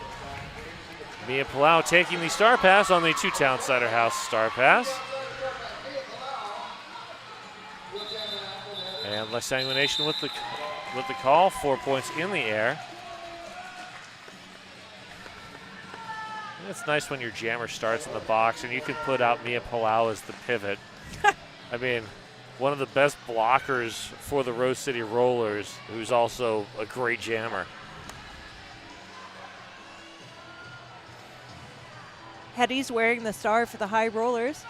Mia Palau taking the star pass on the two-town Cider House star pass. And La Sanguination with the call, 4 points in the air. It's nice when your jammer starts in the box and you can put out Mia Palau as the pivot. I mean, one of the best blockers for the Rose City Rollers, who's also a great jammer. Hetty's wearing the star for the High Rollers.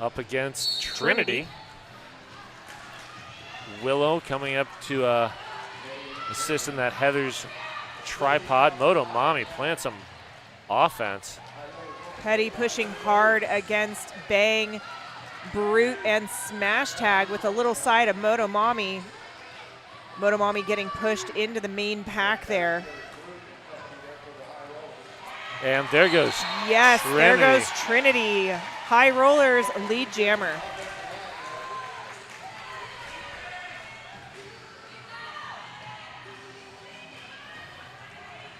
Up against Trinity. Willow coming up to assist in that Heather's tripod. Moto Mommy playing some offense. Hetty pushing hard against Bang, Brute, and Smash Tag with a little side of Moto Mommy. Moto Mommy getting pushed into the main pack there. And there goes Yes, Trinity. There goes Trinity. High Rollers lead jammer.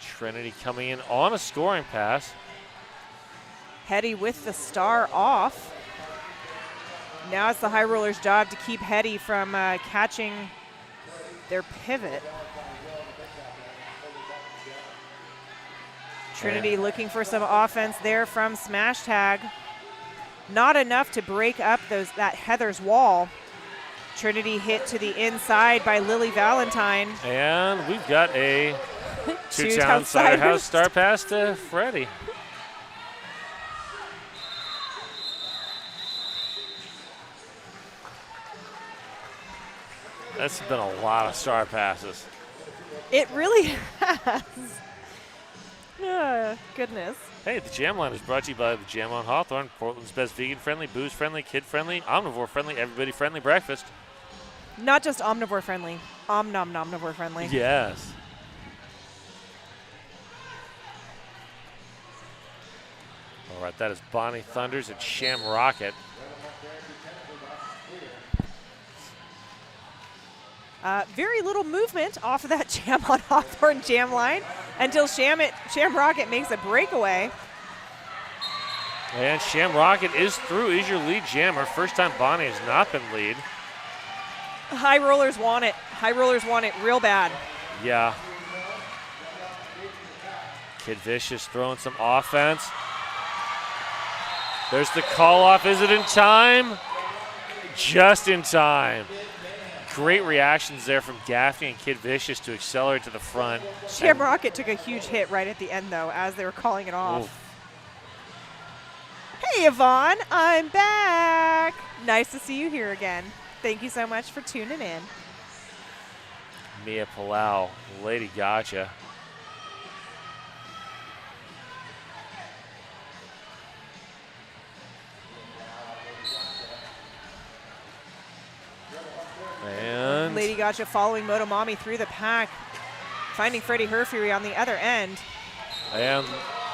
Trinity coming in on a scoring pass. Hetty with the star off. Now it's the High Rollers' job to keep Hetty from catching their pivot. Trinity looking for some offense there from Smash Tag. Not enough to break up that Heather's wall. Trinity hit to the inside by Lily Valentine. And we've got a two-town Cider House star pass to Freddie. That's been a lot of star passes. It really has. Goodness. Hey, the Jam Line is brought to you by the Jam on Hawthorne, Portland's best vegan-friendly, booze-friendly, kid-friendly, omnivore-friendly, everybody-friendly breakfast. Not just omnivore-friendly, omnivore-friendly. Yes. All right, that is Bonnie Thunders and Sham Rocket. Very little movement off of that Jam on Hawthorne jam line until Sham Rocket makes a breakaway. And Sham Rocket is through, is your lead jammer. First time Bonnie has not been lead. High Rollers want it. High Rollers want it real bad. Yeah. Kid Vicious throwing some offense. There's the call off. Is it in time? Just in time. Great reactions there from Gaffney and Kid Vicious to accelerate to the front. Sham Rocket took a huge hit right at the end, though, as they were calling it off. Oof. Hey, Yvonne, I'm back. Nice to see you here again. Thank you so much for tuning in. Mia Palau, Lady Gotcha. And Lady Gotcha following Moto Mommy through the pack, finding Freddie Herfury on the other end. And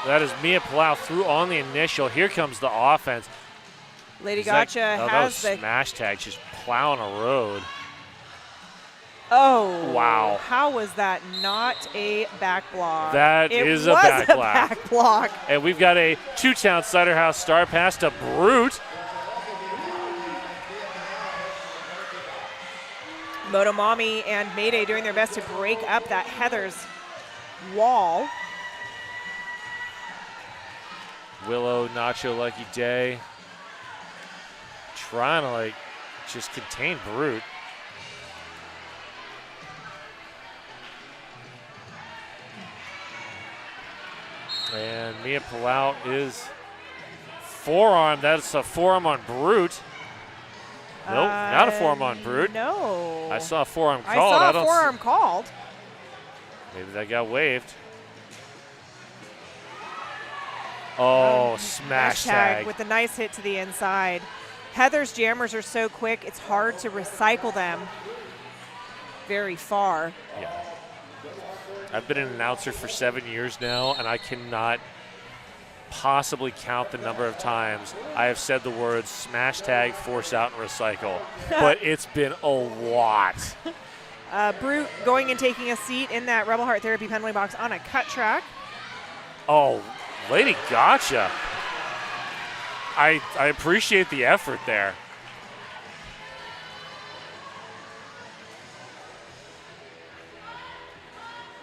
that is Mia Palau through on the initial. Here comes the offense. Lady Gotcha has the smash tag, just plowing a road. Oh, wow. How was that not a back block? That is a back block. Back block. And we've got a two-town Cider House star pass to Brute. Moto Mommy and Mayday doing their best to break up that Heather's wall. Willow, Nacho Lucky Day. Trying to just contain Brute. And Mia Palau is forearm. That's a forearm on Brute. Nope, not a forearm on Brute. No. I saw a forearm called. I saw a forearm called. Maybe that got waved. Oh, smash tag. With a nice hit to the inside. Heather's jammers are so quick, it's hard to recycle them very far. Yeah. I've been an announcer for 7 years now, and I cannot possibly count the number of times I have said the words smash tag, force out, and recycle. But it's been a lot. Brute going and taking a seat in that Rebel Heart Therapy penalty box on a cut track. Oh, lady gotcha. I appreciate the effort there.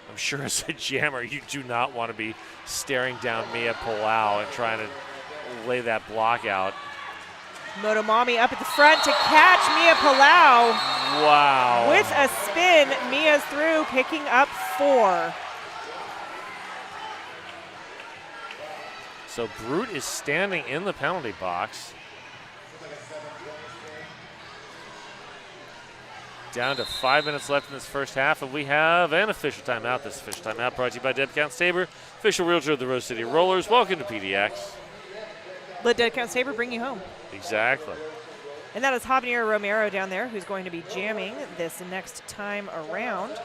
I'm sure as a jammer, you do not want to be staring down Mia Palau and trying to lay that block out. Motomami up at the front to catch Mia Palau. Wow. With a spin, Mia's through, picking up 4. So Brute is standing in the penalty box. Down to 5 minutes left in this first half, and we have an official timeout. This official timeout brought to you by Dead Count Saber, official realtor of the Rose City Rollers. Welcome to PDX. Let Dead Count Saber bring you home. Exactly. And that is Javier Romero down there, who's going to be jamming this next time around.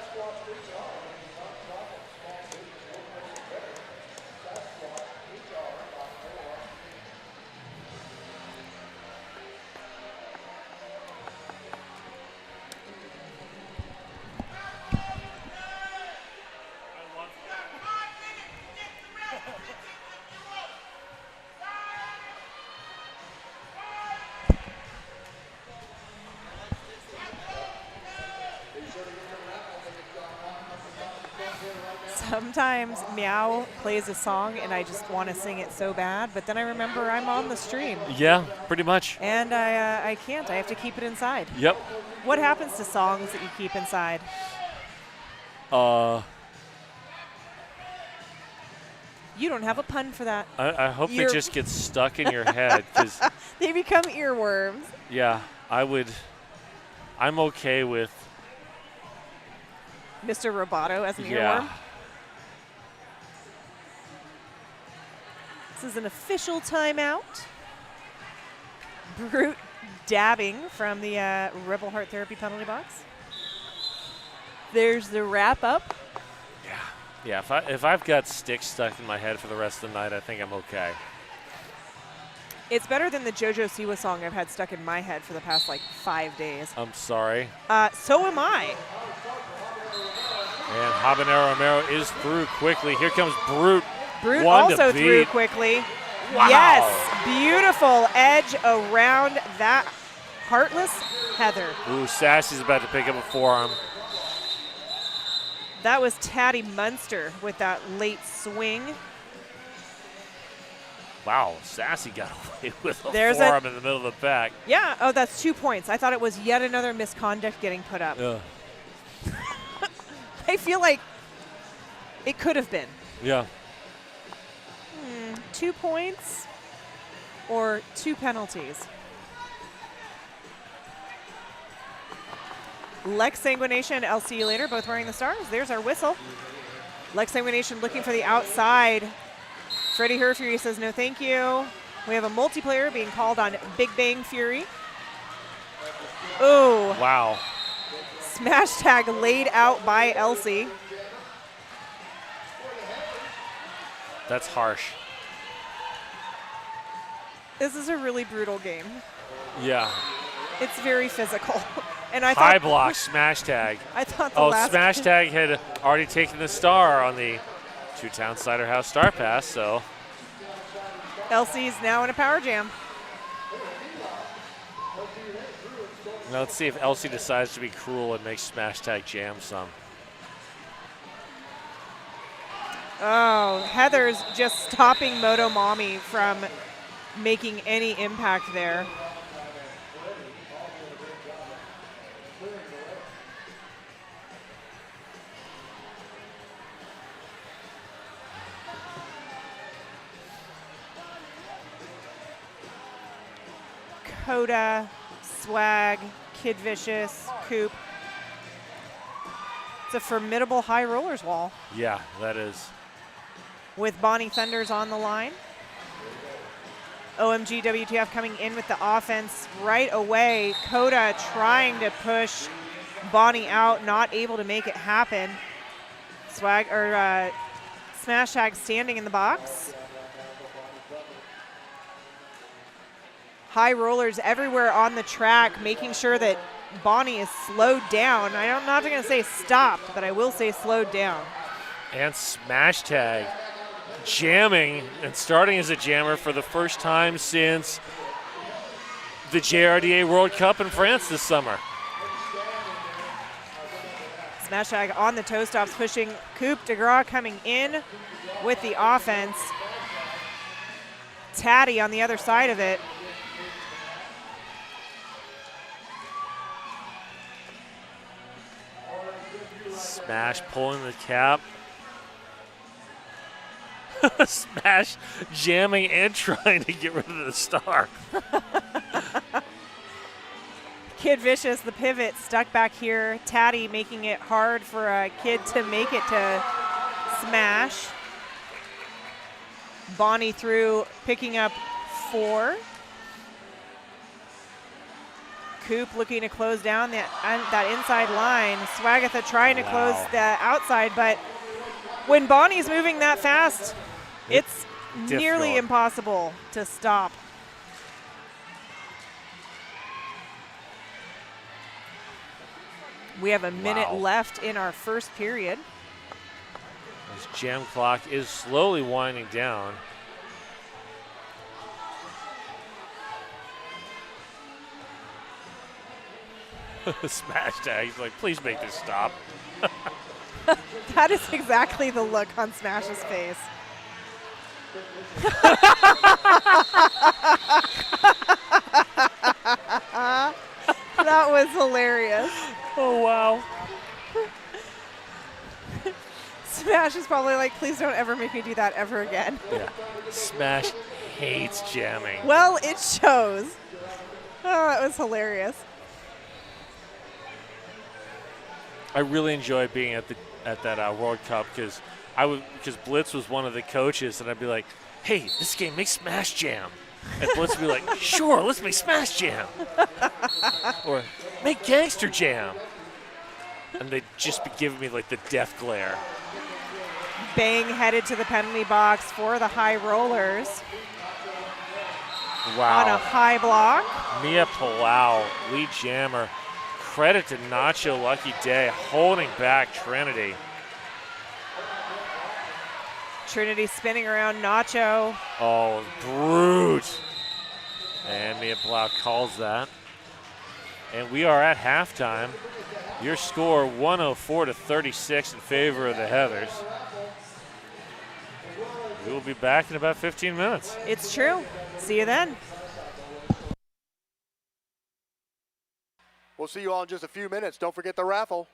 Sometimes Meow plays a song and I just want to sing it so bad, but then I remember I'm on the stream. Yeah, pretty much. And I can't. I have to keep it inside. Yep. What happens to songs that you keep inside? You don't have a pun for that. I hope they just get stuck in your head. 'Cause they become earworms. yeah, I'm okay with Mr. Roboto as an yeah. earworm. This is an official timeout. Brute dabbing from the Rebel Heart Therapy penalty box. There's the wrap up. Yeah, if I've got sticks stuck in my head for the rest of the night, I think I'm okay. It's better than the JoJo Siwa song I've had stuck in my head for the past like 5 days. I'm sorry. So am I. And Habanero Romero is through quickly. Here comes Brute. Brute One also to through beat. quickly. Wow. Yes, beautiful edge around that heartless Heather. Ooh, Sassy's about to pick up a forearm. That was Taddy Munster with that late swing. Wow, Sassy got away with a There's forearm in the middle of the pack. Yeah, oh, that's 2 points. I thought it was yet another misconduct getting put up. Yeah. I feel like it could have been. Yeah. 2 points or 2 penalties. Lex Sanguination and LC You Later, both wearing the stars. There's our whistle. Lex Sanguination looking for the outside. Freddie Herfury says no thank you. We have a multiplayer being called on Big Bang Fury. Ooh. Wow. Smash tag laid out by Elsie. That's harsh. This is a really brutal game. Yeah. It's very physical. And I High thought block, smash tag. I thought the Oh, last smash tag had already taken the star on the Two-Town Cider House Star Pass, so. Elsie's now in a power jam. Now let's see if Elsie decides to be cruel and makes smash tag jam some. Oh, Heather's just stopping Motomami from making any impact there. Coda, Swag, Kid Vicious, Coop. It's a formidable high rollers wall Yeah, that is. with Bonnie Thunders on the line. OMG WTF coming in with the offense right away. Coda trying to push Bonnie out, not able to make it happen. Smash Tag standing in the box. High rollers everywhere on the track, making sure that Bonnie is slowed down. I'm not going to say stopped, but I will say slowed down. And Smash Tag jamming and starting as a jammer for the first time since the JRDA World Cup in France this summer. Smash Tag on the toe stops, pushing Coupe de Gras coming in with the offense. Taddy on the other side of it. Smash pulling the cap. Smash jamming and trying to get rid of the star. Kid Vicious, the pivot, stuck back here. Taddy making it hard for a Kid to make it to Smash. Bonnie through, picking up 4. Coop looking to close down that inside line. Swagatha trying to close the outside, but when Bonnie's moving that fast, it's nearly impossible to stop. We have a minute left in our first period. This jam clock is slowly winding down. Smash Tag, he's like, please make this stop. That is exactly the look on Smash's face. That was hilarious. Oh, wow. Smash is probably like, please don't ever make me do that ever again. Yeah. Smash hates jamming. Well, it shows. Oh, that was hilarious. I really enjoy being at that World Cup because Blitz was one of the coaches, and I'd be like, "Hey, this game makes Smash Jam," and Blitz would be like, "Sure, let's make Smash Jam," or "Make Gangster Jam," and they'd just be giving me like the death glare. Bang headed to the penalty box for the high rollers. Wow! On a high block. Mia Palau, lead jammer. Credit to Nacho Lucky Day holding back Trinity. Trinity spinning around Nacho. Oh, brute. And Mia Palau calls that. And we are at halftime. Your score 104-36 in favor of the Heathers. We will be back in about 15 minutes. It's true. See you then. We'll see you all in just a few minutes. Don't forget the raffle.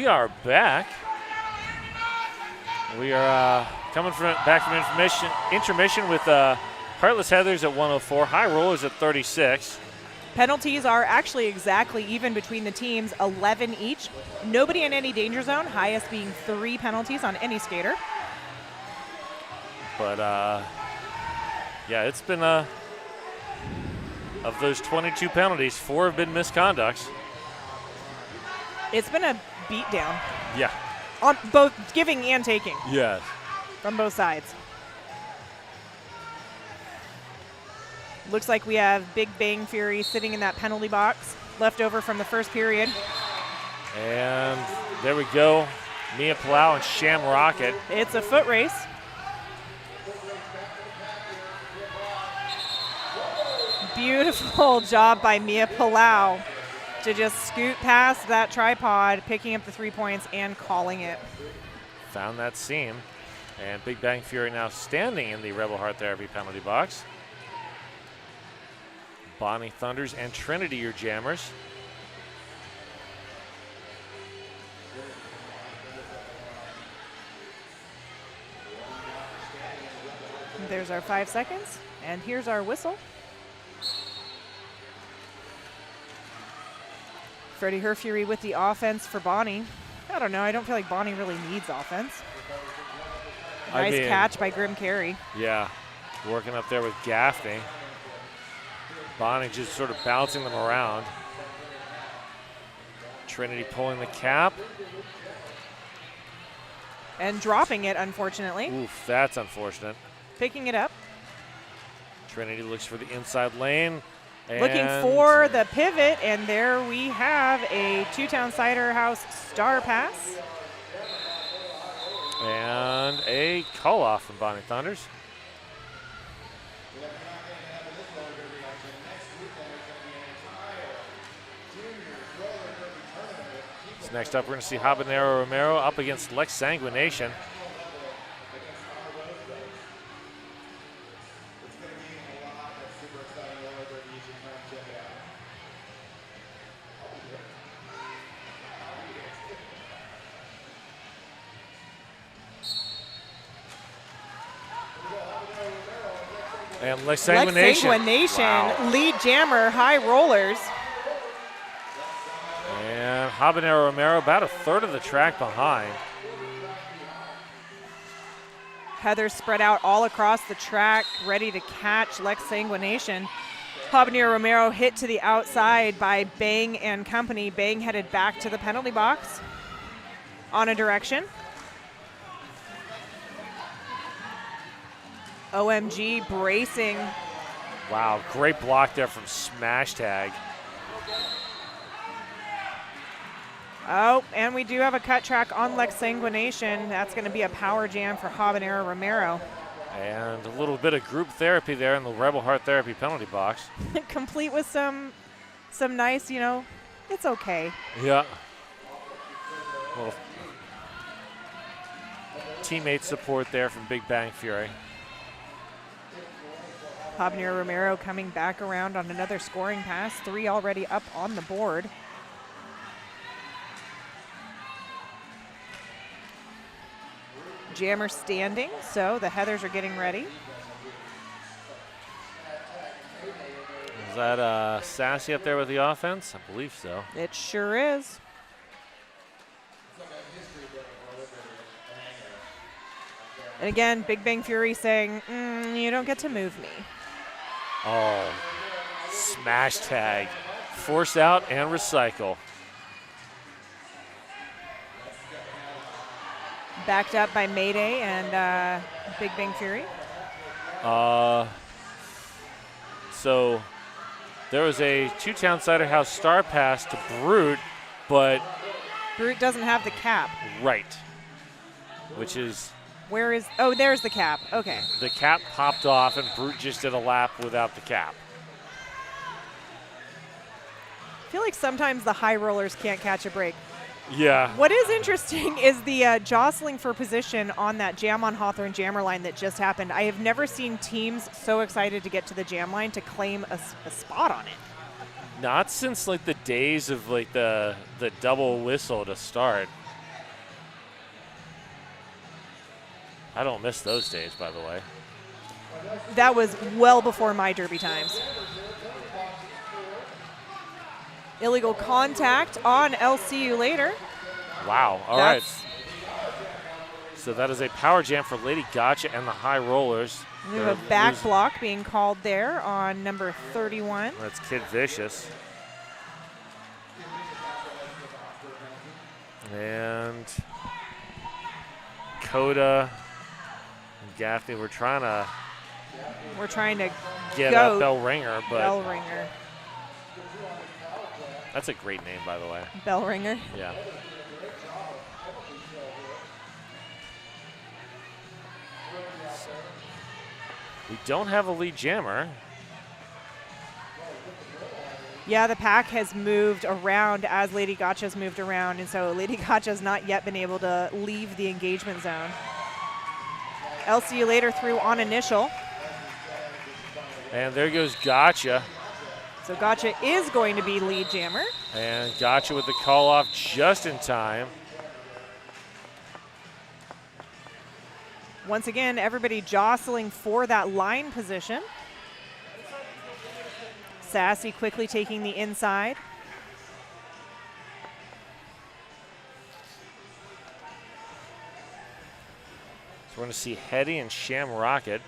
we are back. We are coming back from intermission with Heartless Heathers at 104, High Rollers at 36. Penalties are actually exactly even between the teams, 11 each. Nobody in any danger zone, highest being 3 penalties on any skater. But, yeah, it's been, of those 22 penalties, 4 have been misconducts. It's been a beatdown. Yeah. On both giving and taking. Yes. From both sides. Looks like we have Big Bang Fury sitting in that penalty box, left over from the first period. And there we go. Mia Palau and Sham Rocket. It's a foot race. Beautiful job by Mia Palau to just scoot past that tripod, picking up the 3 points and calling it. Found that seam. And Big Bang Fury now standing in the Rebel Heart Therapy penalty box. Bonnie Thunders and Trinity, your jammers. There's our 5 seconds, and here's our whistle. Freddie Herfury with the offense for Bonnie. I don't know, I don't feel like Bonnie really needs offense. Nice catch by Grim Carey. Yeah, working up there with Gaffney. Bonnie just sort of bouncing them around. Trinity pulling the cap. And dropping it, unfortunately. Oof, that's unfortunate. Picking it up. Trinity looks for the inside lane. Looking for the pivot, and there we have a Two-Town Cider House star pass. And a call-off from Bonnie Thunders. So next up, we're going to see Habanero Romero up against Lex Sanguination. And Lex Sanguination. Wow. Lead jammer, High Rollers. And Habanero Romero about a third of the track behind. Heather spread out all across the track, ready to catch Lex Sanguination. Habanero Romero hit to the outside by Bang and company. Bang headed back to the penalty box on a direction. OMG bracing. Wow, great block there from Smash Tag. Oh, and we do have a cut track on Lex Sanguination. That's going to be a power jam for Habanero Romero. And a little bit of group therapy there in the Rebel Heart Therapy penalty box. Complete with some nice, it's okay. Yeah. Little teammate support there from Big Bang Fury. Habanero Romero coming back around on another scoring pass. 3 already up on the board. Jammer standing, so the Heathers are getting ready. Is that Sassy up there with the offense? I believe so. It sure is. And again, Big Bang Fury saying, you don't get to move me. Oh, Smash Tag. Force out and recycle. Backed up by Mayday and Big Bang Fury. So there was a Two-Town Cider House star pass to Brute, but Brute doesn't have the cap. Right. Which is... Where is... Oh, there's the cap. Okay. The cap popped off, and Brute just did a lap without the cap. I feel like sometimes the High Rollers can't catch a break. Yeah. What is interesting is the jostling for position on that Jam on Hawthorne jammer line that just happened. I have never seen teams so excited to get to the jam line to claim a spot on it. Not since like the days of like the double whistle to start. I don't miss those days, by the way. That was well before my derby times. Illegal contact on See You Later. Wow. All right. So that is a power jam for Lady Gotcha and the High Rollers. We have a back block being called there on number 31. That's Kid Vicious. And Coda and Gaffney, we're trying to get a bell ringer, but bell ringer. That's a great name, by the way. Bell ringer. Yeah. We don't have a lead jammer. Yeah, the pack has moved around as Lady Gotcha's moved around, and so Lady Gotcha's not yet been able to leave the engagement zone. See You Later through on initial. And there goes Gotcha. So Gotcha is going to be lead jammer. And Gotcha with the call off just in time. Once again, everybody jostling for that line position. Sassy quickly taking the inside. So we're going to see Hetty and Sham Rocket.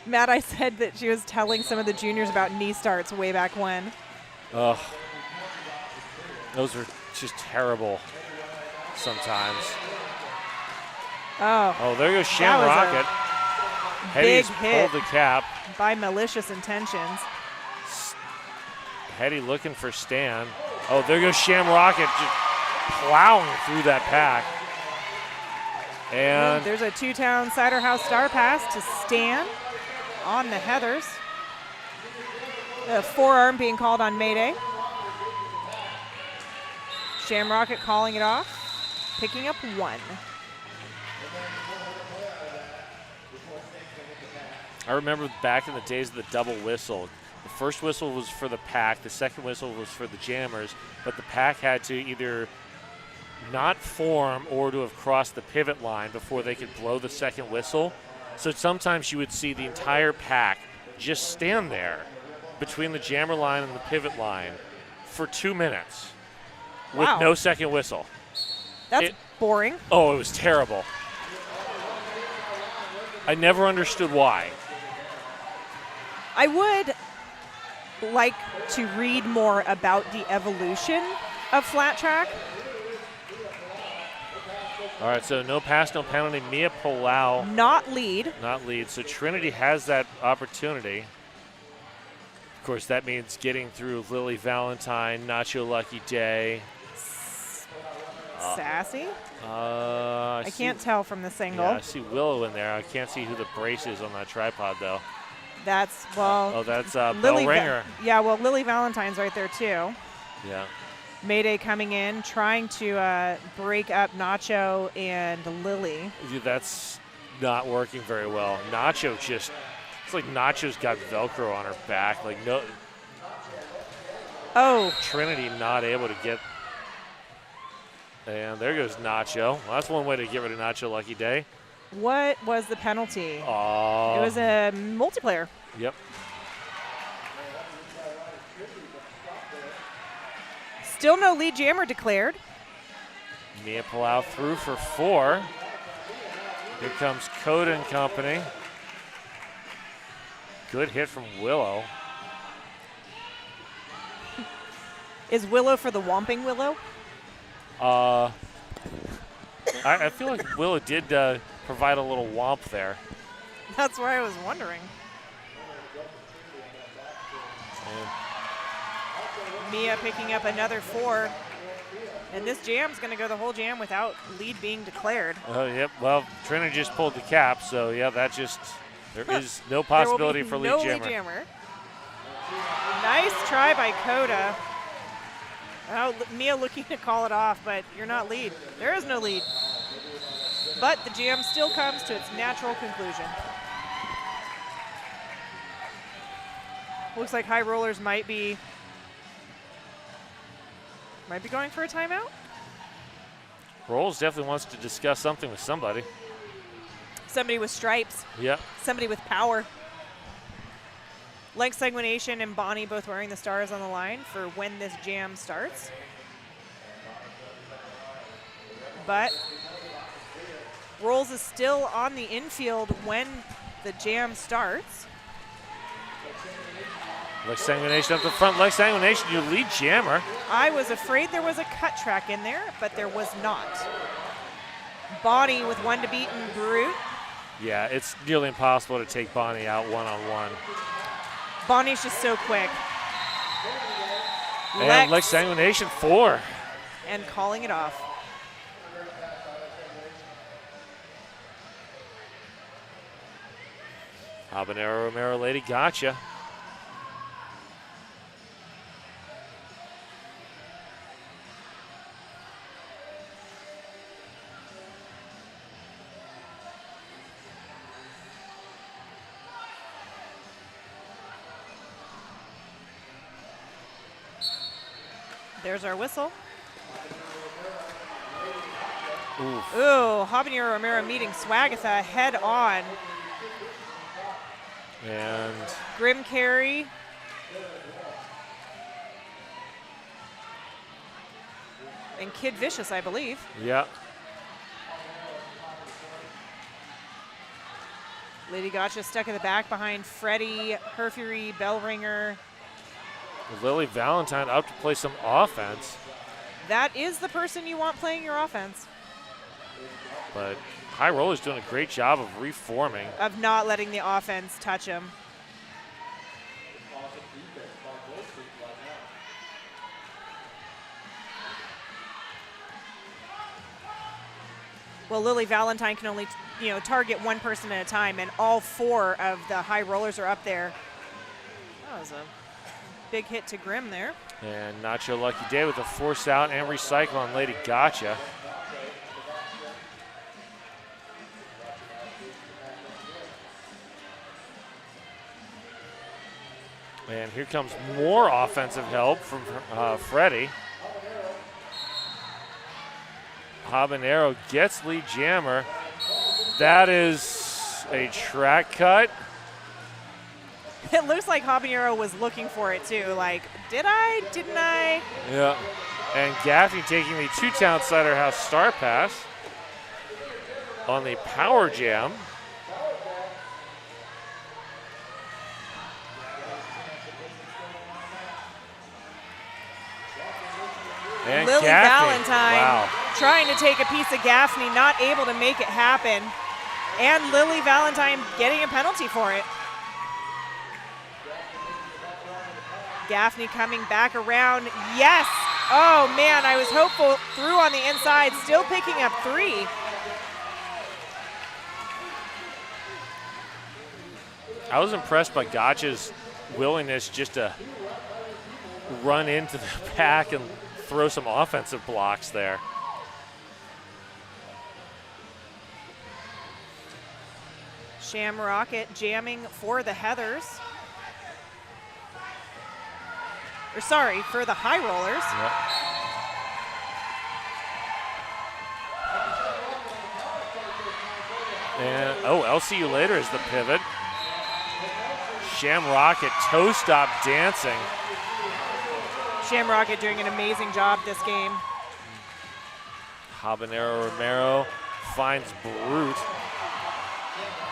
Matt, I said that she was telling some of the juniors about knee starts way back when. Ugh. Those are just terrible sometimes. Oh, there goes Sham Rocket. Big Hetty's hit pulled the cap. by malicious intentions. Hetty looking for Stan. Oh, there goes Sham Rocket just plowing through that pack. And there's a two-town Cider House star pass to Stan on the Heathers. The forearm being called on Mayday. Shamrocket calling it off, picking up 1. I remember back in the days of the double whistle. The first whistle was for the pack, the second whistle was for the jammers, but the pack had to either not form or to have crossed the pivot line before they could blow the second whistle. So sometimes you would see the entire pack just stand there between the jammer line and the pivot line for 2 minutes with no second whistle. That's boring. Oh, it was terrible. I never understood why. I would like to read more about the evolution of flat track. All right, so no pass, no penalty. Mia Palau. Not lead. Not lead. So Trinity has that opportunity. Of course, that means getting through Lily Valentine, Nacho Lucky Day. Sassy? I can't tell from this angle. Yeah, I see Willow in there. I can't see who the brace is on that tripod, though. That's, well. That's Bell Ringer. Yeah, well, Lily Valentine's right there, too. Yeah. Mayday coming in, trying to break up Nacho and Lily. That's not working very well. Nacho just, it's like Nacho's got Velcro on her back. Like, no. Oh. Trinity not able to get. And there goes Nacho. Well, that's one way to get rid of Nacho Lucky Day. What was the penalty? It Oh. was a multiplayer. Yep. Still no lead jammer declared. Mia Palau through for 4. Here comes Coda and company. Good hit from Willow. Is Willow for the Whomping Willow? I feel like Willow did provide a little whomp there. That's why I was wondering. Mia picking up another 4. And this jam's going to go the whole jam without lead being declared. Yep. Well, Trinity just pulled the cap, so yeah, that just, there is no possibility for lead jammer. Lead jammer. Nice try by Coda. Oh, Mia looking to call it off, but you're not lead. There is no lead. But the jam still comes to its natural conclusion. Looks like High Rollers might be Might be going for a timeout. Rolls definitely wants to discuss something with somebody. Somebody with stripes. Yep. Somebody with power. Length Segmentation and Bonnie both wearing the stars on the line for when this jam starts. But Rolls is still on the infield when the jam starts. Length Segmentation up the front. Length Segmentation, your lead jammer. I was afraid there was a cut track in there, but there was not. Bonnie with one to beat and Brute. Yeah, it's nearly impossible to take Bonnie out one-on-one. Bonnie's just so quick. And Length Segmentation 4. And calling it off. Habanero Romero Lady gotcha. There's our whistle. Oof. Ooh, Habanero Romero meeting Swagatha head on. And Grim carry. And Kid Vicious, I believe. yeah. Lady Gotcha stuck in the back behind Freddie, Herfury, Bellringer. Lily Valentine out to play some offense. That is the person you want playing your offense. But High Roller's doing a great job of reforming. Of not letting the offense touch him. Well, Lily Valentine can only, target one person at a time, and all 4 of the High Rollers are up there. That was a big hit to Grim there. And Nacho Lucky Day with a force out and recycle on Lady Gotcha. And here comes more offensive help from Freddie. Habanero gets lead jammer. That is a track cut. It looks like Habanero was looking for it too. Like, did I? Didn't I? Yeah. And Gaffney taking the 2-town Cider House star pass on the power jam. And Lily Gaffney. Valentine Wow. trying to take a piece of Gaffney, not able to make it happen. And Lily Valentine getting a penalty for it. Gaffney coming back around. Yes! Oh man, I was hopeful. Through on the inside, still picking up 3. I was impressed by Gotcha's willingness just to run into the pack and throw some offensive blocks there. Shamrocket jamming for the Heathers. Or sorry, for the High Rollers. Yep. And, LCU later is the pivot. Shamrocket toe stop dancing. Shamrocket doing an amazing job this game. Habanero Romero finds Brute.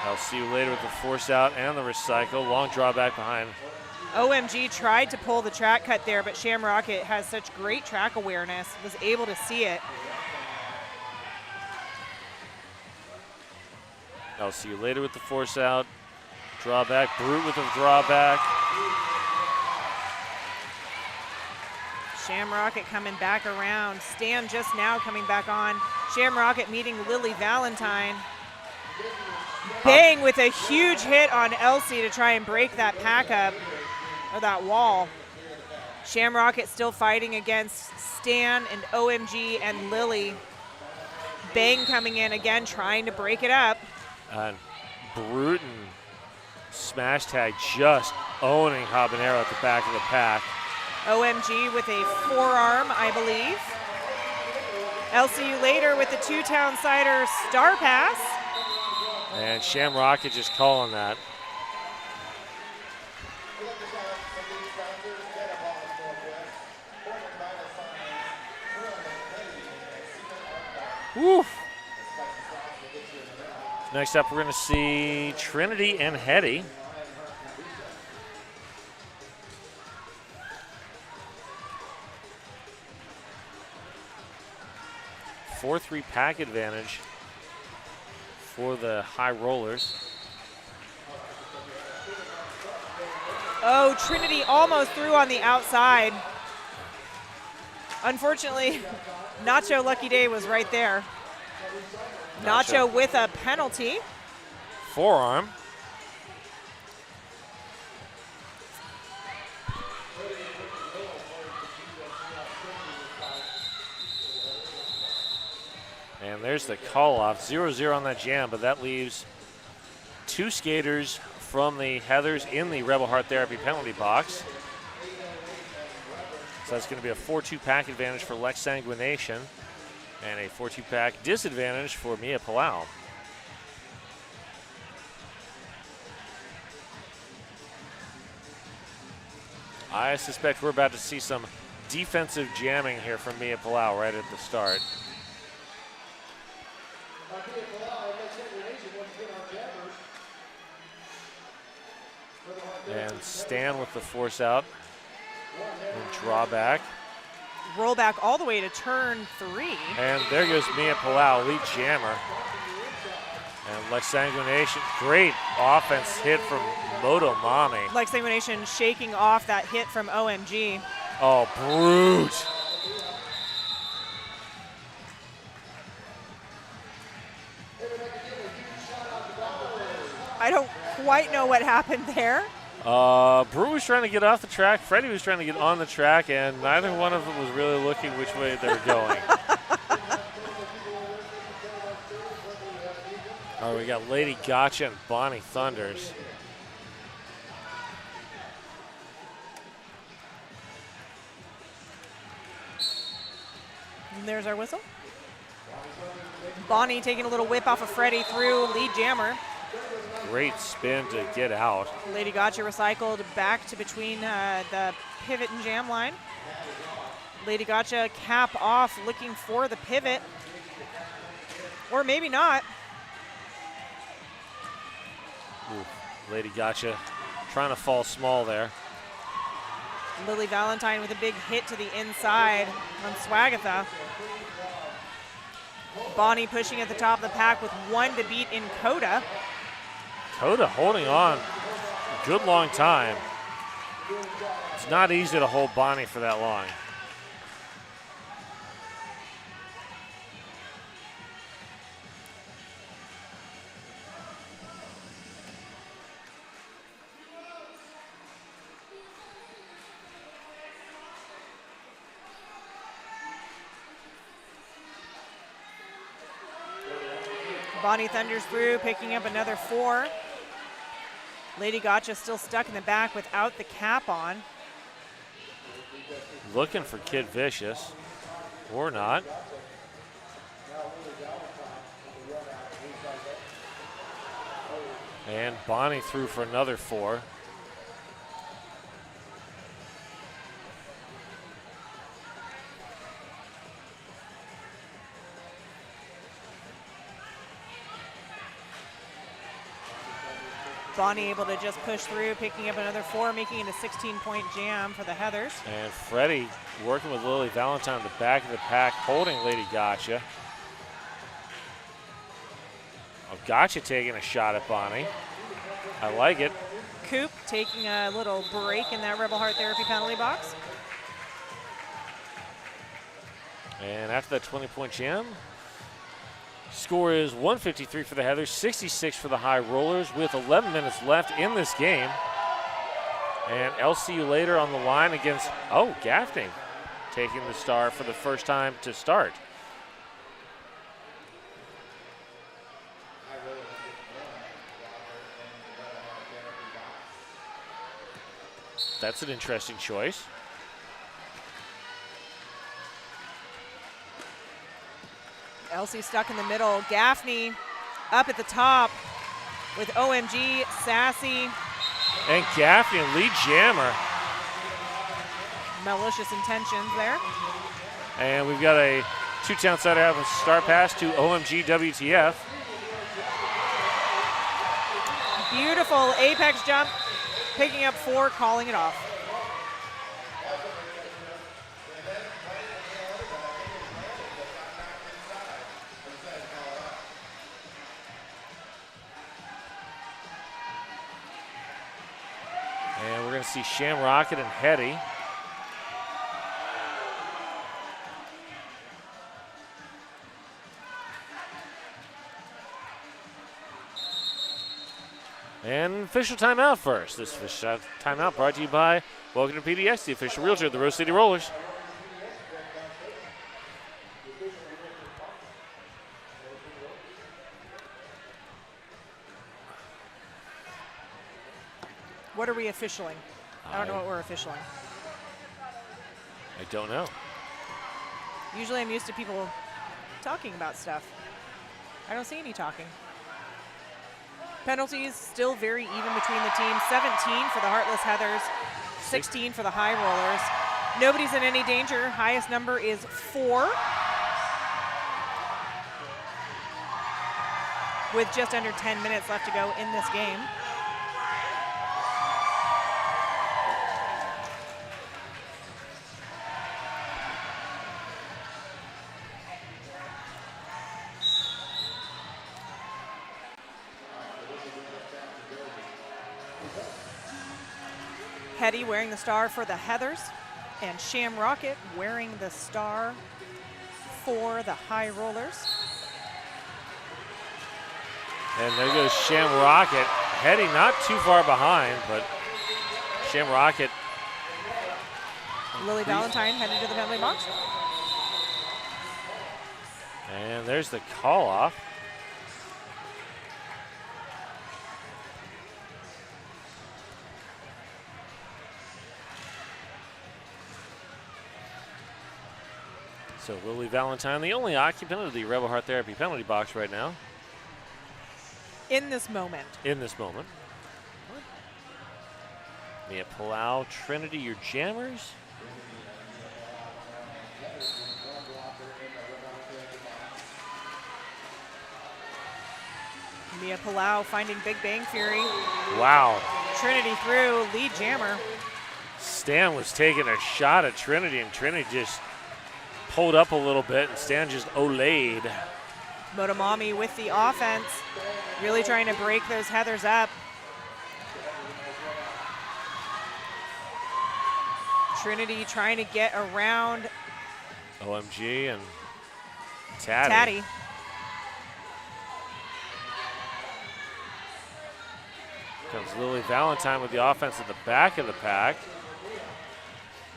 LCU later with the force out and the recycle. Long draw back behind. OMG tried to pull the track cut there, but Shamrocket has such great track awareness, was able to see it. LCU later with the force out. Drawback, Brute with a drawback. Shamrocket coming back around. Stan just now coming back on. Shamrocket meeting Lily Valentine. Bang with a huge hit on Elsie to try and break that pack up, or that wall. Shamrocket still fighting against Stan and OMG and Lily. Bang coming in again, trying to break it up. And Brute and Smash Tag just owning Habanero at the back of the pack. OMG with a forearm, I believe. LCU later with the two-town cider star pass. And Shamrock is just calling that. Woo. Next up, we're going to see Trinity and Hetty. Four-3 pack advantage for the high rollers. Oh, Trinity almost threw on the outside. Unfortunately, Nacho Lucky Day was right there. Nacho with a penalty. Forearm. And there's the call off. 0-0 on that jam, but that leaves two skaters from the Heathers in the Rebel Heart Therapy penalty box. So that's going to be a 4-2 pack advantage for Lex Sanguination and a 4-2 pack disadvantage for Mia Palau. I suspect we're about to see some defensive jamming here from Mia Palau right at the start. And Stan with the force out and draw back. Roll back all the way to turn 3. And there goes Mia Palau, lead jammer. And Lex Sanguination, great offense hit from Moto Mami. Lex Sanguination shaking off that hit from OMG. Oh, brute. I don't quite know what happened there. Brew was trying to get off the track. Freddie was trying to get on the track, and neither one of them was really looking which way they were going. All right, we got Lady Gotcha and Bonnie Thunders. And there's our whistle. Bonnie taking a little whip off of Freddie through lead jammer. Great spin to get out. Lady Gotcha recycled back to between the pivot and jam line. Lady Gotcha cap off, looking for the pivot. Or maybe not. Ooh, Lady Gotcha trying to fall small there. Lily Valentine with a big hit to the inside on Swagatha. Bonnie pushing at the top of the pack with one to beat in Coda. Coda holding on a good long time. It's not easy to hold Bonnie for that long. Bonnie thunders through, picking up another 4. Lady Gotcha still stuck in the back without the cap on. Looking for Kid Vicious, or not. And Bonnie threw for another 4. Bonnie able to just push through, picking up another 4, making it a 16-point jam for the Heathers. And Freddie working with Lily Valentine at the back of the pack, holding Lady Gotcha. Oh, Gotcha taking a shot at Bonnie. I like it. Coop taking a little break in that Rebel Heart Therapy penalty box. And after that 20-point jam, score is 153 for the Heathers, 66 for the High Rollers with 11 minutes left in this game. And LCU later on the line against, Gaffney taking the star for the first time to start. That's an interesting choice. Elsie stuck in the middle. Gaffney up at the top with OMG, Sassy. And Gaffney, lead jammer. Malicious intentions there. And we've got a 2-10 side out of a start pass to OMG WTF. Beautiful apex jump, picking up 4, calling it off. And we're going to see Sham Rocket and Hetty. And official timeout first. This official timeout brought to you by Welcome to PDX, the official realtor of the Rose City Rollers. What are we officialing? I don't know what we're officialing. I don't know. Usually I'm used to people talking about stuff. I don't see any talking. Penalties still very even between the teams. 17 for the Heartless Heathers, 16 for the High Rollers. Nobody's in any danger. Highest number is 4. With just under 10 minutes left to go in this game. Hetty wearing the star for the Heathers, and Sham Rocket wearing the star for the High Rollers. And there goes Sham Rocket. Hetty not too far behind, but Sham Rocket. Lily Valentine headed to the penalty box. And there's the call off. So Lily Valentine, the only occupant of the Rebel Heart Therapy penalty box right now. In this moment. In this moment. Mia Palau, Trinity, your jammers. Mia Palau finding Big Bang Fury. Wow. Trinity through, lead jammer. Stan was taking a shot at Trinity, and Trinity just pulled up a little bit, and Stan just olayed. Motomami with the offense, really trying to break those Heathers up. Trinity trying to get around OMG and Tatty. Tatty. Comes Lily Valentine with the offense at the back of the pack.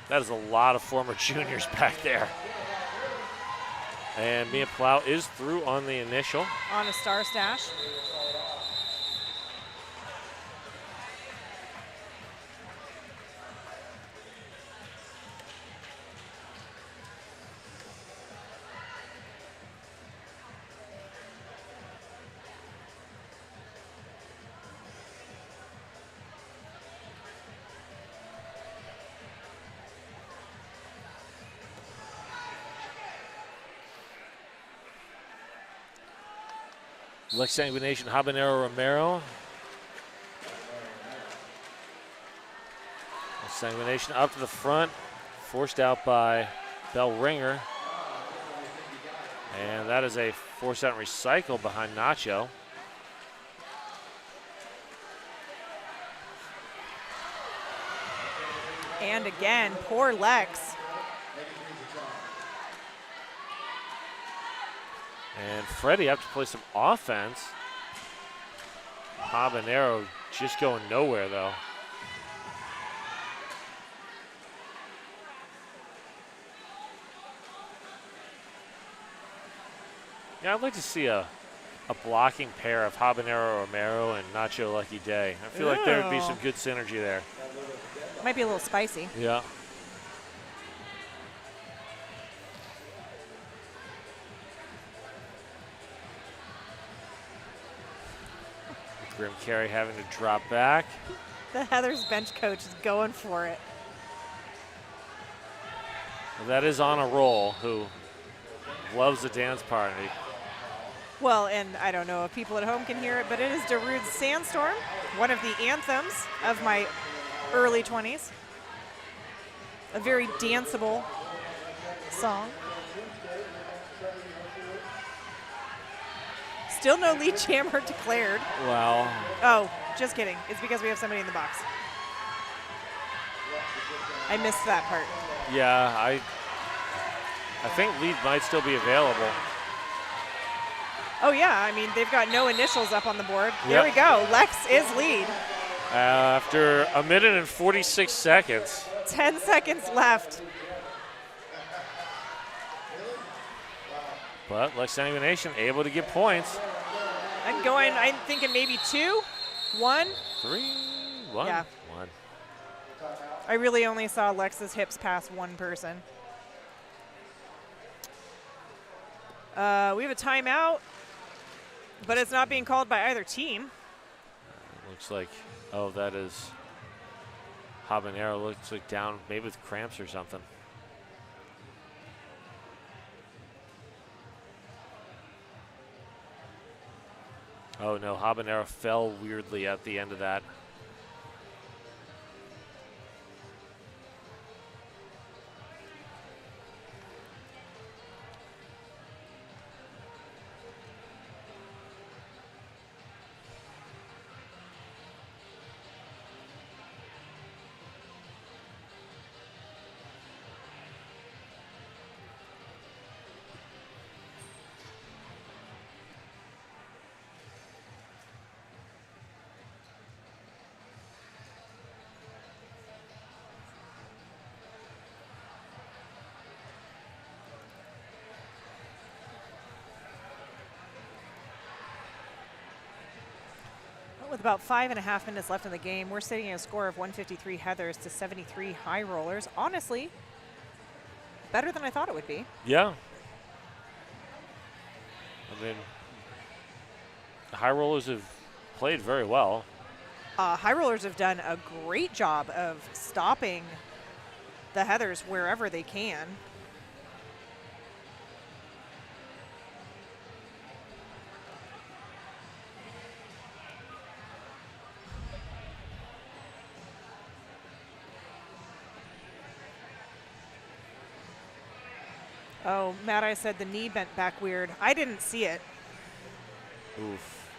That is a lot of former juniors back there. And Mia Palau is through on the initial. On a star stash. Lex Sanguination, Habanero Romero. Sanguination up to the front, forced out by Bell Ringer. And that is a force out and recycle behind Nacho. And again, poor Lex. And Freddie up to play some offense. Habanero just going nowhere though. Yeah, I'd like to see a blocking pair of Habanero Romero and Nacho Lucky Day. I feel like there would be some good synergy there. Might be a little spicy. Yeah. Grim Carey having to drop back. The Heathers bench coach is going for it. Well, that is on a roll, who loves a dance party. Well, and I don't know if people at home can hear it, but it is Darude's Sandstorm, one of the anthems of my early 20s. A very danceable song. Still no lead jammer declared. Well. Oh, just kidding. It's because we have somebody in the box. I missed that part. Yeah, I think lead might still be available. Oh, yeah. I mean, they've got no initials up on the board. Yep. There we go. Lex is lead. After a minute and 46 seconds. 10 seconds left. But Lex Animation able to get points. I'm thinking maybe 2, 1. 3, 1. Yeah. 1. I really only saw Lex's hips pass one person. We have a timeout, but it's not being called by either team. Looks like, oh, that is Habanero. Looks like down, maybe with cramps or something. Oh no, Habanero fell weirdly at the end of that. With about 5.5 minutes left in the game, we're sitting at a score of 153 Heathers to 73 High Rollers. Honestly, better than I thought it would be. Yeah. I mean, the High Rollers have played very well. High Rollers have done a great job of stopping the Heathers wherever they can. Oh, Matt, I said the knee bent back weird. I didn't see it. Oof.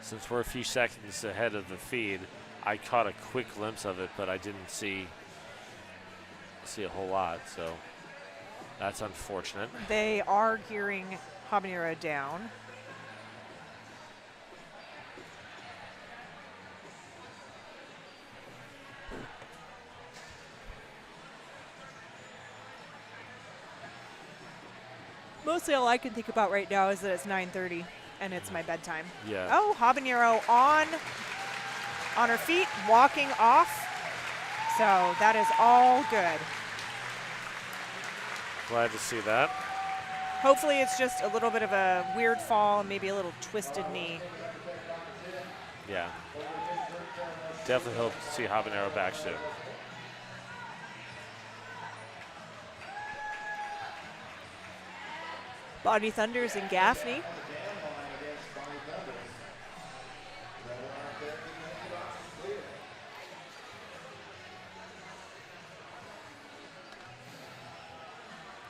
Since we're a few seconds ahead of the feed, I caught a quick glimpse of it, but I didn't see a whole lot, so that's unfortunate. They are gearing Habanero down. Mostly all I can think about right now is that it's 9:30 and it's my bedtime. Yeah. Oh, Habanero on her feet, walking off. So that is all good. Glad to see that. Hopefully it's just a little bit of a weird fall, maybe a little twisted knee. Yeah. Definitely hope to see Habanero back soon. Bonnie Thunders and Gaffney.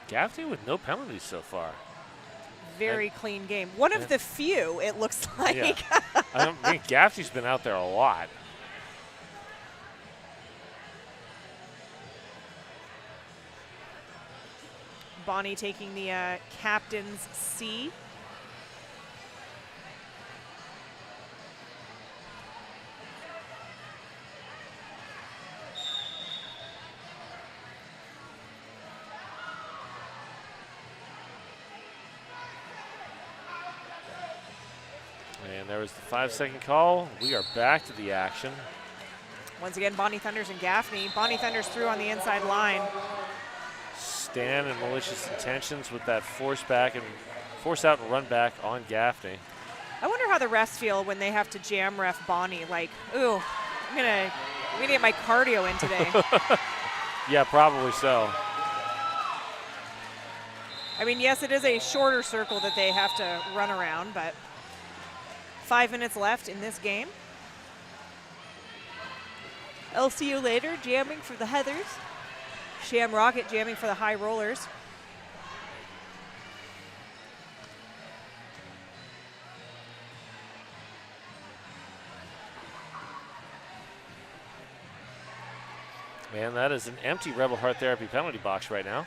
Gaffney with no penalties so far. Very clean game. One of the few, it looks like. Yeah. I mean, Gaffney's been out there a lot. Bonnie taking the captain's C. And there was the 5-second call. We are back to the action. Once again, Bonnie Thunders and Gaffney. Bonnie Thunders through on the inside line. Stan and Malicious Intentions with that force out and run back on Gaffney. I wonder how the refs feel when they have to jam ref Bonnie. Like, ooh, I'm gonna get my cardio in today. Yeah, probably so. I mean, yes, it is a shorter circle that they have to run around, but 5 minutes left in this game. LCU later jamming for the Heathers. Shamrocket jamming for the High Rollers. Man, that is an empty Rebel Heart Therapy penalty box right now.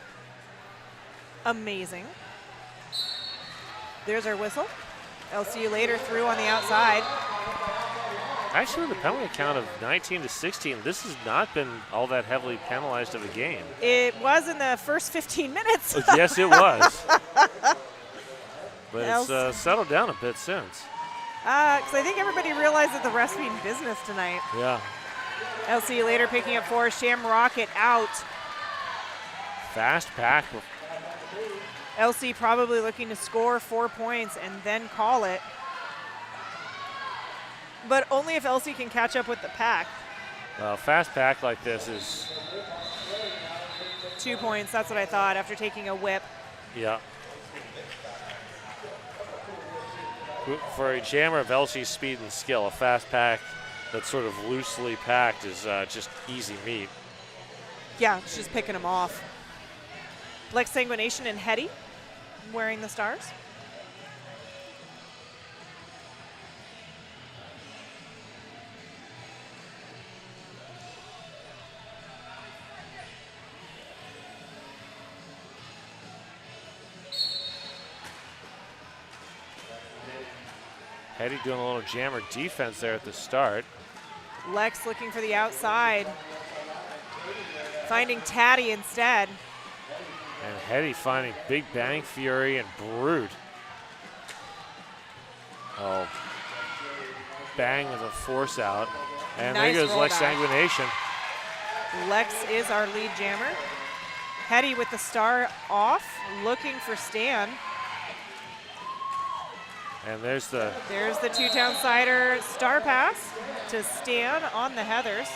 Amazing. There's our whistle. LCU later through on the outside. Actually, with a penalty count of 19-16, this has not been all that heavily penalized of a game. It was in the first 15 minutes. Yes, it was. But it's settled down a bit since. Because I think everybody realized that the refs mean business tonight. Yeah. LCU later picking up 4, Shamrocket out. Fast pack. LC probably looking to score 4 points and then call it. But only if LC can catch up with the pack. Well, fast pack like this is 2 points, that's what I thought after taking a whip. Yeah. For a jammer of LC's speed and skill, a fast pack that's sort of loosely packed is just easy meat. Yeah, it's just picking them off. Lex Sanguination and Hetty wearing the stars. Hetty doing a little jammer defense there at the start. Lex looking for the outside. Finding Taddy instead. And Hetty finding Big Bang Fury and Brute. Oh. Bang with a force out. And Nice there goes Lex rollback. Sanguination. Lex is our lead jammer. Hetty with the star off, looking for Stan. And there's the There's the two-town cider star pass to Stan on the Heathers.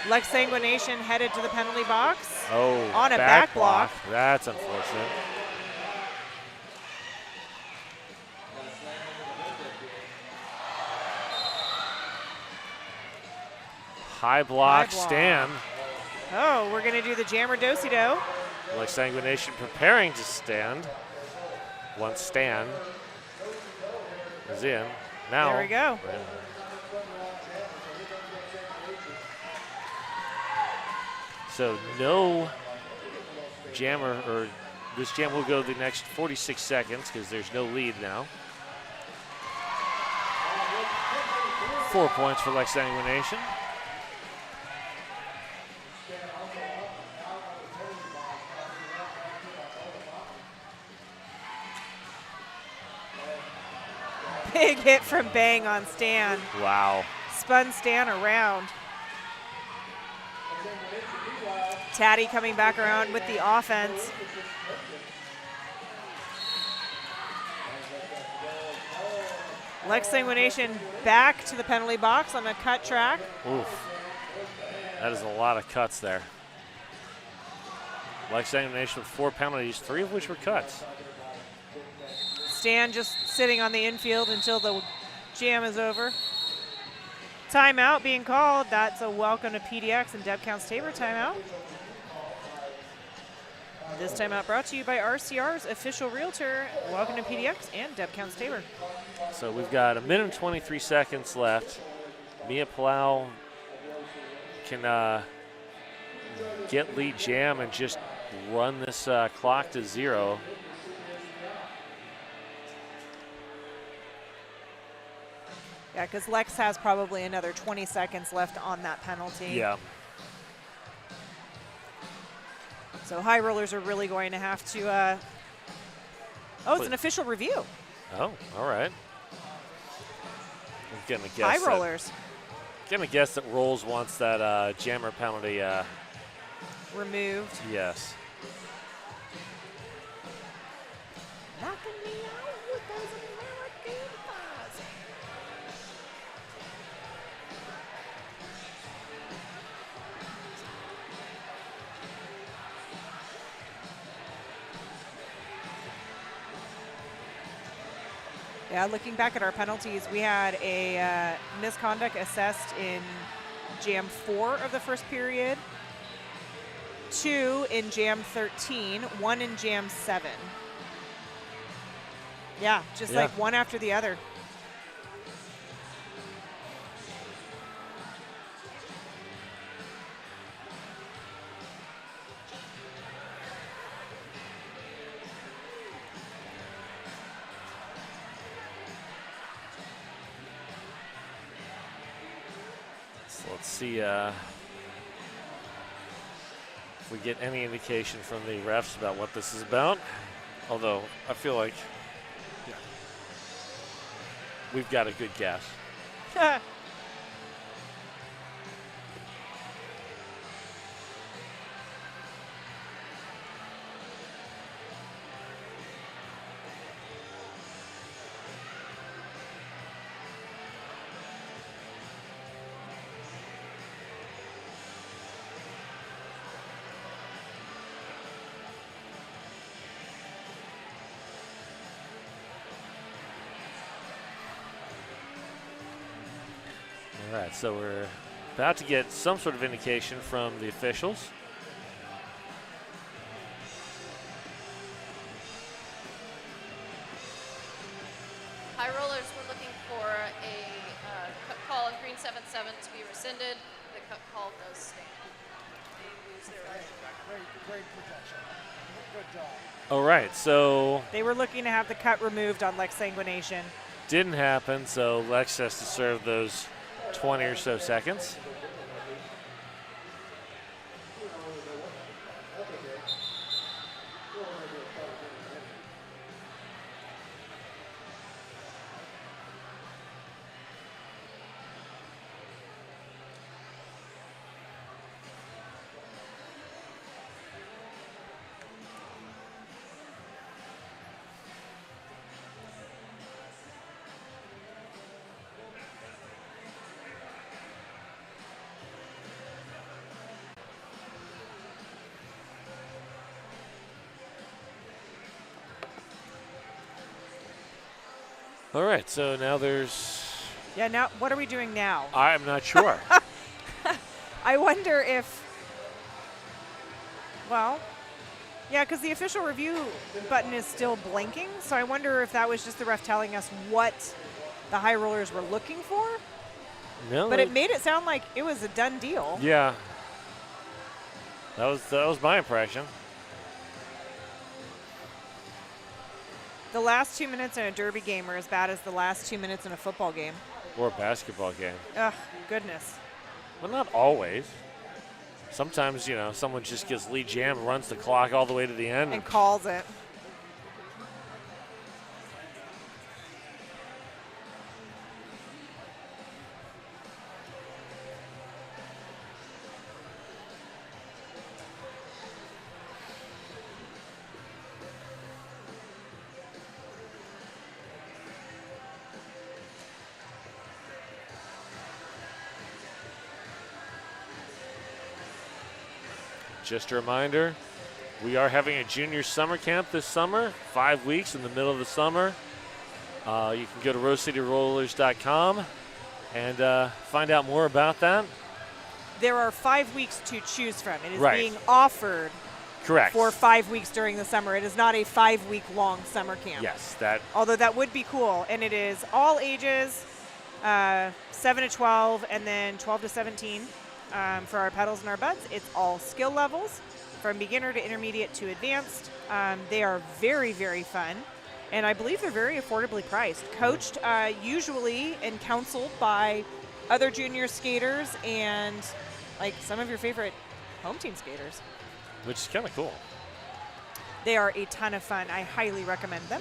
Lex Sanguination headed to the penalty box. On a back block. That's unfortunate. High block, Stan. Oh, we're going to do the jammer do-si-do. Lex Sanguination preparing to stand. Once Stan is in. Now. There we go. So no jammer, or this jam will go the next 46 seconds because there's no lead now. 4 points for Lex Sanguination. Big hit from Bang on Stan. Wow. Spun Stan around. Taddy coming back around with the offense. Lex Sanguination back to the penalty box on a cut track. Oof. That is a lot of cuts there. Lex Sanguination with 4 penalties, 3 of which were cuts. Stan just sitting on the infield until the jam is over. Timeout being called. That's a welcome to PDX and Deb Counts Tabor timeout. This timeout brought to you by RCR's official realtor. Welcome to PDX and Deb Counts Tabor. So we've got 1 minute and 23 seconds left. Mia Palau can get lead jam and just run this clock to 0. Yeah, because Lex has probably another 20 seconds left on that penalty. Yeah. So High Rollers are really going to have to, oh, it's an official review. Oh, all right. I'm getting a guess. High Rollers. Gonna guess that Rolls wants that jammer penalty. Removed. Yes. Knocking me out with those American thighs. Yeah, looking back at our penalties, we had a misconduct assessed in Jam 4 of the first period, 2 in Jam 13, 1 in Jam 7. Yeah, just like one after the other. So let's see if we get any indication from the refs about what this is about. Although I feel like we've got a good guess. All right, so we're about to get some sort of indication from the officials. High rollers were looking for a cut call of green 7-7 to be rescinded. The cut call does stand. They lose their right. Great protection. Good job. All right, so They were looking to have the cut removed on Lex Sanguination. didn't happen, so Lex has to serve those 20 or so seconds. All right, so now there's... Yeah, now what are we doing now? I'm not sure. I wonder if, well, yeah, because the official review button is still blinking, so I wonder if that was just the ref telling us what the high rollers were looking for. No, But it made it sound like it was a done deal. Yeah. That was my impression. The last 2 minutes in a derby game are as bad as the last 2 minutes in a football game. Or a basketball game. Ugh, goodness. Well, not always. Sometimes, you know, someone just gets lead jam, runs the clock all the way to the end. And calls it. Just a reminder, we are having a junior summer camp this summer, 5 weeks in the middle of the summer. You can go to rosecityrollers.com and find out more about that. There are 5 weeks to choose from. It is Right. being offered Correct. for 5 weeks during the summer. It is not a 5-week-long summer camp. Yes, that. Although that would be cool. And it is all ages, 7 to 12, and then 12 to 17. For our pedals and our butts, it's all skill levels from beginner to intermediate to advanced. They are very, very fun, and I believe they're very affordably priced. Coached usually and counseled by other junior skaters and like some of your favorite home team skaters. Which is kind of cool. They are a ton of fun. I highly recommend them.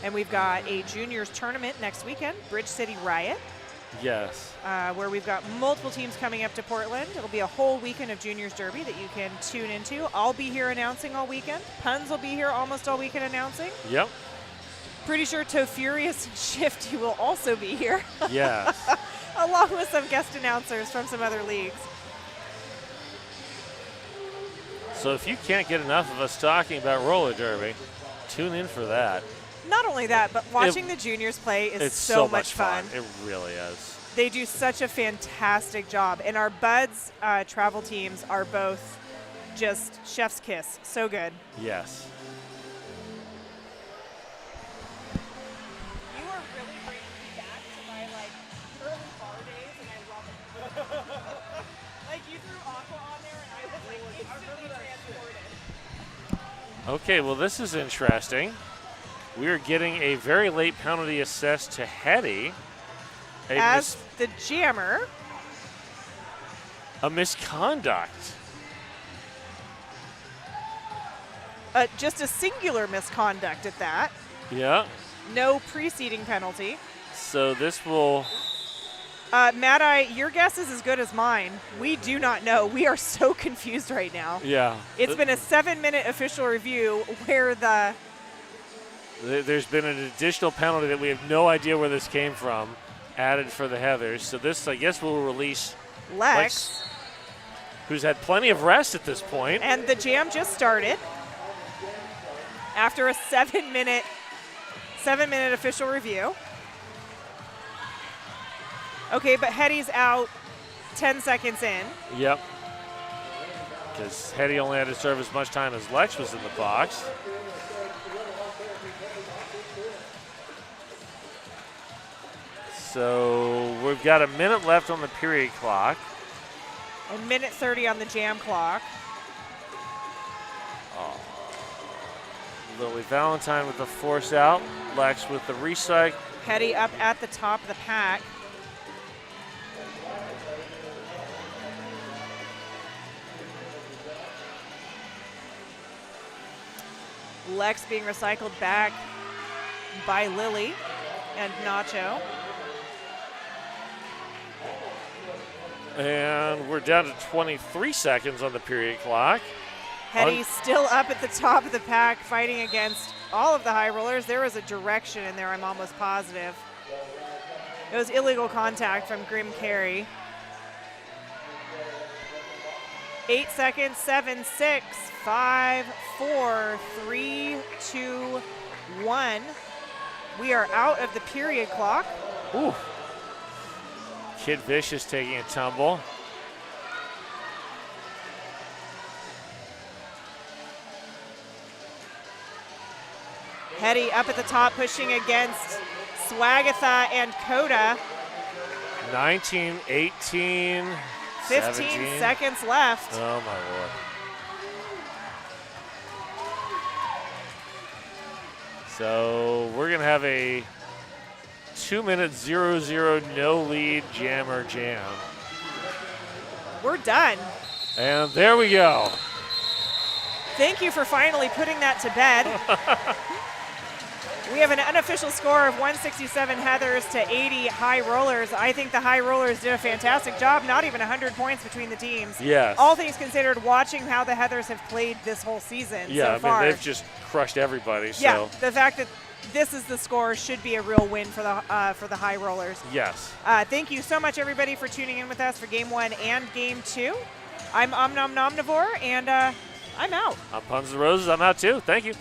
And we've got a juniors tournament next weekend, Bridge City Riot, Yes. where we've got multiple teams coming up to Portland. It'll be a whole weekend of juniors derby that you can tune into. I'll be here announcing all weekend. Puns will be here almost all weekend announcing. Yep. Pretty sure Furious and Shifty will also be here. Yes. Along with some guest announcers from some other leagues. So if you can't get enough of us talking about roller derby, tune in for that. Not only that, but watching the juniors play is It's so much fun. It really is. They do such a fantastic job. And our Buds travel teams are both just chef's kiss. So good. Yes. You are really bringing me back to my early bar days, and I love it. You threw Aqua on there, and I was instantly transported. Okay, well, this is interesting. We are getting a very late penalty assessed to Hetty. As the jammer. A misconduct. Just a singular misconduct at that. Yeah. No preceding penalty. So this will... Matt, your guess is as good as mine. We do not know. We are so confused right now. Yeah. It's been a 7-minute official review where there's been an additional penalty that we have no idea where this came from added for the Heathers. So this, I guess, will release Lex, who's had plenty of rest at this point. And the jam just started after a 7-minute official review. Okay, but Hetty's out 10 seconds in. Yep. Because Hetty only had to serve as much time as Lex was in the box. So we've got a minute left on the period clock. A minute 30 on the jam clock. Lily Valentine with the force out. Lex with the recycle. Hetty up at the top of the pack. Lex being recycled back by Lily and Nacho. And we're down to 23 seconds on the period clock. Hetty still up at the top of the pack, fighting against all of the high rollers. There was a direction in there, I'm almost positive. It was illegal contact from Grim Carey. 8 seconds, 7, 6, 5, 4, 3, 2, 1. We are out of the period clock. Ooh. Kid Vicious taking a tumble. Hetty up at the top, pushing against Swagatha and Coda. 19, 18, 15 17. seconds left. Oh, my Lord. So we're going to have a 2-minute 0-0 no lead jammer jam. We're done. And there we go. Thank you for finally putting that to bed. We have an unofficial score of 167 Heathers to 80 High Rollers. I think the High Rollers did a fantastic job, not even 100 points between the teams. Yes. All things considered, watching how the Heathers have played this whole season so far. I mean, they've just crushed everybody. Yeah, so. the fact that this is the score should be a real win for the High Rollers. Yes. Thank you so much, everybody, for tuning in with us for Game 1 and Game 2. I'm Omnomnomnivore, and I'm out. I'm Puns and Roses. I'm out, too. Thank you.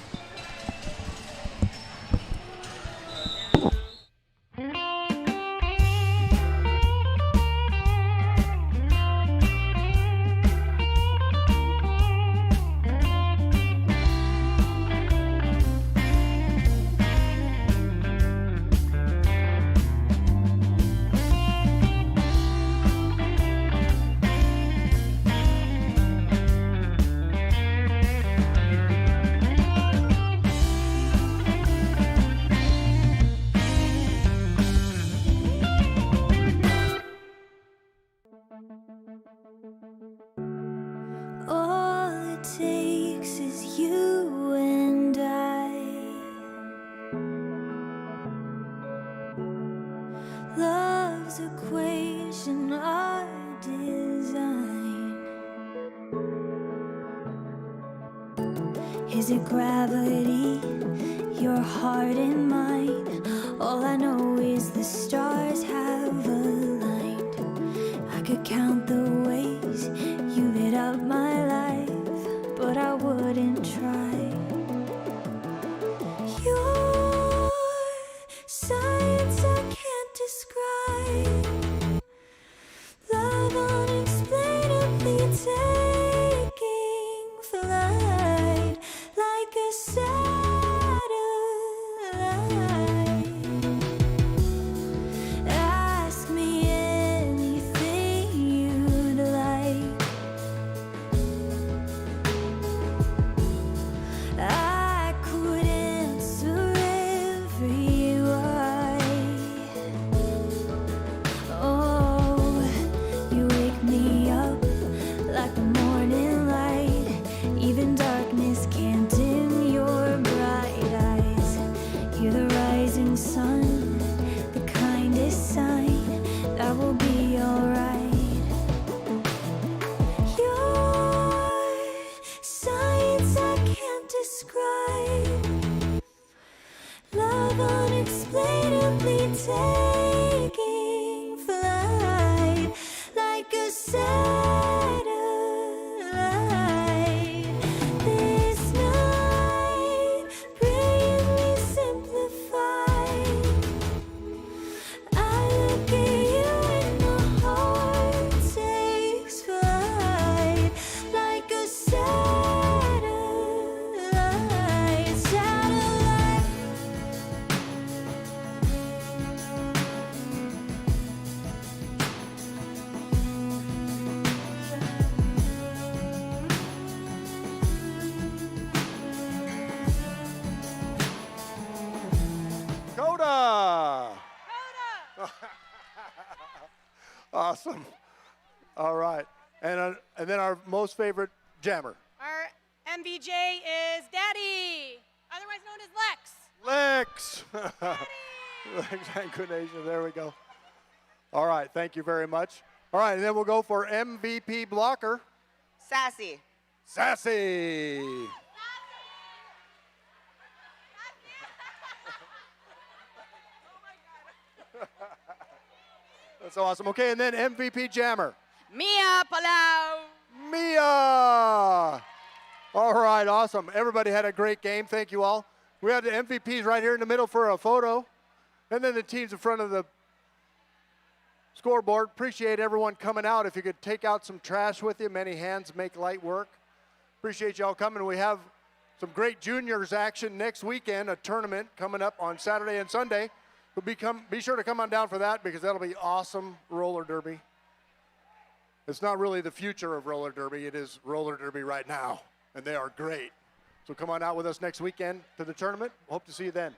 Love's equation, our design. Is it gravity, your heart and mine? All I know is the stars have aligned. I could count the ways you lit up my life, but I wouldn't try. Your science I can't describe. Love unexplainably taking flight like a satellite. Ask me anything you'd like. I could answer every why. Oh, you wake me up like the morning light. Even darkness can't dim your bright eyes. You're the rising sun, the kindest sign that will be alright. Your science I can't describe. Love unexplainably taking flight like a satellite. This night, brilliantly simplified. I look at you and my heart takes flight like a satellite. Satellite. Coda! Awesome. All right. And then our most favorite jammer, Our MVJ is Daddy, otherwise known as Lex. Lex. Lex Anquination. There we go. All right. Thank you very much. All right. And then we'll go for MVP blocker, Sassy. Sassy. That's awesome. Okay, and then MVP jammer, Mia Palau. Mia. All right, awesome. Everybody had a great game. Thank you all. We had the MVPs right here in the middle for a photo, and then the teams in front of the scoreboard. Appreciate everyone coming out. If you could take out some trash with you, many hands make light work. Appreciate y'all coming. We have some great juniors action next weekend, a tournament coming up on Saturday and Sunday. Be sure to come on down for that because that'll be awesome roller derby. It's not really the future of roller derby. It is roller derby right now, and they are great. So come on out with us next weekend to the tournament. Hope to see you then.